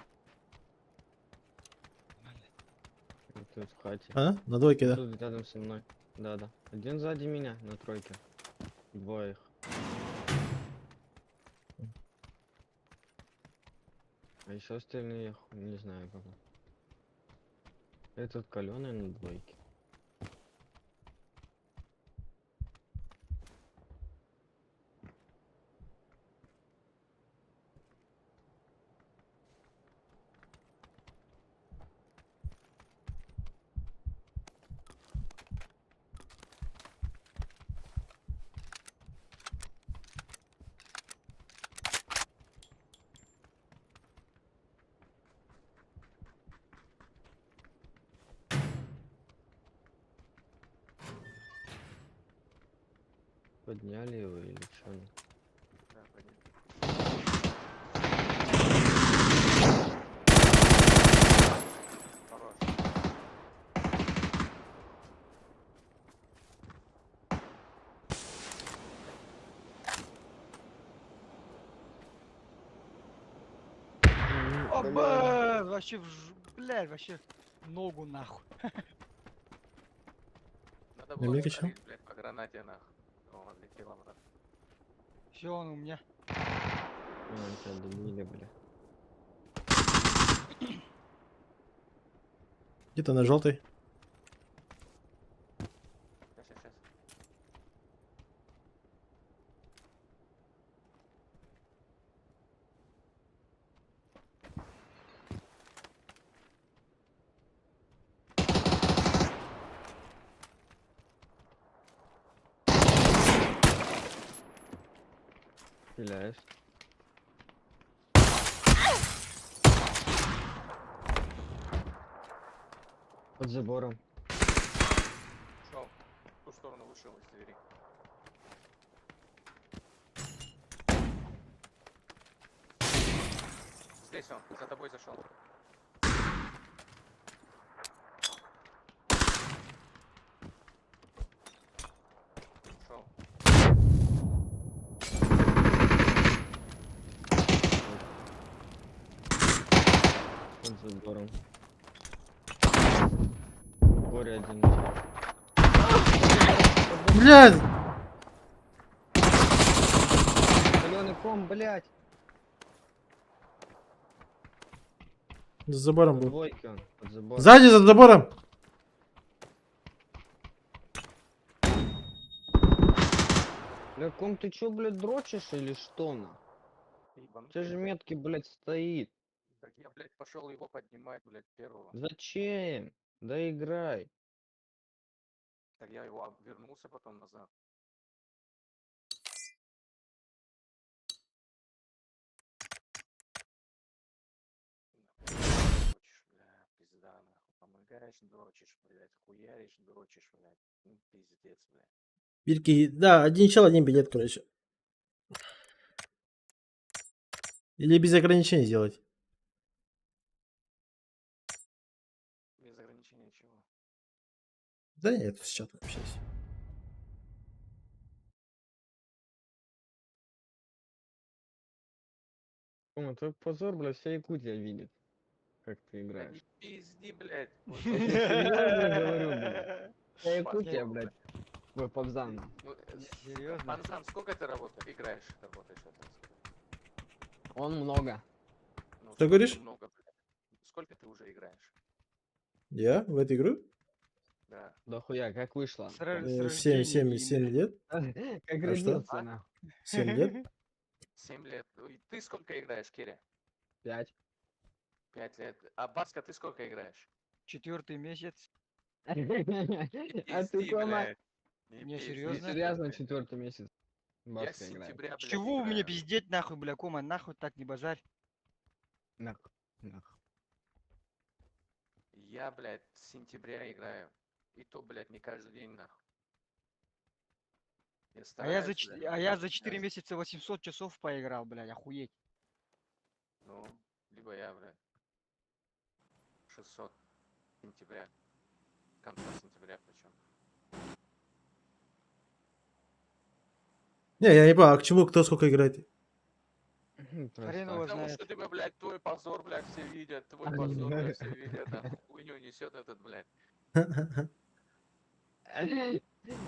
J: Вот тут в хате.
A: А? На двойке, да?
J: Тут рядом со мной. Да. Один сзади меня на тройке. Двое их. А еще остальные я не знаю как. Этот каленый на двойке. Подняли его или что?
F: Да, подняли. Хорош.
D: Оба! Вообще, блядь, вообще ногу нахуй.
F: Надо
A: На
F: было
A: миге чё?
F: стрелять, блядь, по гранате нахуй. О, отлетела брат.
D: Все, он у меня.
J: Тебя добили, бля.
A: Где-то на желтой.
F: Сейчас.
J: Стреляешь. Под забором.
F: Шел. В ту сторону вышел из двери. Здесь он, за тобой зашел. Шел.
J: Под забором. Горе один.
A: Блядь!
J: Зеленый ком, блядь.
A: За забором
J: Под
A: был.
J: двойки он. Под забором.
A: Сзади, за забором!
J: Бля, ком, ты чё, блядь, дрочишь или что, на?
F: Ебанутый,
J: У тебя же
F: блядь.
J: метки, блядь, стоит.
F: Так я, блядь, пошел его поднимать, блядь, первого.
J: Зачем? Да играй.
F: Так я его вернулся потом назад. хуяришь, дрочишь, блядь. Хуяришь, дрочишь, блядь. Ну, пиздец, блядь.
A: Бирки, да, один чел, один билет, короче. Или без ограничений сделать.
F: Без ограничения чего.
A: Да нет, с чатом общаюсь.
C: Кома, твой позор, блядь, вся Якутия видит, как ты
F: Да не
C: играешь.
F: пизди, блядь. Вот
C: Я тебе серьезно говорю, блядь. Вся
F: позор,
C: Якутия, блядь,
F: блядь.
C: твой Побзан.
F: Ну,
D: Серьезно?
F: Панзан, сколько ты играешь? Работаешь в этом?
C: Он много.
F: Ну,
A: Что
F: сколько
A: говоришь?
F: много, блядь? Сколько ты уже играешь?
A: Я в эту игру?
F: Да.
C: Да хуя, как вышло?
D: С ра- с
A: 7
D: рождения
A: 7
D: геймер.
A: лет.
C: Как
A: А что?
C: родился,
F: А?
C: нахуй.
A: 7 лет.
F: 7 лет. Ой, ты сколько играешь, Киря?
C: 5.
F: 5 лет. А Баска, ты сколько играешь?
D: 4-й месяц.
C: А
F: Не
C: ты,
F: пизди,
C: Кома,
F: блядь.
D: Не,
F: пизди,
D: серьезно?
C: серьезно,
F: блядь.
C: 4-й месяц.
F: Я с
C: Баска играет.
F: сентября, блядь,
D: Чего вы мне
F: играю.
D: пиздеть нахуй, бля, Кома, нахуй так не базарь.
C: Нахуй, нахуй.
F: Я, блядь, с сентября играю. И то, блядь, не каждый день, нахуй. Я стараюсь, блядь,
D: А я за
F: каждый
D: 4
F: час.
D: месяца 800 часов поиграл, блядь, охуеть.
F: Ну, либо я, блядь, 600 сентября. Конца сентября причем.
A: Не, я не понял, а к чему кто сколько играет?
D: Хрен его
F: Потому
D: знает.
F: что ты, блядь, твой позор, блядь, все видят. Твой позор, блядь, все видят. Нахуй хуйню несет этот, блядь.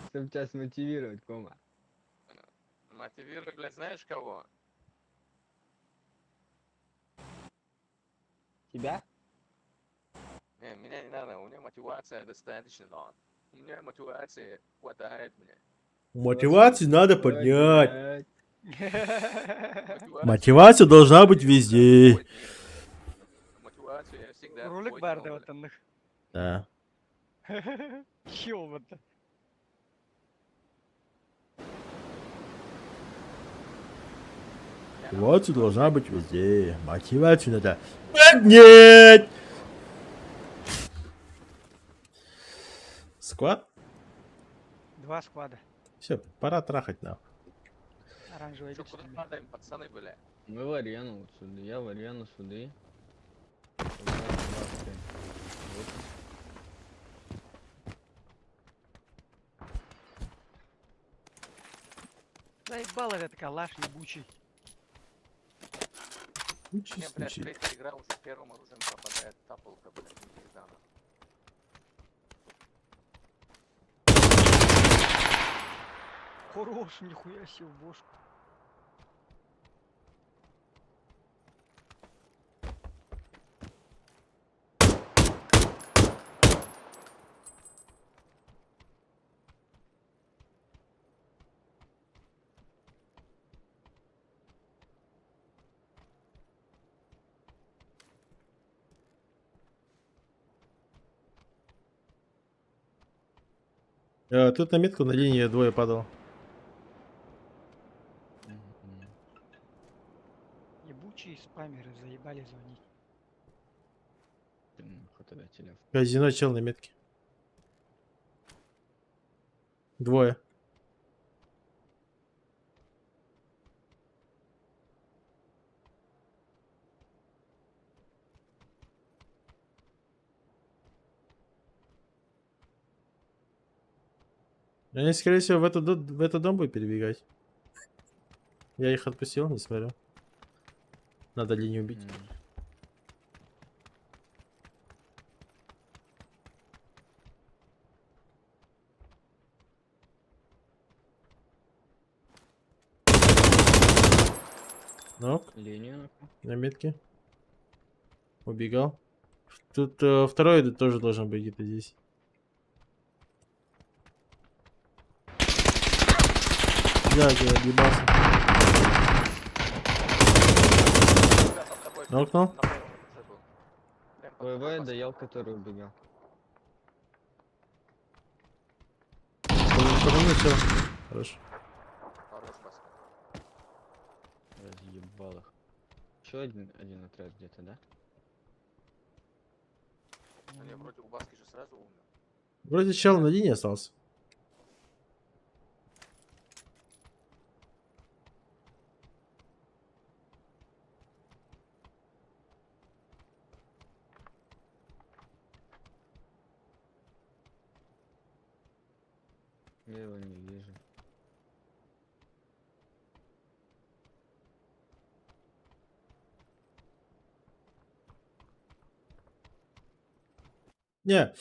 C: Чтобы тебя смотивировать, Кома.
F: Мотивируй, блядь, знаешь кого?
C: Тебя?
F: Не, меня не надо, у меня мотивация достаточно, но у меня мотивации хватает мне.
A: Мотивацию надо поднять.
F: Мотивация
A: Мотивация должна быть
F: я
A: везде.
F: твой, мотивацию я всегда
D: Ролик
F: твой,
D: барда
F: но,
D: вот он.
A: Да.
D: Чё вот это?
A: Мотивация должна быть везде. Мотивацию надо поднять. Сквад?
D: 2 склада.
A: Все, пора трахать нахуй.
D: Оранжевая
F: Чё,
D: ветка.
F: куда надо им, пацаны, бля?
C: Мы в арену вот сюда, я в арену сюда.
D: Заебал этот калаш ебучий.
F: Мне, блядь, третья игра уже первым оружием попадает тапалка, блядь, не пизда.
D: Хорош, нихуя себе в бошку.
A: Тут на метку на линии двое падало.
D: Ебучие спамеры заебали звонить.
C: Нахуй тогда телефон.
A: Казино чел на метке. Двое. Они, скорее всего, в этот дом будут перебегать. Я их отпустил, не смотрю. Надо линию убить. Нок,
C: Линию нахуй.
A: на метке. Убегал. Тут второй тоже должен быть где-то здесь. Да, ебался. Нокнул.
C: ВВ доел, который убегал.
A: Все. Хорошо.
F: Хорош, Баска.
C: Разъебал их. Еще один отряд где-то, да?
F: А не, вроде у Баски же сразу умер.
A: Вроде чел на линии остался.
C: Я его не вижу.
A: Не.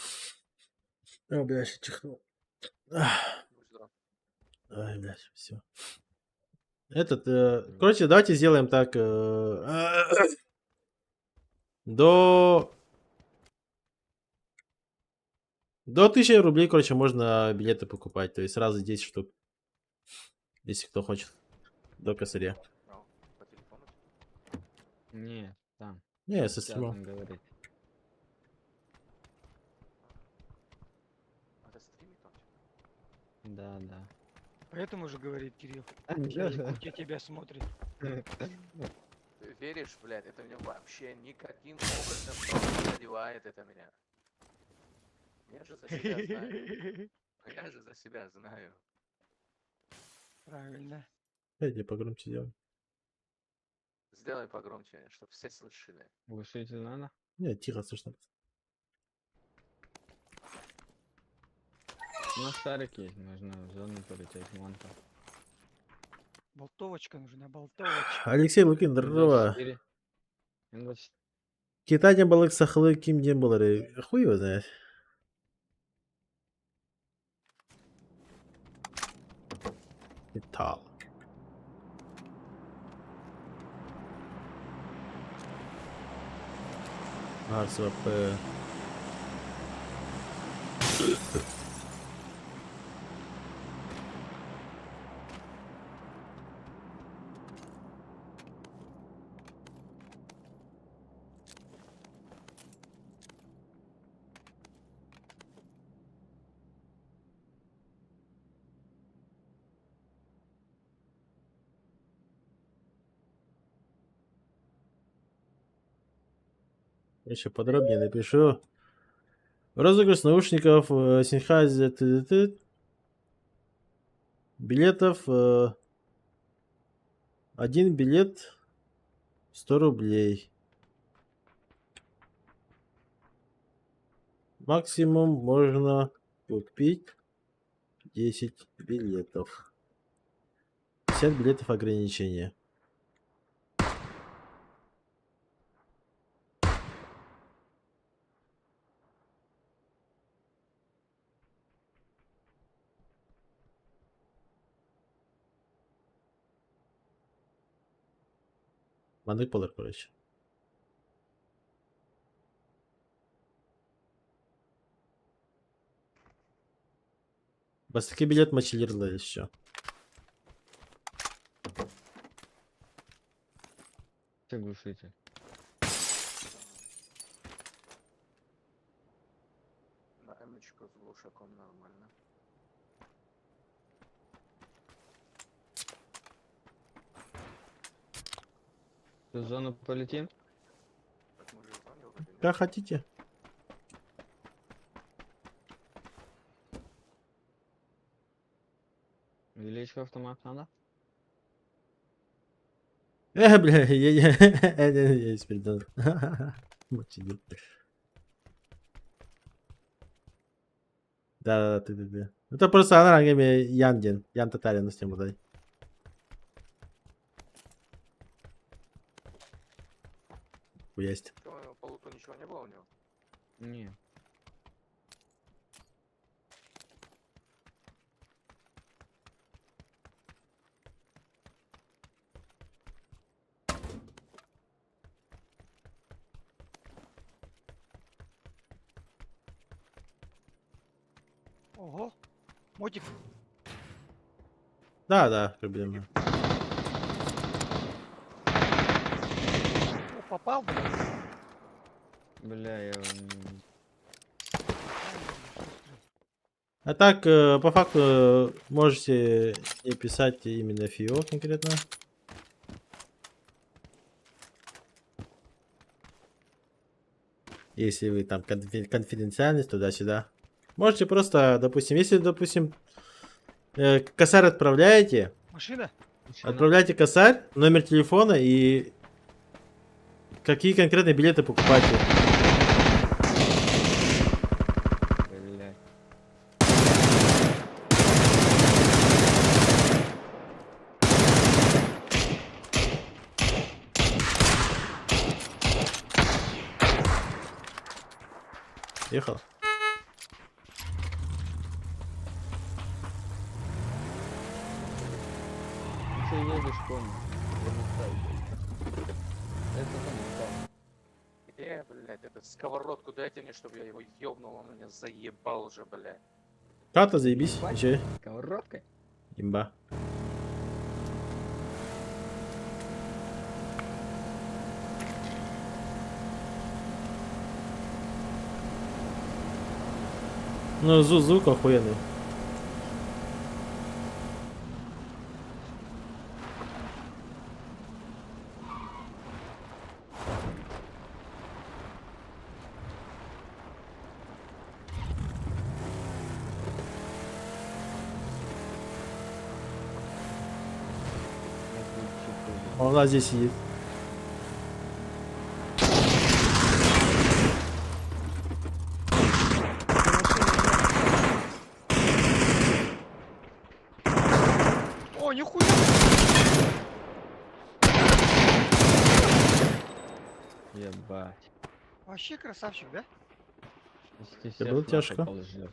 A: О, блядь, я чихнул. Ах.
F: Будь здоров.
A: Ай, блядь, все. Этот, короче, давайте сделаем так. До 1000 рублей, короче, можно билеты покупать. То есть сразу 10 штук. Если кто хочет. До косаря.
F: А, по телефону?
C: Не, там.
A: Не, со
C: Сейчас
A: стримом.
C: он говорит.
F: Это стримит он?
C: Да, да.
D: Поэтому же говорит Кирилл.
C: Да.
D: Якутия тебя смотрит.
F: Ты веришь, блядь, это меня вообще никаким образом не задевает это меня. Я же за себя знаю. Я же за себя знаю.
D: Правильно.
A: Я погромче сделаю.
F: Сделай погромче, чтобы все слышали.
C: Глушитель надо?
A: Не, тихо, слышно.
C: У нас шарик есть, можно в зону полететь, вон там.
D: Болтовочка нужна, болтовочка.
A: Алексей Лукин, здорово.
C: М24. М24.
A: Китайден балык сахлы ким ден болары. Хуй его знает. Металл. Арс ВП. Еще подробнее напишу. Розыгрыш наушников Sennheiser билетов. Один билет 100 рублей. Максимум можно купить 10 билетов. 50 билетов ограничения. Мандык болар, короче. Бастыки билет мачилерлер еще.
C: Ты глушитель.
F: На М-очку с глушаком нормально.
C: В зону полетим?
F: Так мы же в зоне вроде, нет?
A: Как хотите.
C: Величко автомат надо?
A: Бля, я испердал. Мочилер. Да, ты. Это просто она рангами Яндин. Ян татарин с тем удай. Есть.
F: Что, по луту ничего не было у него?
C: Не.
D: Ого. Мотик.
A: Да, проблема.
D: О, попал, блядь.
C: Бля, я его не...
A: А так, по факту, можете не писать именно ФИО конкретно. Если вы там конфиденциальность туда-сюда. Можете просто, допустим, если, допустим, косарь отправляете,
D: Машина?
A: отправляйте косарь, номер телефона и какие конкретные билеты покупаете.
C: Блядь.
A: Ехал.
C: Ты едешь, помню. Это там упал.
F: Блядь, этот сковородку дайте мне, чтобы я его ёбнул, он меня заебал уже, блядь.
A: Карта, заебись.
C: Ебать.
A: Че?
C: Сковородкой?
A: Имба. Ну, звук охуенный. Он у нас здесь сидит.
D: О, нихуя!
C: Ебать.
D: Вообще красавчик, да?
C: Почти
A: Это
C: всех
A: было
C: нахуй
A: тяжко.
C: положил.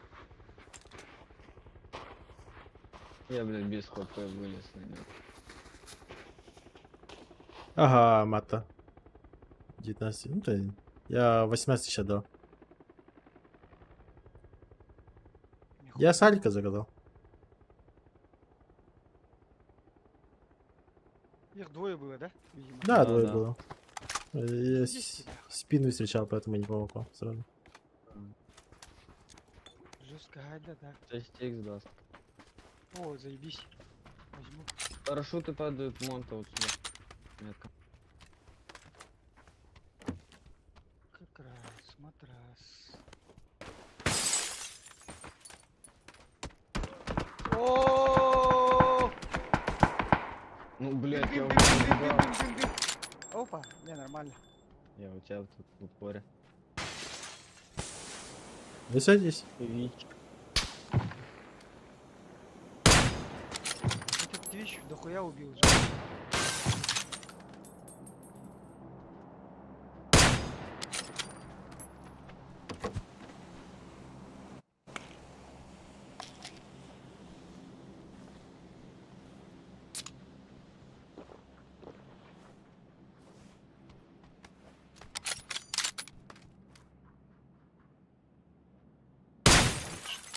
C: Я, блядь, без ХП вылез на него.
A: Ага, мата. 19. Ну, то я 18 сейчас дал. Я Салика загадал.
D: Их двое было, да? Видимо.
A: Да,
C: Да,
A: двое
C: да.
A: было. Я
D: Есть тебя.
A: спину встречал, поэтому не помог вам сразу.
D: Жесткая гайда, да.
C: 6х даст.
D: О, заебись. Возьму.
C: Парашюты падают в монта вот сюда. Метка.
D: Как раз, матрас. О!
C: Ну, блядь, я
D: Дым,
C: у
D: дым, дым,
C: тебя
D: дым,
C: да.
D: дым, дым, дым. Опа, не, нормально.
C: Я у тебя тут в упоре.
A: Вы садитесь.
C: Вич.
D: Этот твич дохуя убил же.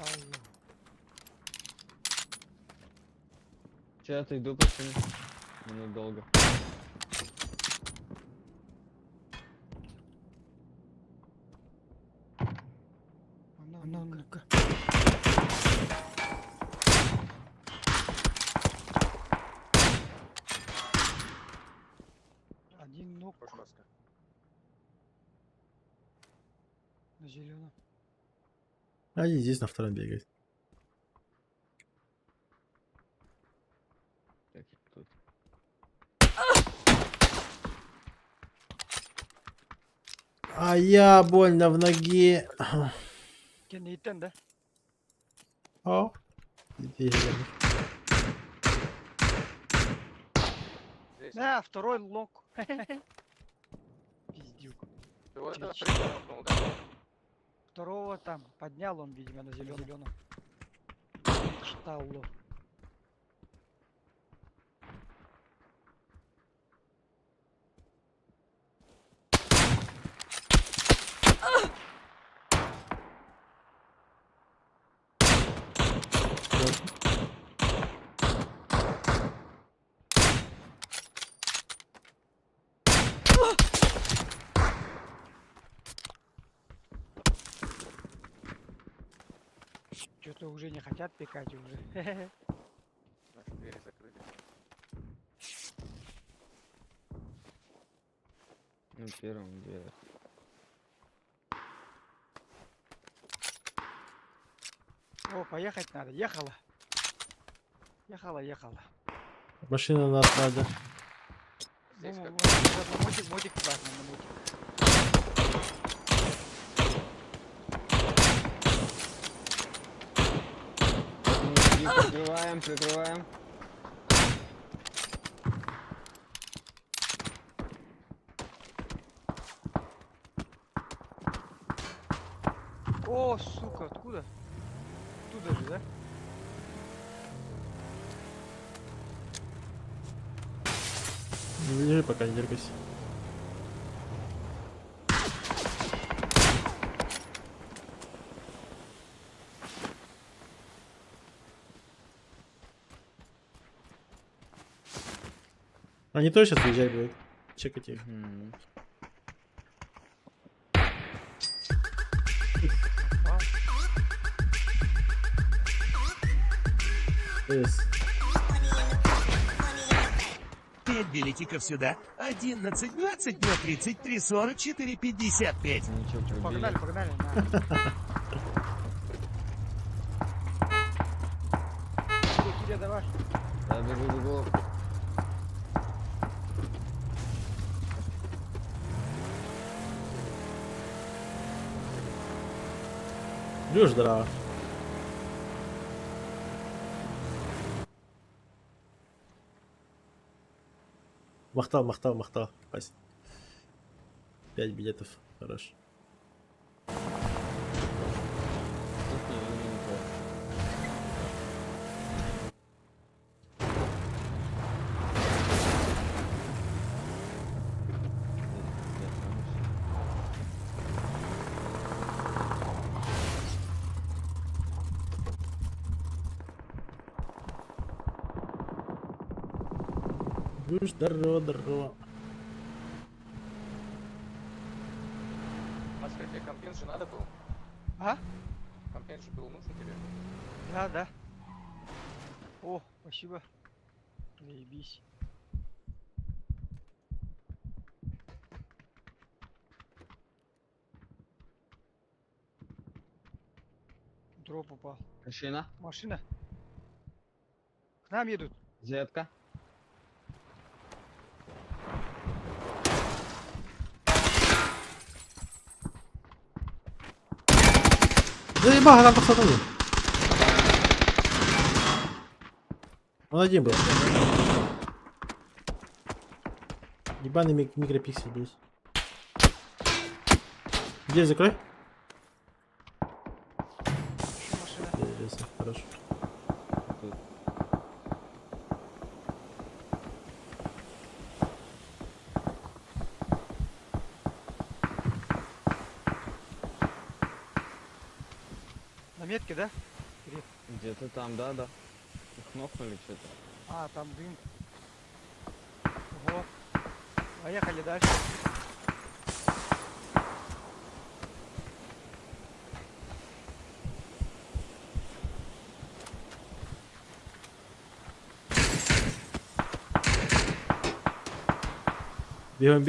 D: Алло.
C: Сейчас иду, пацаны. Ненадолго.
D: Ну-ка. Один ног на зеленом.
A: Они здесь на втором бегают.
C: Так, тут.
A: А я больно в ноге.
D: Кен Нейтан, да?
A: О.
F: Здесь.
D: Да, второй лок. Пиздюк.
F: Ты вот этого
D: Отлично.
F: прикинул, да?
D: Второго там поднял он, видимо, на зеленом. Штауло. Что-то уже не хотят пикать уже.
F: Наши двери закрыты.
C: Ну, первым дверь.
D: О, поехать надо. Ехала. Ехала.
A: Машина на складе.
F: Здесь как
D: Мотик классный, на мотик.
C: Прикрываем.
D: О, сука, откуда? Оттуда же, да?
A: Не лежи пока, не дергайся. Они тоже сейчас выезжать будут. Чекать их.
C: Мгм.
A: Yes.
M: 5 билетиков сюда. 11, 22, 33, 44, 55.
C: Ничего, что
D: Погнали. На. Киря, давай.
C: Да, бегу.
A: Лёш, здорово. Махтал. Пасть. 5 билетов. Хорош. Лёш, здорово.
F: Маска, тебе компенс же надо был?
D: А?
F: Компенс же был нужен тебе?
D: Да. О, спасибо. Заебись. Дроп упал.
C: Машина.
D: К нам едут.
C: Зетка.
A: Заебал, там пацаны. Он один был. Ебаный микропиксель, блядь. Где закрой?
D: Машина.
A: Интересно, хорошо.
D: На метке, да?
C: Где-то там, да. Их нокнули что-то.
D: А, там дым. Вот. Поехали дальше.
A: Бігом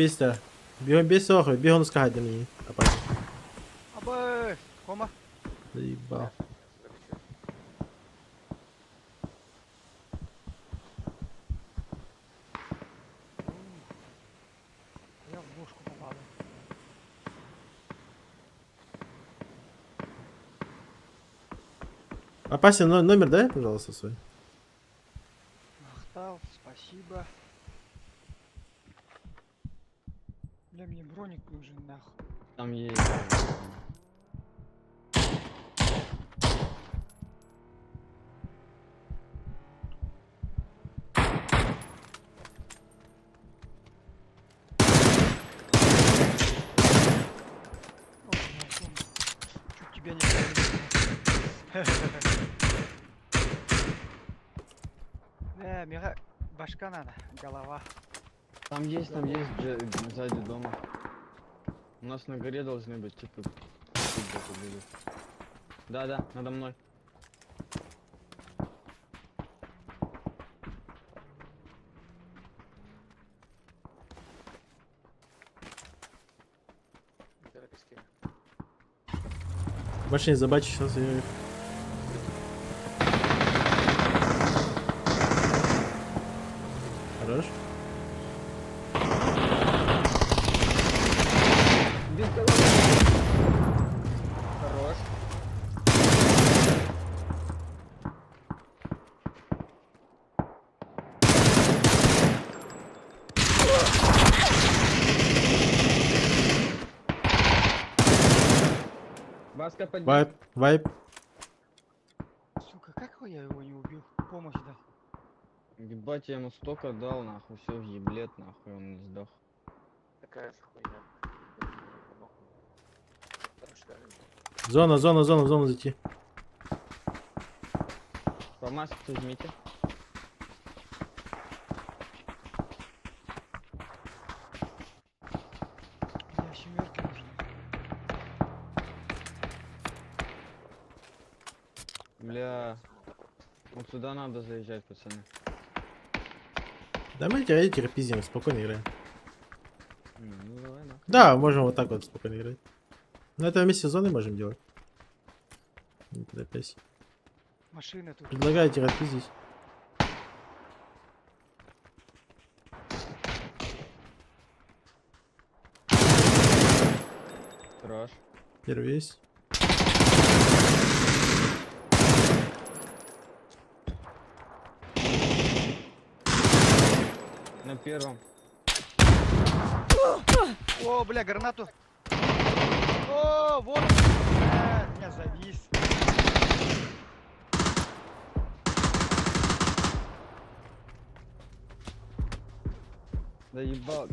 A: бійся, охуй, бігом скагать до мені. Апаті.
D: Абе! Кома.
A: Заїбав.
D: Я в бошку попал.
A: Апаси, номер дай, пожалуйста, свой.
D: Махтал, спасибо. Бля, мне броник нужен, нахуй.
C: Там есть.
D: Чуть тебя не мега башка надо, голова.
C: Там есть сзади дома. У нас на горе должны быть типа. Да, надо мной.
A: В машине забачу, сейчас я их.
C: Маска поднять.
A: Вайп, вайп.
D: Сука, как я его не убил? Помощь дал.
C: Ебать, я ему столько дал, нахуй, все в еблет, нахуй, он не сдох.
F: Такая же хуйня. Нахуй. Прочитали.
A: Зона, зона, зона, в зону зайти.
C: По маске возьмите.
D: Я семерки нужны.
C: Бля. Вот сюда надо заезжать, пацаны.
A: Да мы тебя эти пиздим, спокойно играем.
C: Ну давай, нахуй.
A: Да, можем вот так вот спокойно играть. На этом месте зоны можем делать. Не торопясь.
D: Машина тут.
A: Предлагаю тебя отпиздить.
C: Хорош.
A: Первый есть.
C: На первом.
D: О, бля, гранату. О, вот. Бля, меня завис.
C: Да ебал.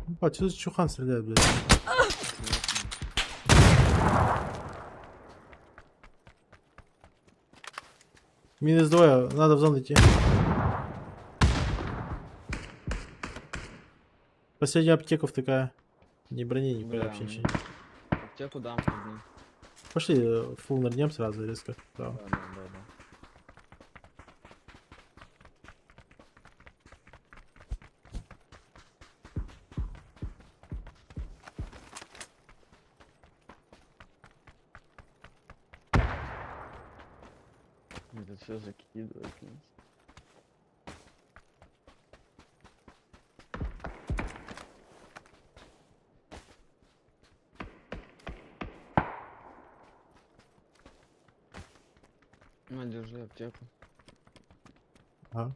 A: Ебать, что за чухан стреляет, блядь? Минус 2, надо в зону идти. Последняя аптека втыкая. Ни брони, ни
C: Бля,
A: вообще
C: ну.
A: ничего.
C: Аптеку дам одну.
A: Пошли, фул нырнем сразу резко. Вправо.
C: Да, да, да, да. Это все закидывает нас. На, держи аптеку.
A: Ага.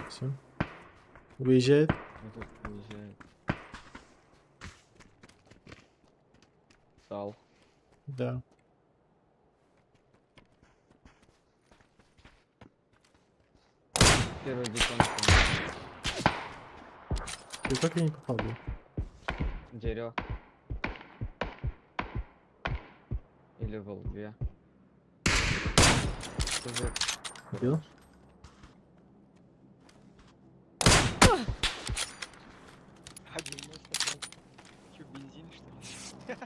A: Все. Выезжает.
C: Этот уезжает. Сал.
A: Да.
C: Первый бетон.
A: Ты как я не попал, блин?
C: Дерево. Или в лбе.
A: Убил?
D: Че, бензин, что ли?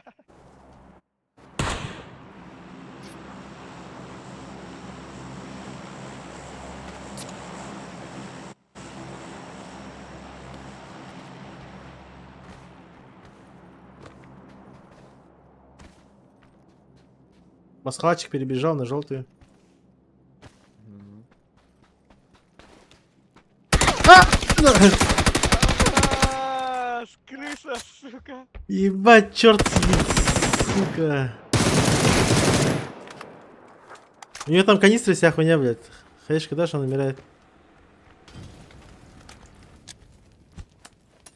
A: Пасхалчик перебежал на желтую.
C: Мгм.
D: Крыса, сука.
A: Ебать, черт, сука. У нее там канистры вся хуйня, блядь. Хаешка дашь, он умирает.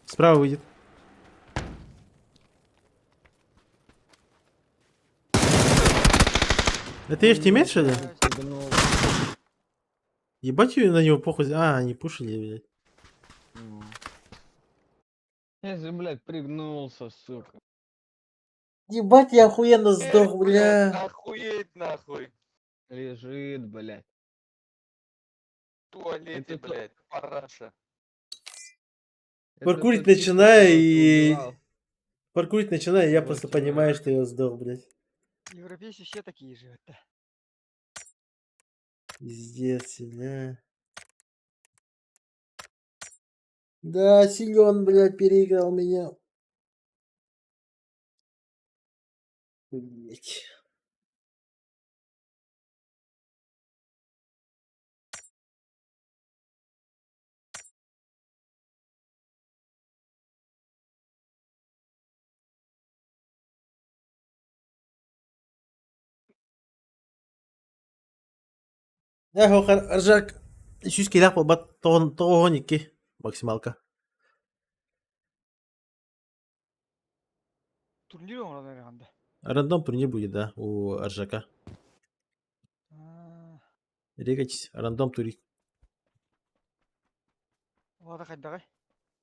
A: Справа выйдет. Это их тиммейт, что ли?
C: Прыгнул.
A: Ебать ее на него похуй. А, они пушили, блядь.
C: Ну. Я же, блядь, пригнулся, сука.
A: Ебать, я охуенно сдох,
F: Блядь,
A: бля.
F: охуеть нахуй.
C: Лежит, блядь.
F: В туалете,
C: Это то-
F: блядь, параша.
C: Это
A: Паркурить
C: тот тип,
A: начинаю
C: которого ты
A: и...
C: убивал.
A: Паркурить начинаю, я
C: Вот
A: просто
C: человек.
A: понимаю, что я сдох, блядь.
D: Европейцы все такие же. Да.
A: Пиздец, бля. Да, силен, блядь, переиграл меня. Блять. Ржак. 100 килах болбат. Тоғын 2 максималка.
D: Турнир оңыран әріғанда.
A: Рандом турнир будет, да, у Ржака. Регайтесь. Рандом турик.
D: Олада қайдағай?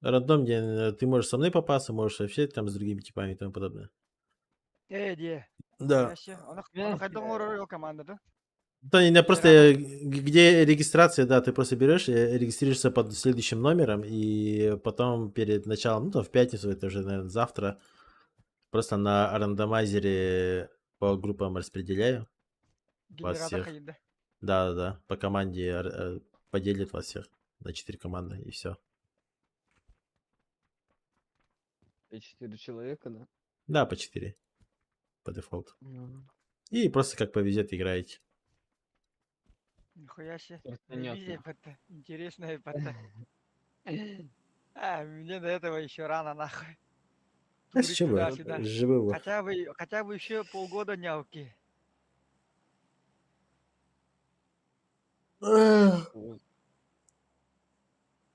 A: Рандом, где ты можешь со мной попасться, можешь вообще там с другими типами и тому подобное.
D: Де.
A: Да.
D: Оны қайдағын орыр ол командада.
A: Да, не, просто где регистрация, да, ты просто берешь, регистрируешься под следующим номером, и потом перед началом, ну, там в пятницу, это уже, наверное, завтра, просто на рандомайзере по группам распределяю вас
D: Генератор
A: всех.
D: қайында.
A: Да, по команде поделит вас всех на 4 команды, и все.
C: И 4 человека, да?
A: Да, по 4 по дефолту.
C: Ну,
A: И просто как повезет, играете.
D: Нихуя себе.
C: Понятно.
D: Ревизия пата. Интересная пата. Мне до этого еще рано нахуй.
A: А с
D: Турить
A: чего?
D: туда-сюда.
A: Живы.
D: Хотя бы еще полгода нявки.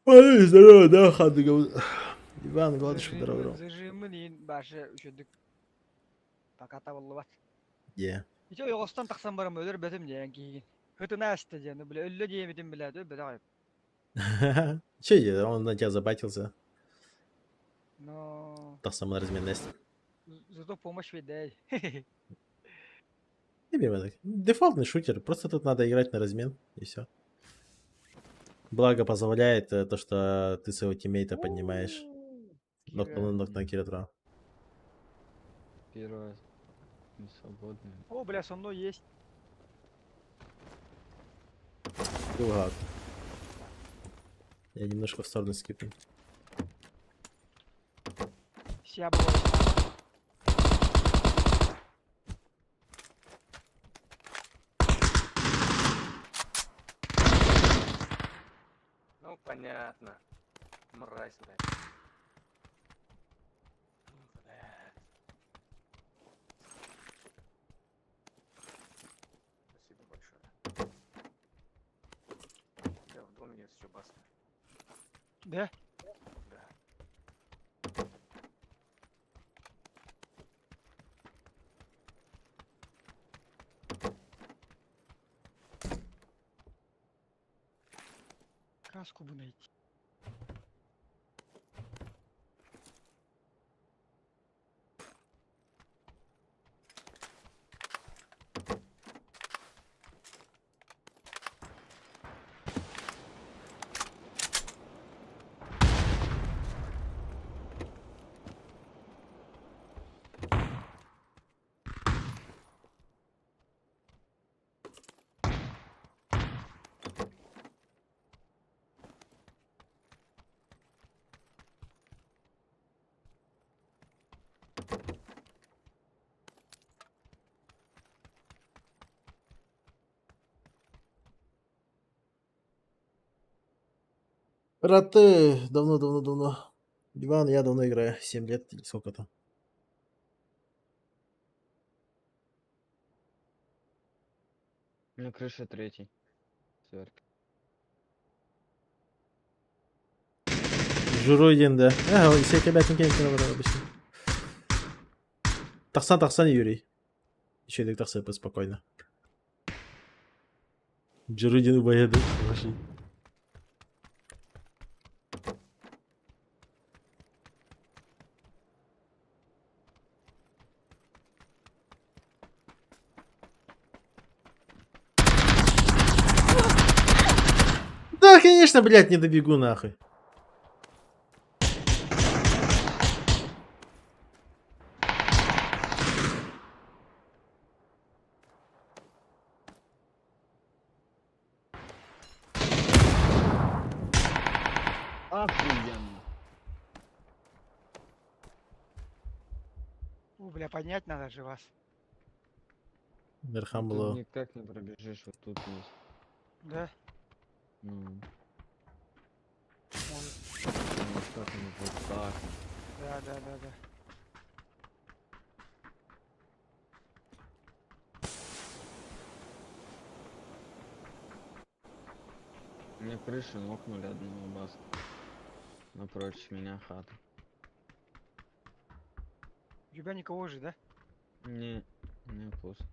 A: Здорово, да, хады Иван Гладышев, здорово.
D: Зажимы дейін башы үшедік. Пока табылы бар.
A: Е.
D: Ичо ойғостан тақсан барам өлір бәтім дейін кейін. Хытына әсті дейін, біле өлі дейін бітім біледі, бәті қайып.
A: Че, он на тебя забатился.
D: Но...
A: Та самая разменность.
D: Зато помощь ведь
A: Не берем так. Дефолтный шутер, просто тут надо играть на размен, и все. Благо позволяет то, что ты своего тиммейта поднимаешь. Ног на Кира.
C: первая не свободная.
D: О, бля, со мной есть.
A: Кругак. Я немножко в сторону скипну.
D: Ся было.
F: Ну, понятно. Мразь, блядь. Блядь. Спасибо большое. Я в доме есть еще баска.
D: Да?
F: Да.
D: Каску бы найти.
A: Раты, давно. Иван, я давно играю, 7 лет или сколько там.
C: На крыше третий. Сверху.
A: Журу енді. Сен кәбәтін кенкен обычно. Тақсан, Юрий. Еще едік тақса спокойно. Журудин убаяды. Да, конечно, блядь, не добегу нахуй.
C: Охуенно.
D: О, бля, поднять надо же вас.
A: Верхам
C: Ты
A: было.
C: никак не пробежишь, вот тут есть.
D: Да?
C: Ну,
D: Может.
C: вот как-нибудь вот так.
D: Да.
C: Мне крышу нокнули одного баста. Напротив меня хата.
D: У тебя никого же, да?
C: Не пусто.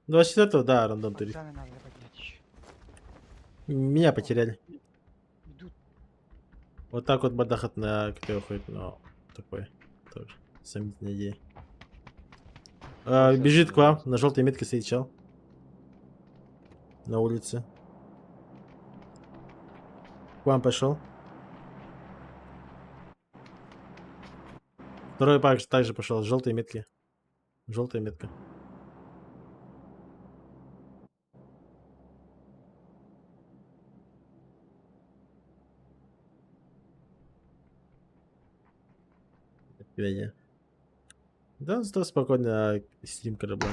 A: 24-го, да, рандом турит.
D: Пацаны надо поднять еще.
A: Меня потеряли.
D: Идут.
A: Вот так вот бадахат на КТ уходит, но такой тоже сомнительная идея. Бежит к вам, на желтой метке стоит чел. На улице. К вам пошел. Второй пак также пошел, с желтой метки. Желтая метка. Да, зато спокойно стрим корабля.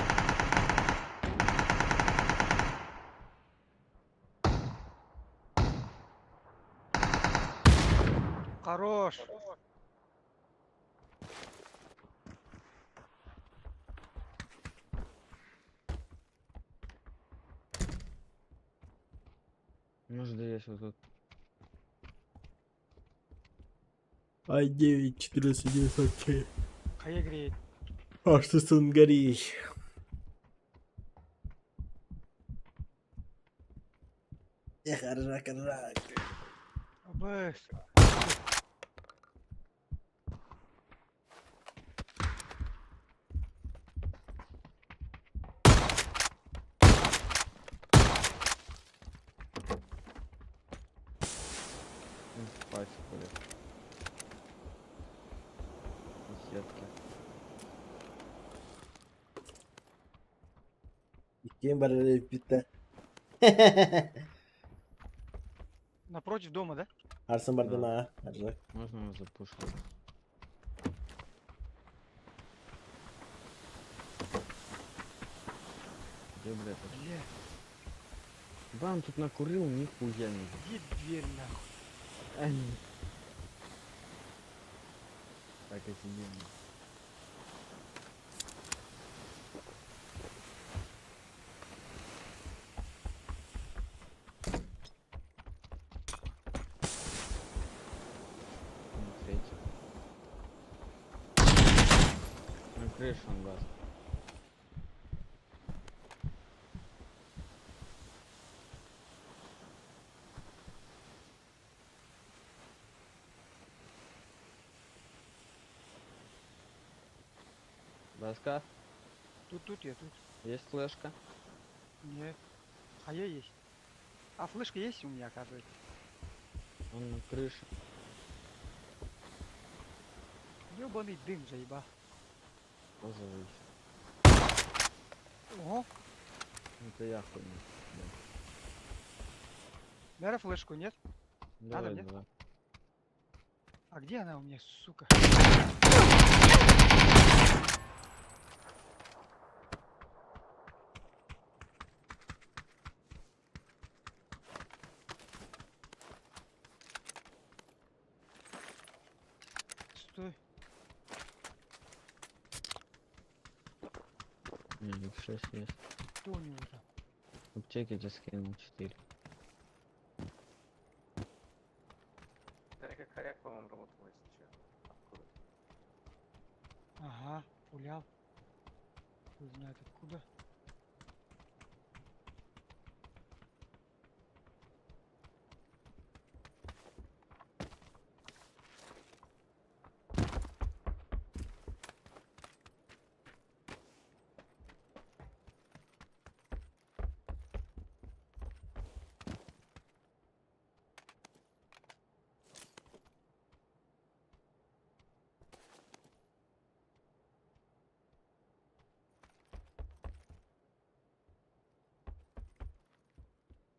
D: Хорош.
C: Может, есть вот тут.
A: Ай, 9, 14, 904.
D: Кая греет.
A: А что Сунгари? Эх, ржак.
D: Абэс.
C: Спать ходит. Сетки.
A: Кембер пита.
D: Напротив дома, да?
A: Арсен Бардема, ржак.
C: Можно его запушить? Где, блядь?
D: Бля,
C: Бам, тут накурил, нихуя не.
D: где дверь нахуй?
C: Так офигенно. Третий. На крышу он вас. Баска,
D: Тут я, тут.
C: есть флешка?
D: Нет. А я есть. А флешка есть у меня, оказывается.
C: Он на крыше.
D: Ёбаный дым заеба.
C: Тоже выйти.
D: Ого.
C: Это я хуйня.
D: Наверное, флешку нет.
C: Давай,
D: мне?
C: давай.
D: А где она у меня, сука? Стой.
C: X6 есть.
D: Что у него там?
C: Аптеки тебе скинул 4.
F: Да, как хоряк, по-моему, работал, если чё. Откуда?
D: Ага, пулял. Хуй знает откуда.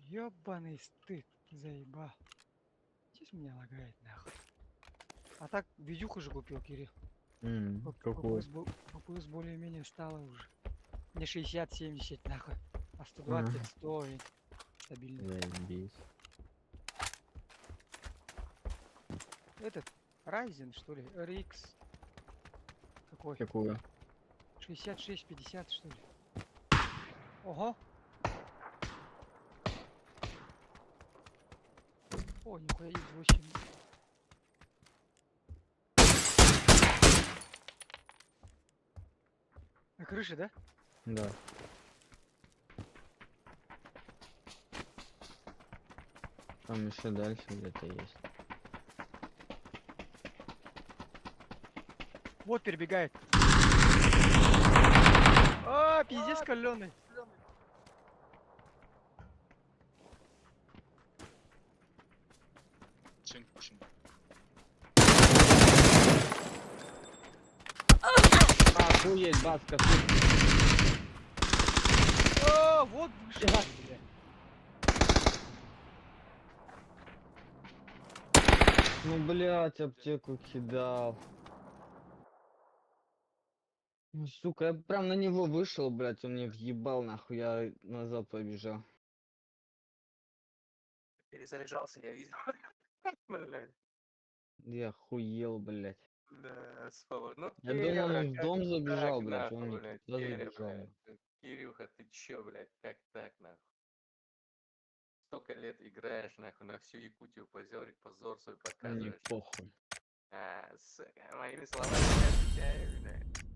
D: Ёбаный стыд, заеба. Здесь меня лагает нахуй. А так видюху же купил, Кирилл.
C: Какой?
D: ППС более-менее стало уже. Не 60-70 нахуй. А 120 100 и стабильно.
C: Заебись.
D: Этот Ryzen, что ли? RX. Какой?
C: Какую?
D: 66-50, что ли? Ого. О, нихуя X8. На крыше, да?
C: Да. Там еще дальше где-то есть.
D: Вот перебегает. А, пиздец каленый.
I: Soon pushing.
C: Охуеть, баска, тут.
D: А, вот вышел. Бля.
C: Ну, блядь, аптеку кидал. Ну, сука, я прям на него вышел, блядь, он мне въебал, нахуй, я назад побежал.
F: Перезаряжался, я видел. Блядь.
C: Я охуел, блядь.
F: Да, сволочь. Ну,
C: Я думал, он в
F: как
C: дом забежал,
F: так,
C: блядь,
F: нахуй,
C: он не
F: блядь,
C: туда
F: Киря,
C: забежал.
F: блядь. Кирюха, ты чё, блядь, как так, нахуй? Столько лет играешь, нахуй, на всю Якутию позор свой
C: Мне
F: показываешь.
C: похуй.
F: А, сука, моими словами не отвечаю, блядь.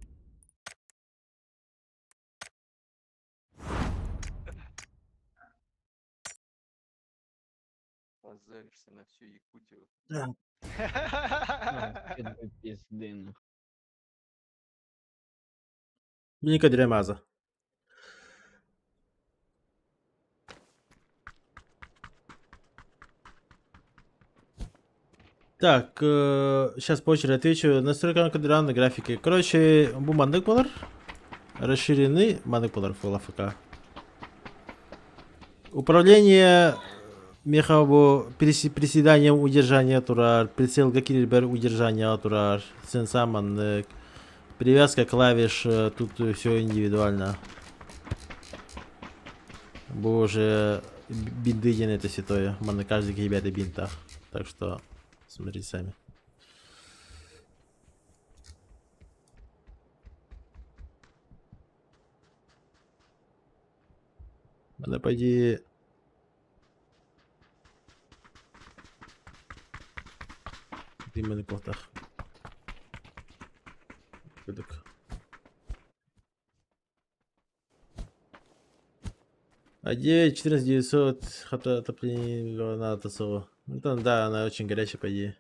F: Позоришься на всю Якутию.
C: Пизды, нахуй.
A: Мініка Дрямаза. Так, сейчас по очереди отвечу. Настройка квадратной графики. Короче, bu мандык болар. Расширенный мандык болар в ЛФК. Управление мехабу приседанием удержания турар, прицелга кирбер удержания турар, сенса мандык. Привязка клавиш, тут все индивидуально. Боже, бинды не это святое. На каждый ребята бинтах. Так что смотрите сами. Надо пойди. Ты на платах. А 9, 14, 900, хата отопление, надо тасово. Ну там, да, она очень горячая, по идее.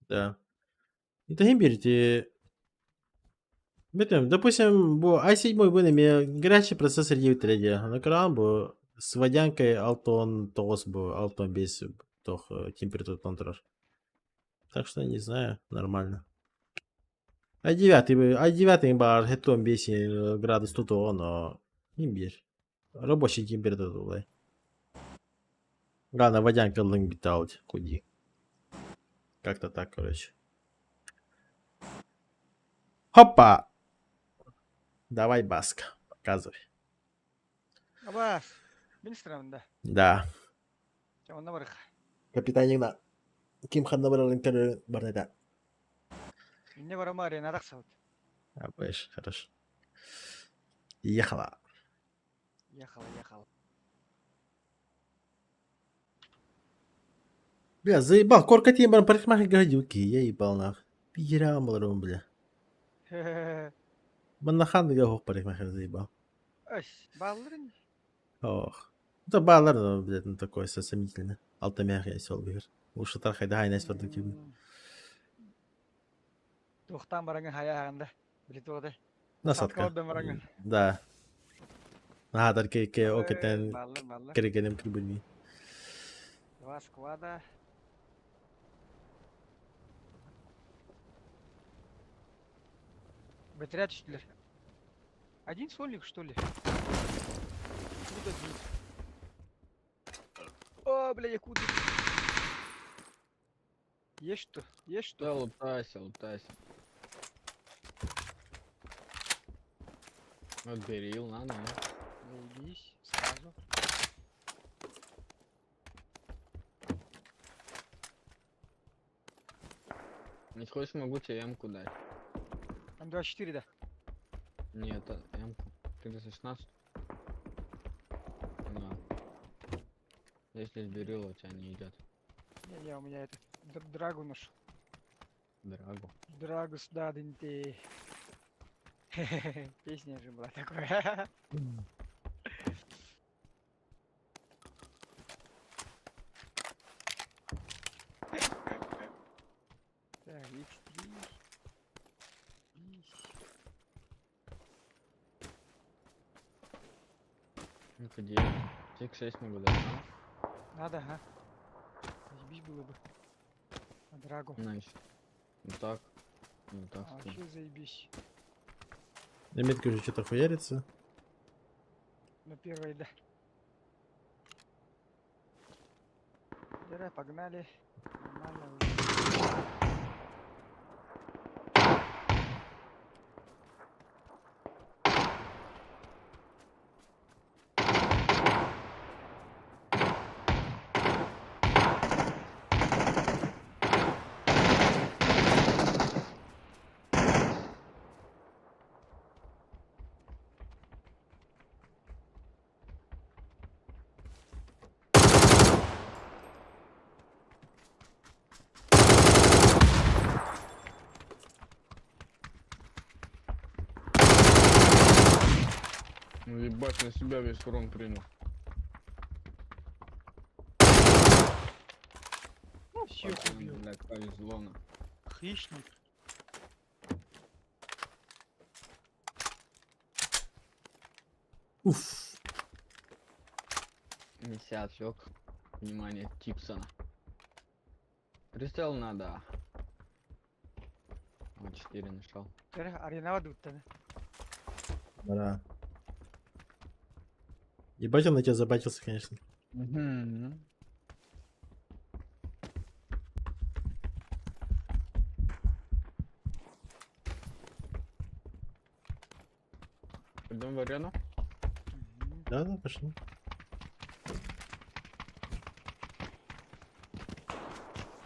A: Да. Это имбирь, допустим, i7 вынами горячий процессор 9 3D. На кран был с водянкой Alton TOS был, Alton без тох температур контроль. Так что не знаю, нормально. i9 бар, хетом без градус тут но имбирь. Рабочий температура. Рано водянка лынгбитаут, худи. Как-то так, короче. Хопа! Давай, Баска, показывай.
D: Абас, министром, да.
A: Да.
D: Чем он наверх?
A: Капитан Игна. Ким Ханнабар Линкер Барнета.
D: Не воромари, на раксаут.
A: А, понимаешь, хорошо. Ехала.
D: Ехала.
A: Бля, заебал. Корка Тимбар парикмахер гадюки. Я ебал нах. Пигера малором, бля. Маннахан гахох парикмахер заебал.
D: Ась, балларын.
A: Ох. Это баллар, но, блядь, ну такое сомнительно. Алтамях я сел бигер. Уж это хайда хайнайс продуктивный.
D: Тухтан баранган хаяханда. Бритода.
A: Насадка.
D: баранган.
A: Да. Нахатар ке окетен
D: Баллар.
A: керегенем крибульми.
D: Два сквада. Батарея чуть ли. Один сольник, что ли? Куда бить? О, бля, якуты. Есть что? Есть что?
C: Да, лутайся. Отберил, надо, ну.
D: Заебись, сразу.
C: Если хочешь, могу тебе М-ку дать.
D: М24, да.
C: Нет, М-ку. 416. На. Если с берила у тебя не идет.
D: Не, у меня это Драгунуш.
C: Драгу.
D: Драгус даденте. Песня же была такая. Так, X3.
C: Ну-ка, 9. X6 могу дать,
D: Надо, ага. Заебись было бы. На Драгу.
C: на? Найс. Вот так. Вот так.
D: А,
C: скинь.
D: вообще заебись.
A: На метке уже что-то хуярится.
D: На первой, да. Давай, погнали. Нормально уже.
C: Ну ебать, на себя весь урон принял.
D: Ну, всех
C: Пацан,
D: убил.
C: блядь, повезло на.
D: Хищник.
A: Уф.
C: Миссия отвлек. Внимание Типсона. Пристрел надо. Вот 4 нашел.
D: Арена дут-то.
A: Да. Ебать, он на тебя забатился, конечно.
C: Угу. Пойдем в арену.
A: Да, пошли.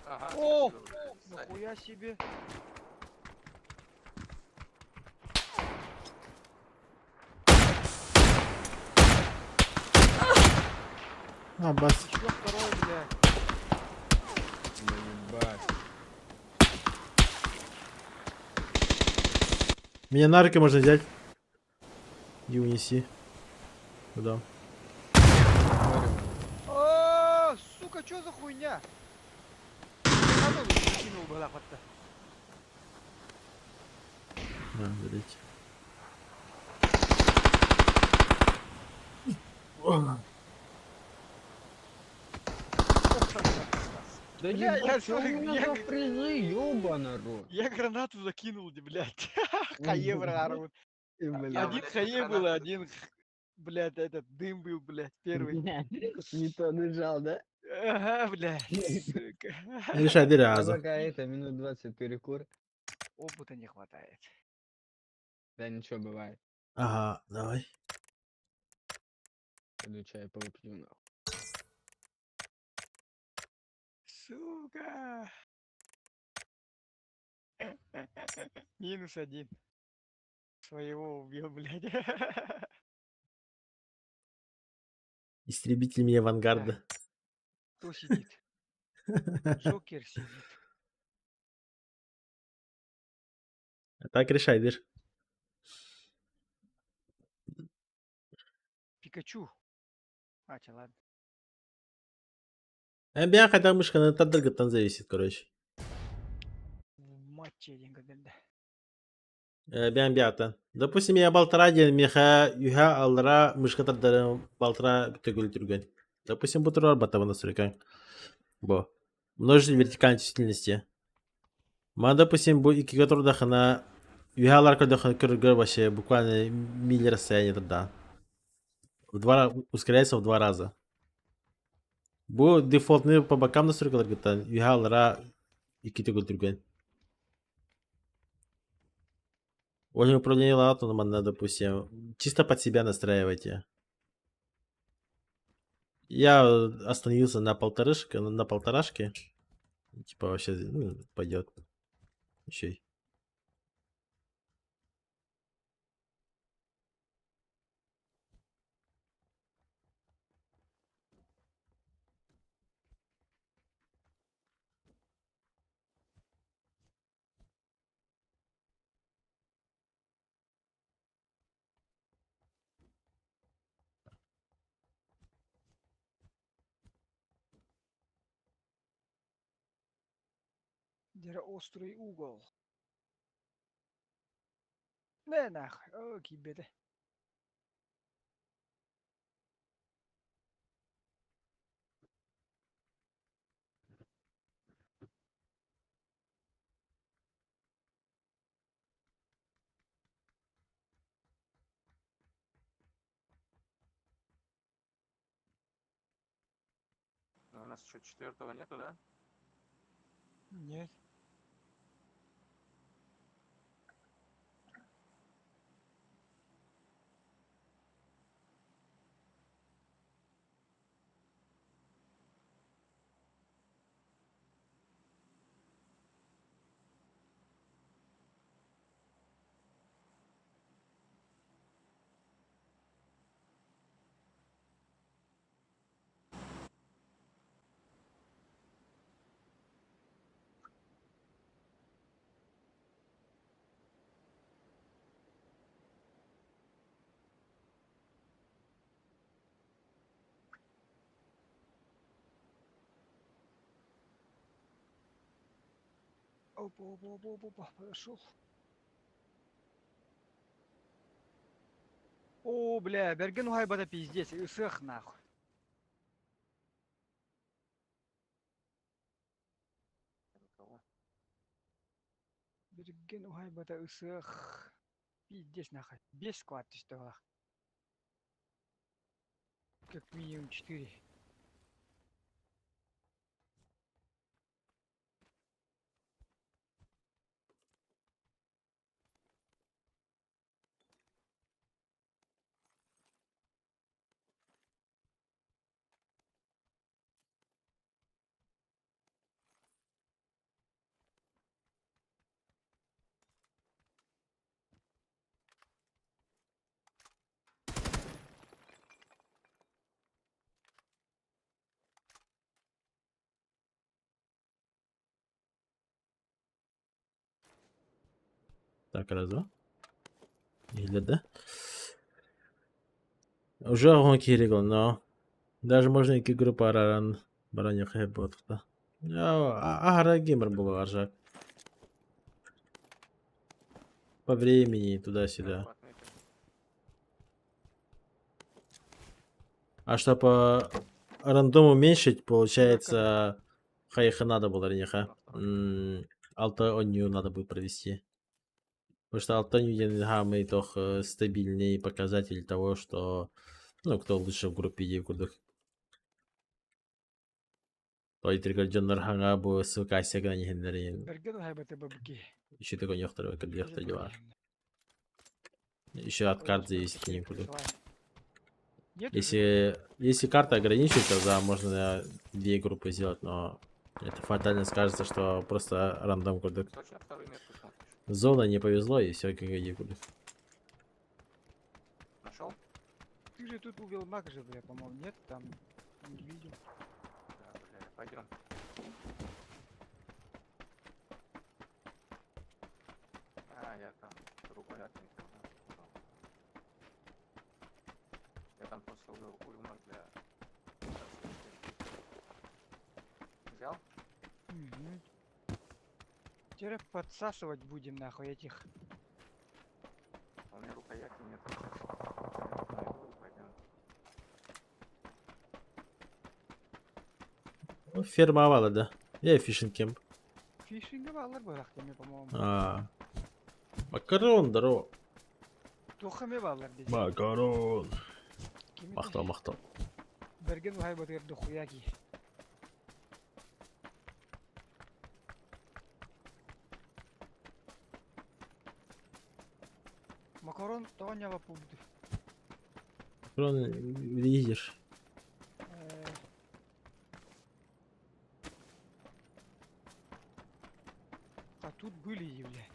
F: Ага,
D: О!
F: спасибо, блядь, сзади.
D: Нахуя себе.
A: А, бас.
D: Еще второй, блядь.
C: Да ебать.
A: Меня на руки можно взять. И унеси. Куда?
D: О, сука, что за хуйня? Надо лучше кинул бы лапотта.
A: На, берите.
C: Да
D: Бля, я
C: ебать, что у
D: смотрю,
C: меня за фризы, ёба народ.
D: Я гранату закинул, блядь. Хае врару.
C: Ты, блядь.
D: Один
F: блядь,
D: хае
F: гранату
D: был,
F: закинул.
D: один, блядь, этот дым был, блядь, первый.
C: Не то нажал, да?
D: Ага, блядь, сука.
A: Решай, ты
C: Я
A: раза.
C: пока это минут 20 перекур.
D: Опыта не хватает.
C: Да ничего бывает.
A: Ага, давай.
C: Пойду чай попью нахуй.
D: Сука. -1. Своего убил, блядь.
A: Истребитель авангарда.
D: Кто сидит? Джокер сидит.
A: Так решай, Дыр.
D: Пикачу. А, че, ладно.
A: Бия хотя мышка на тадыргаттан зависит, короче.
D: В матче один гадельда.
A: Биян биятан. Допустим, я балтара ден меха юха алра мышка тадырым балтара төгүл түргөн. Допустим, bu турар батава настройка. Бо. Множитель вертикальной чувствительности. Ма, допустим, bu iki турда хана юхалар кодохана кыргыр вообще буквально мили расстояния тогда. Ускоряется в 2 раза. Bu дефолтный по бокам настройкалар гыттан юхалара iki төгүл түргөн. Уровень управления латуном, допустим, чисто под себя настраивайте. Я остановился на полторашке. Типа вообще, ну, пойдет. Şey.
D: Дера острый угол. Не нахуй, о, кибеде.
F: Ну, у нас что, четвертого нету, да?
D: Нет. Опа, опа, опа, опа, опа, подошел. О, бля, Берген угайбата пиздец, ысых нахуй.
F: Никого.
D: Берген угайбата ысых. Пиздец нахуй. Без склад что. Как минимум 4.
A: Так, раз, два. Или да? Уже гонки регал, но даже можно и группа араран бараня хэбот. Агара геймер был аржак. По времени туда-сюда.
F: Сверху отметил.
A: А чтобы рандом уменьшить, получается, хайха надо было рениха. Алта-онью надо будет провести. Потому что алта-онью гаммы toch стабильный показатель того, что ну кто лучше в группе евгудых. Той тригольденнер ханга бу ссылкася грани хендерин.
D: Берген угайбата бабки.
A: Еще такой нехтарый кадьяхта дела. Еще от карт зависит никуда.
D: Нет,
A: Если карта ограничивается, да, можно 2 группы сделать, но это фатально скажется, что просто рандом кудык.
F: Точно вторую метку смотришь?
A: Зона не повезло, и все ГГ кудык.
F: Нашел?
D: ты же тут увел маг же, бля, по-моему, нет? Там не видел.
F: Да, бля, пойдем. А, я там другой отметил. Да. Я там просто увел уйма для... Взял?
D: Угу. Теперь подсасывать будем нахуй этих.
F: А у меня рукояти нет. Найду и пойдем.
A: Ну, ферма авала, да. Я фишинг кемп.
D: Фишинговалар бырактыме, по-моему.
A: Макарон, здорово.
D: Тухаме балар десе.
A: Макарон.
D: Кими
A: Мақтау, мақтау.
D: Берген угайбата ерді хуяки. Макарон тонява пубды.
A: Макарон лидер.
D: Тут были, блядь.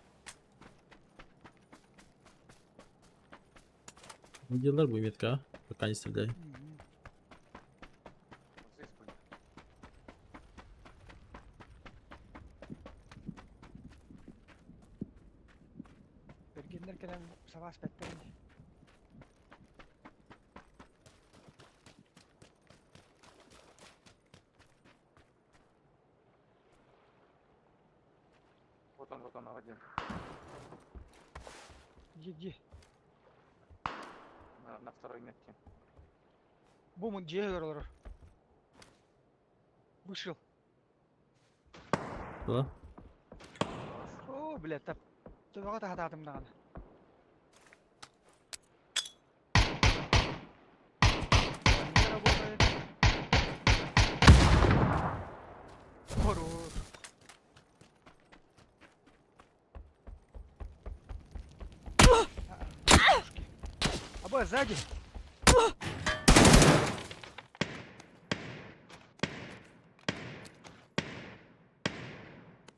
A: Делай бы метка, пока не стреляй.
D: Мгм.
F: Вот здесь были.
D: Бергенler кенен сабас беттер.
F: Вот он один.
D: Где?
F: На второй метке.
D: Бумун джегерлер. Вышел.
A: Да?
D: О, блядь, тап. Тövbe tahtım dağını. Не работает. Хорош. Обои сзади.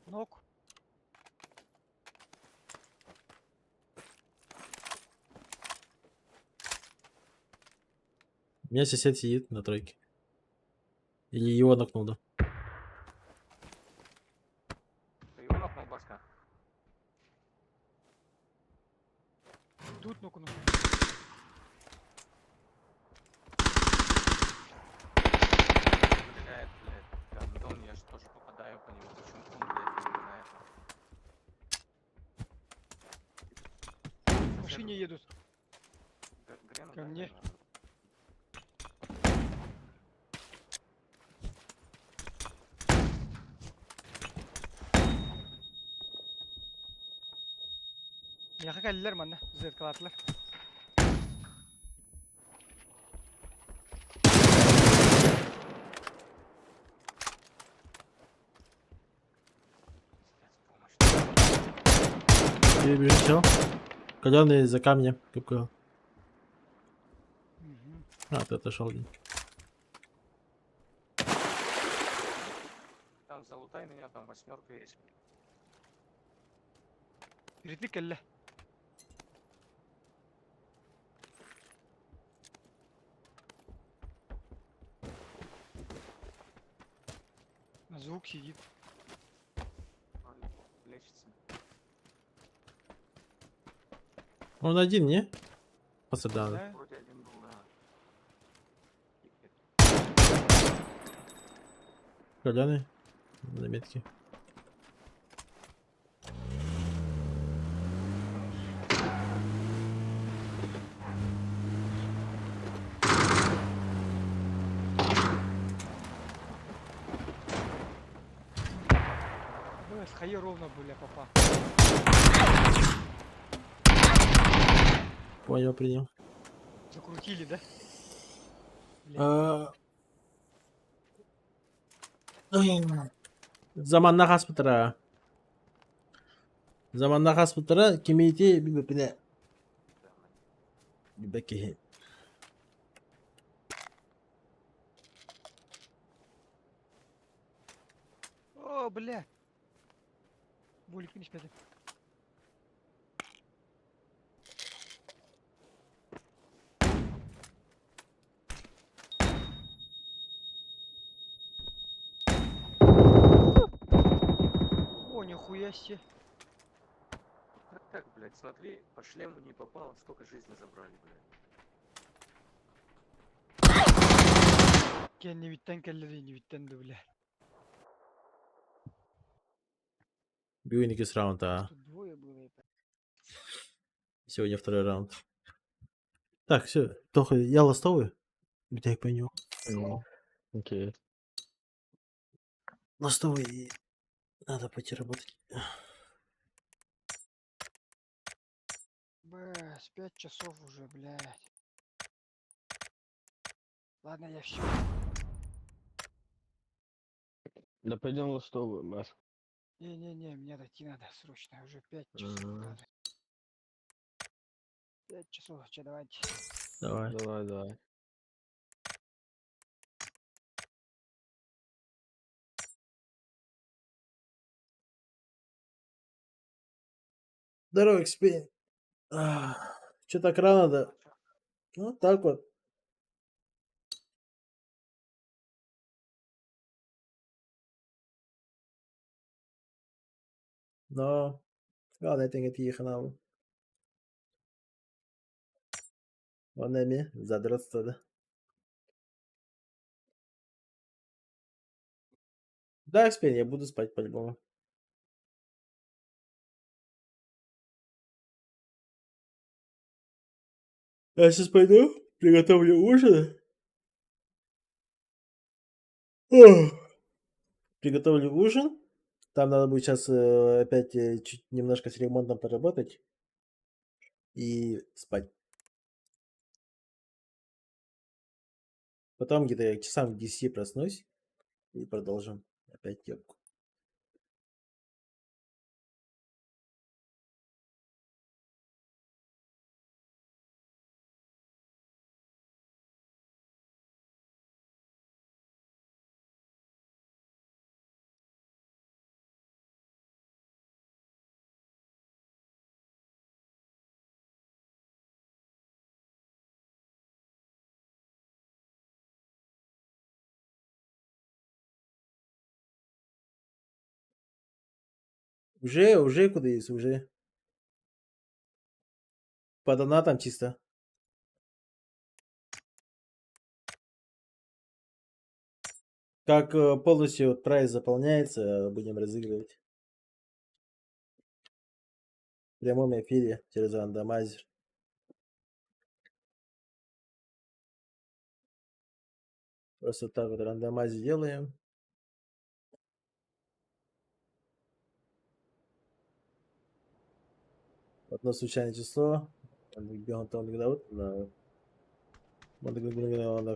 D: Ног.
A: У меня сосед сидит на тройке. Или его нокнул, да?
F: Ты его нокнул, Баска?
D: Тут ног.
F: Блядь, гандон, я же тоже попадаю по нему. Почему он, блядь, не на это?
D: В машине едут.
F: Грену,
D: Ко
F: да,
D: мне.
F: наверное.
D: Yaxa geldiler bana. Zırtkalattılar.
A: Перебежит чел. Каленый за камнем. Какой? А, ты отошел.
F: Там залутай меня, там 8 есть.
D: Birlik kelle. На звук сидит.
F: Он лечится.
A: Он один, не? Посадал.
D: Да?
F: Вроде один был, да.
A: Каленый. На метке.
D: Давай, схай ровно, бля, папа.
A: Понял, принял.
D: Закрутили, да?
A: Zamanla hospitala. Zamanla hospitala kimiyeti bir bine. Bir bekle.
D: О, бля. Булик не спят. О, нихуя себе.
F: Как так, блядь, смотри, по шлему не попало, сколько жизни забрали, блядь.
D: Kendi bitten kelle değil, bitten de bля.
A: Bir oyun 2 раунда.
D: Тут двое было, это.
A: Сегодня второй раунд. Так, все. Тоха, я ластовый. Я их понял.
C: Окей.
A: Ластовый. Надо пойти работать.
D: Бэс, 5 часов уже, блядь. Ладно, я все.
C: Да пойдем ластовую, Бас.
D: Не-не-не, мне дойти надо срочно, уже 5 часов надо. 5 часов, че, давайте.
A: Давай.
C: Давай.
A: Здорово, Экспейн. Че так рано-то? Ну, так вот. Но, ja, net denk ik hier genomen. Wanneer meer? Задротство, да? Да, Экспейн, я буду спать по-любому. Я сейчас пойду, приготовлю ужин. Приготовлю ужин. Там надо будет сейчас опять чуть немножко с ремонтом поработать. И спать. Потом где-то я часам к 10 проснусь. И продолжим опять ёбку. Уже куда есть, уже. По донатам чисто. Как полностью прайс заполняется, будем разыгрывать. В прямом эфире через рандомайзер. Просто так вот рандомайзер делаем. Одно случайное число. Бегом там когда вот на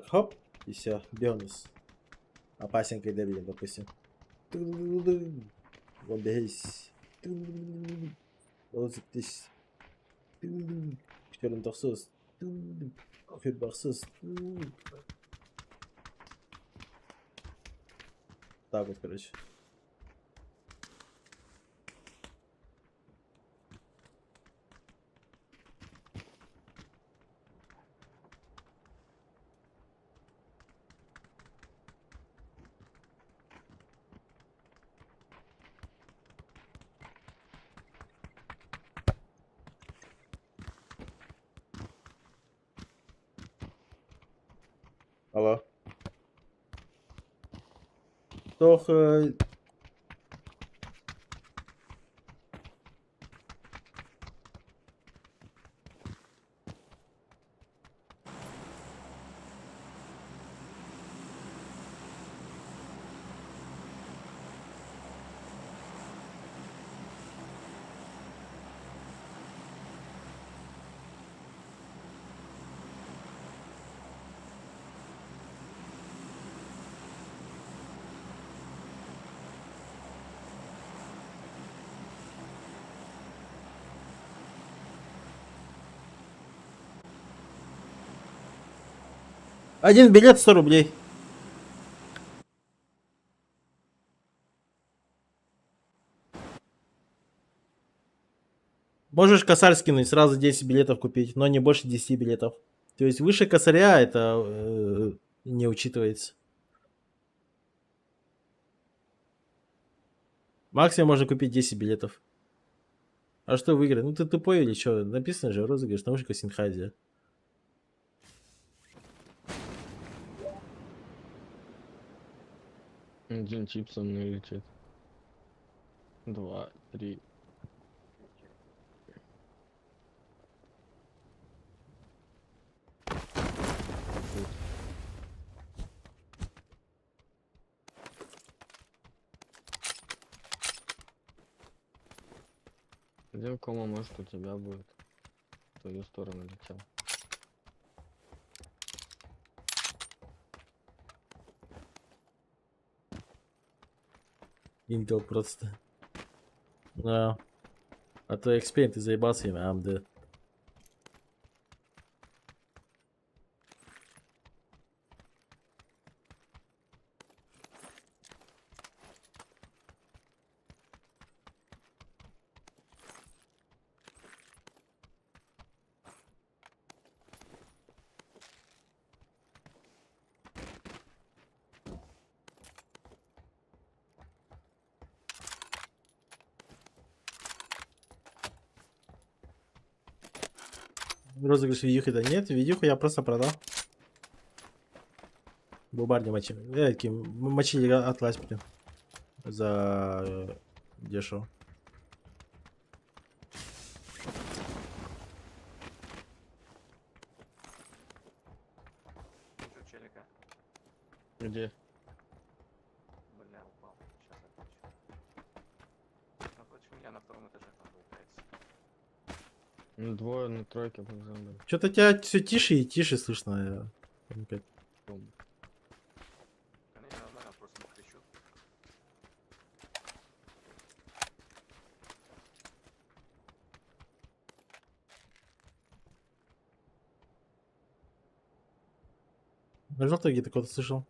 A: хоп, и все, бонус. Опасенькой добили, допустим. Вот бегись. Вот здесь. Körüm taksız. Kür baksız. Так вот, короче. Алло. Toch, один билет 100 рублей. Можешь косарь скинуть, сразу 10 билетов купить, но не больше 10 билетов. То есть выше косаря это не учитывается. Максимум можно купить 10 билетов. А что выиграть? Ну ты тупой или что? Написано же розыгрыш наушников Синхайзер.
C: Один чип со мной летит. 2, 3. Один кома, может, у тебя будет. В твою сторону летел.
A: Интел просто. Да. А то Экспейн, ты заебался им, AMD. Розыгрыш видюхи, да нет, видюху я просто продал. Бубарни мочили атлас, блин. За дешево.
F: Вижу челика.
C: Где?
F: Бля, упал. Сейчас отвечу. Напротив меня на втором этаже там болтается.
C: Ну, двое на тройке бомжам были.
A: Что-то тебя все тише и тише слышно. Опять.
F: Да не, нормально, просто не кричу.
A: На желтой где-то кого-то слышал.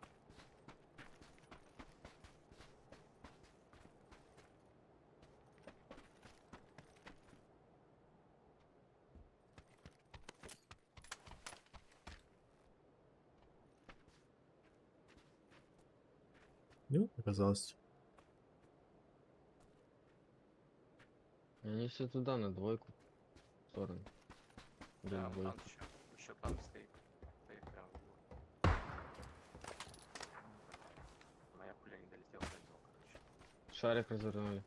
A: Ну, оказалось.
C: Они все туда, на двойку. В сторону. Или
F: Да,
C: в
F: там
C: двойку.
F: еще там стоит. Стоит прям. в углу. Моя пуля не долетела до этого, короче.
C: Шарик развернули.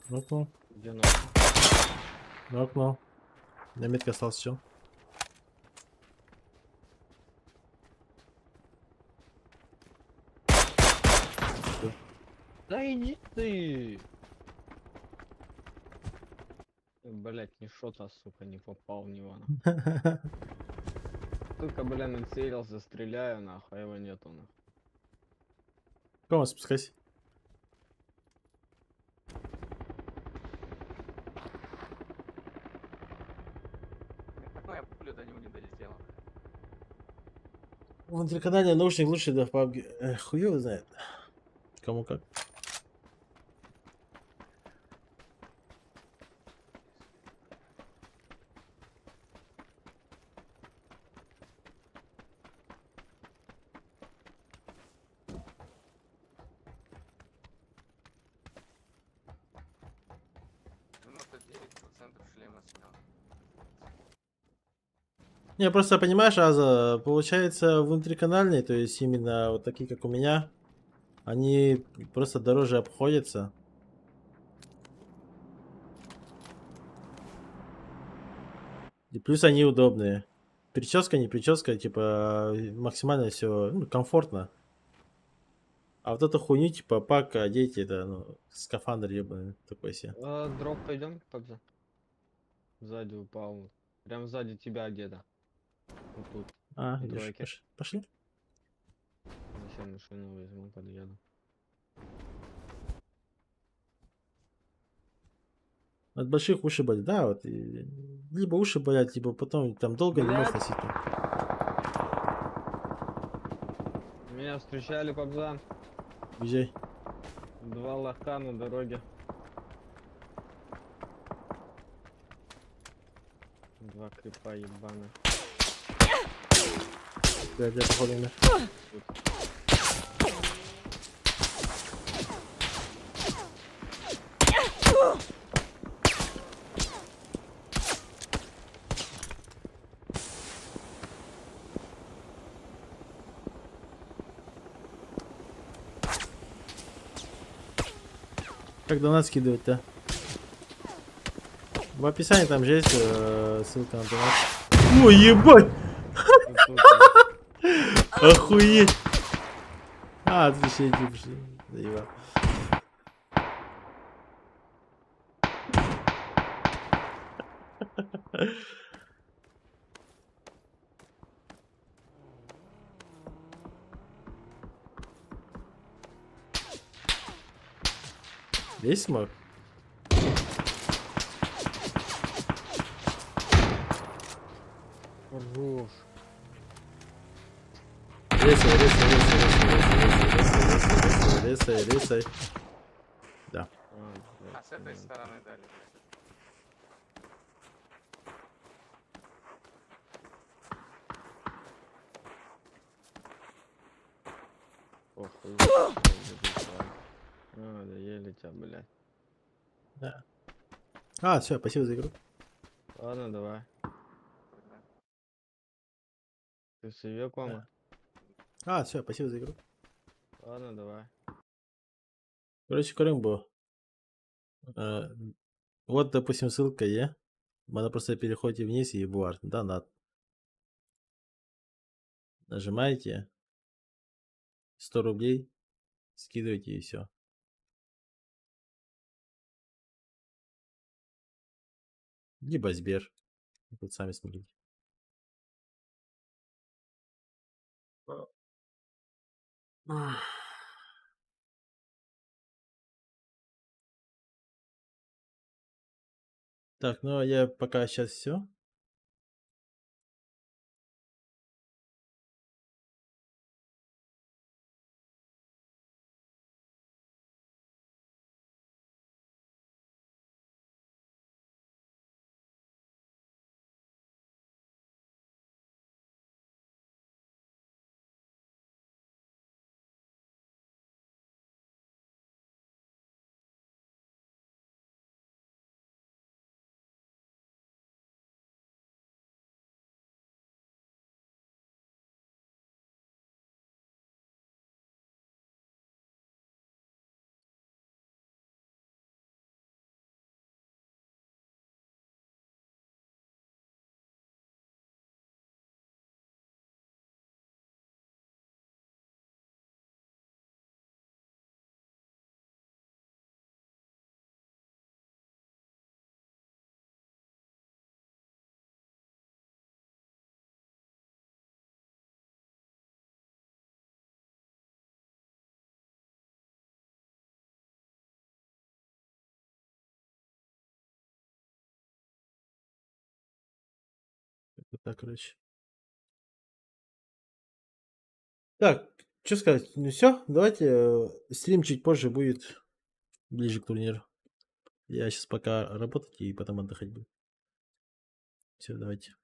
A: Нокнул.
C: Где на?
A: Нокнул. На метке остался все.
C: Да иди ты! Блять, ни шота, сука, не попал в него. Только, бля, нацелился, стреляю, нахуй, а его нету, нахуй.
A: Кому спускайся?
F: Моя пуля до него не долетела.
A: Внутриканальный наушник лучше, да, в PUBG. Хуёво знает. Кому как.
F: Шлема снял.
A: Не, просто понимаешь, Аза, получается внутриканальные, то есть именно вот такие, как у меня, они просто дороже обходятся. И плюс они удобные. Прическа, не прическа, типа максимально все комфортно. А вот эту хуйню, типа пак одеть, это ну, скафандр ебаный такой себе.
C: Дроп пойдем, Пабза? Сзади упал. Прям сзади тебя где-то. Вот тут.
A: А,
C: на
A: идёшь,
C: тройке.
A: пошли.
C: Сейчас машину возьму, подъеду.
A: От больших уши болят, да, вот. Либо уши болят, либо потом там долго не можешь
C: Блядь.
A: носить.
C: Меня встречали, Пабза.
A: Уезжай.
C: Два лоха на дороге. Два крипа ебаных.
A: Да, походу, имя. Как донат скидывать-то? В описании там же есть ссылка на донат. Ой, ебать! Охуеть! А, тут еще эти заебал. Есть смог?
C: Хорош.
A: Ресай. Да.
F: А с этой стороны дали.
C: Похуй. Доели тебя, блядь.
A: Да. А, все, спасибо за игру.
C: Ладно, давай. Ты себе кома?
A: А, все, спасибо за игру.
C: Ладно, давай.
A: Короче, Крымбо. Вот, допустим, ссылка, я. Надо просто переходите вниз и буар. Донат. Нажимаете. 100 рублей. Скидываете и все. Либо Сбер. Тут сами смотрите. Так, ну я пока сейчас все. Вот так, короче. Так, что сказать? Ну все, давайте стрим чуть позже будет, ближе к турниру. Я сейчас пока работать и потом отдыхать буду. Все, давайте.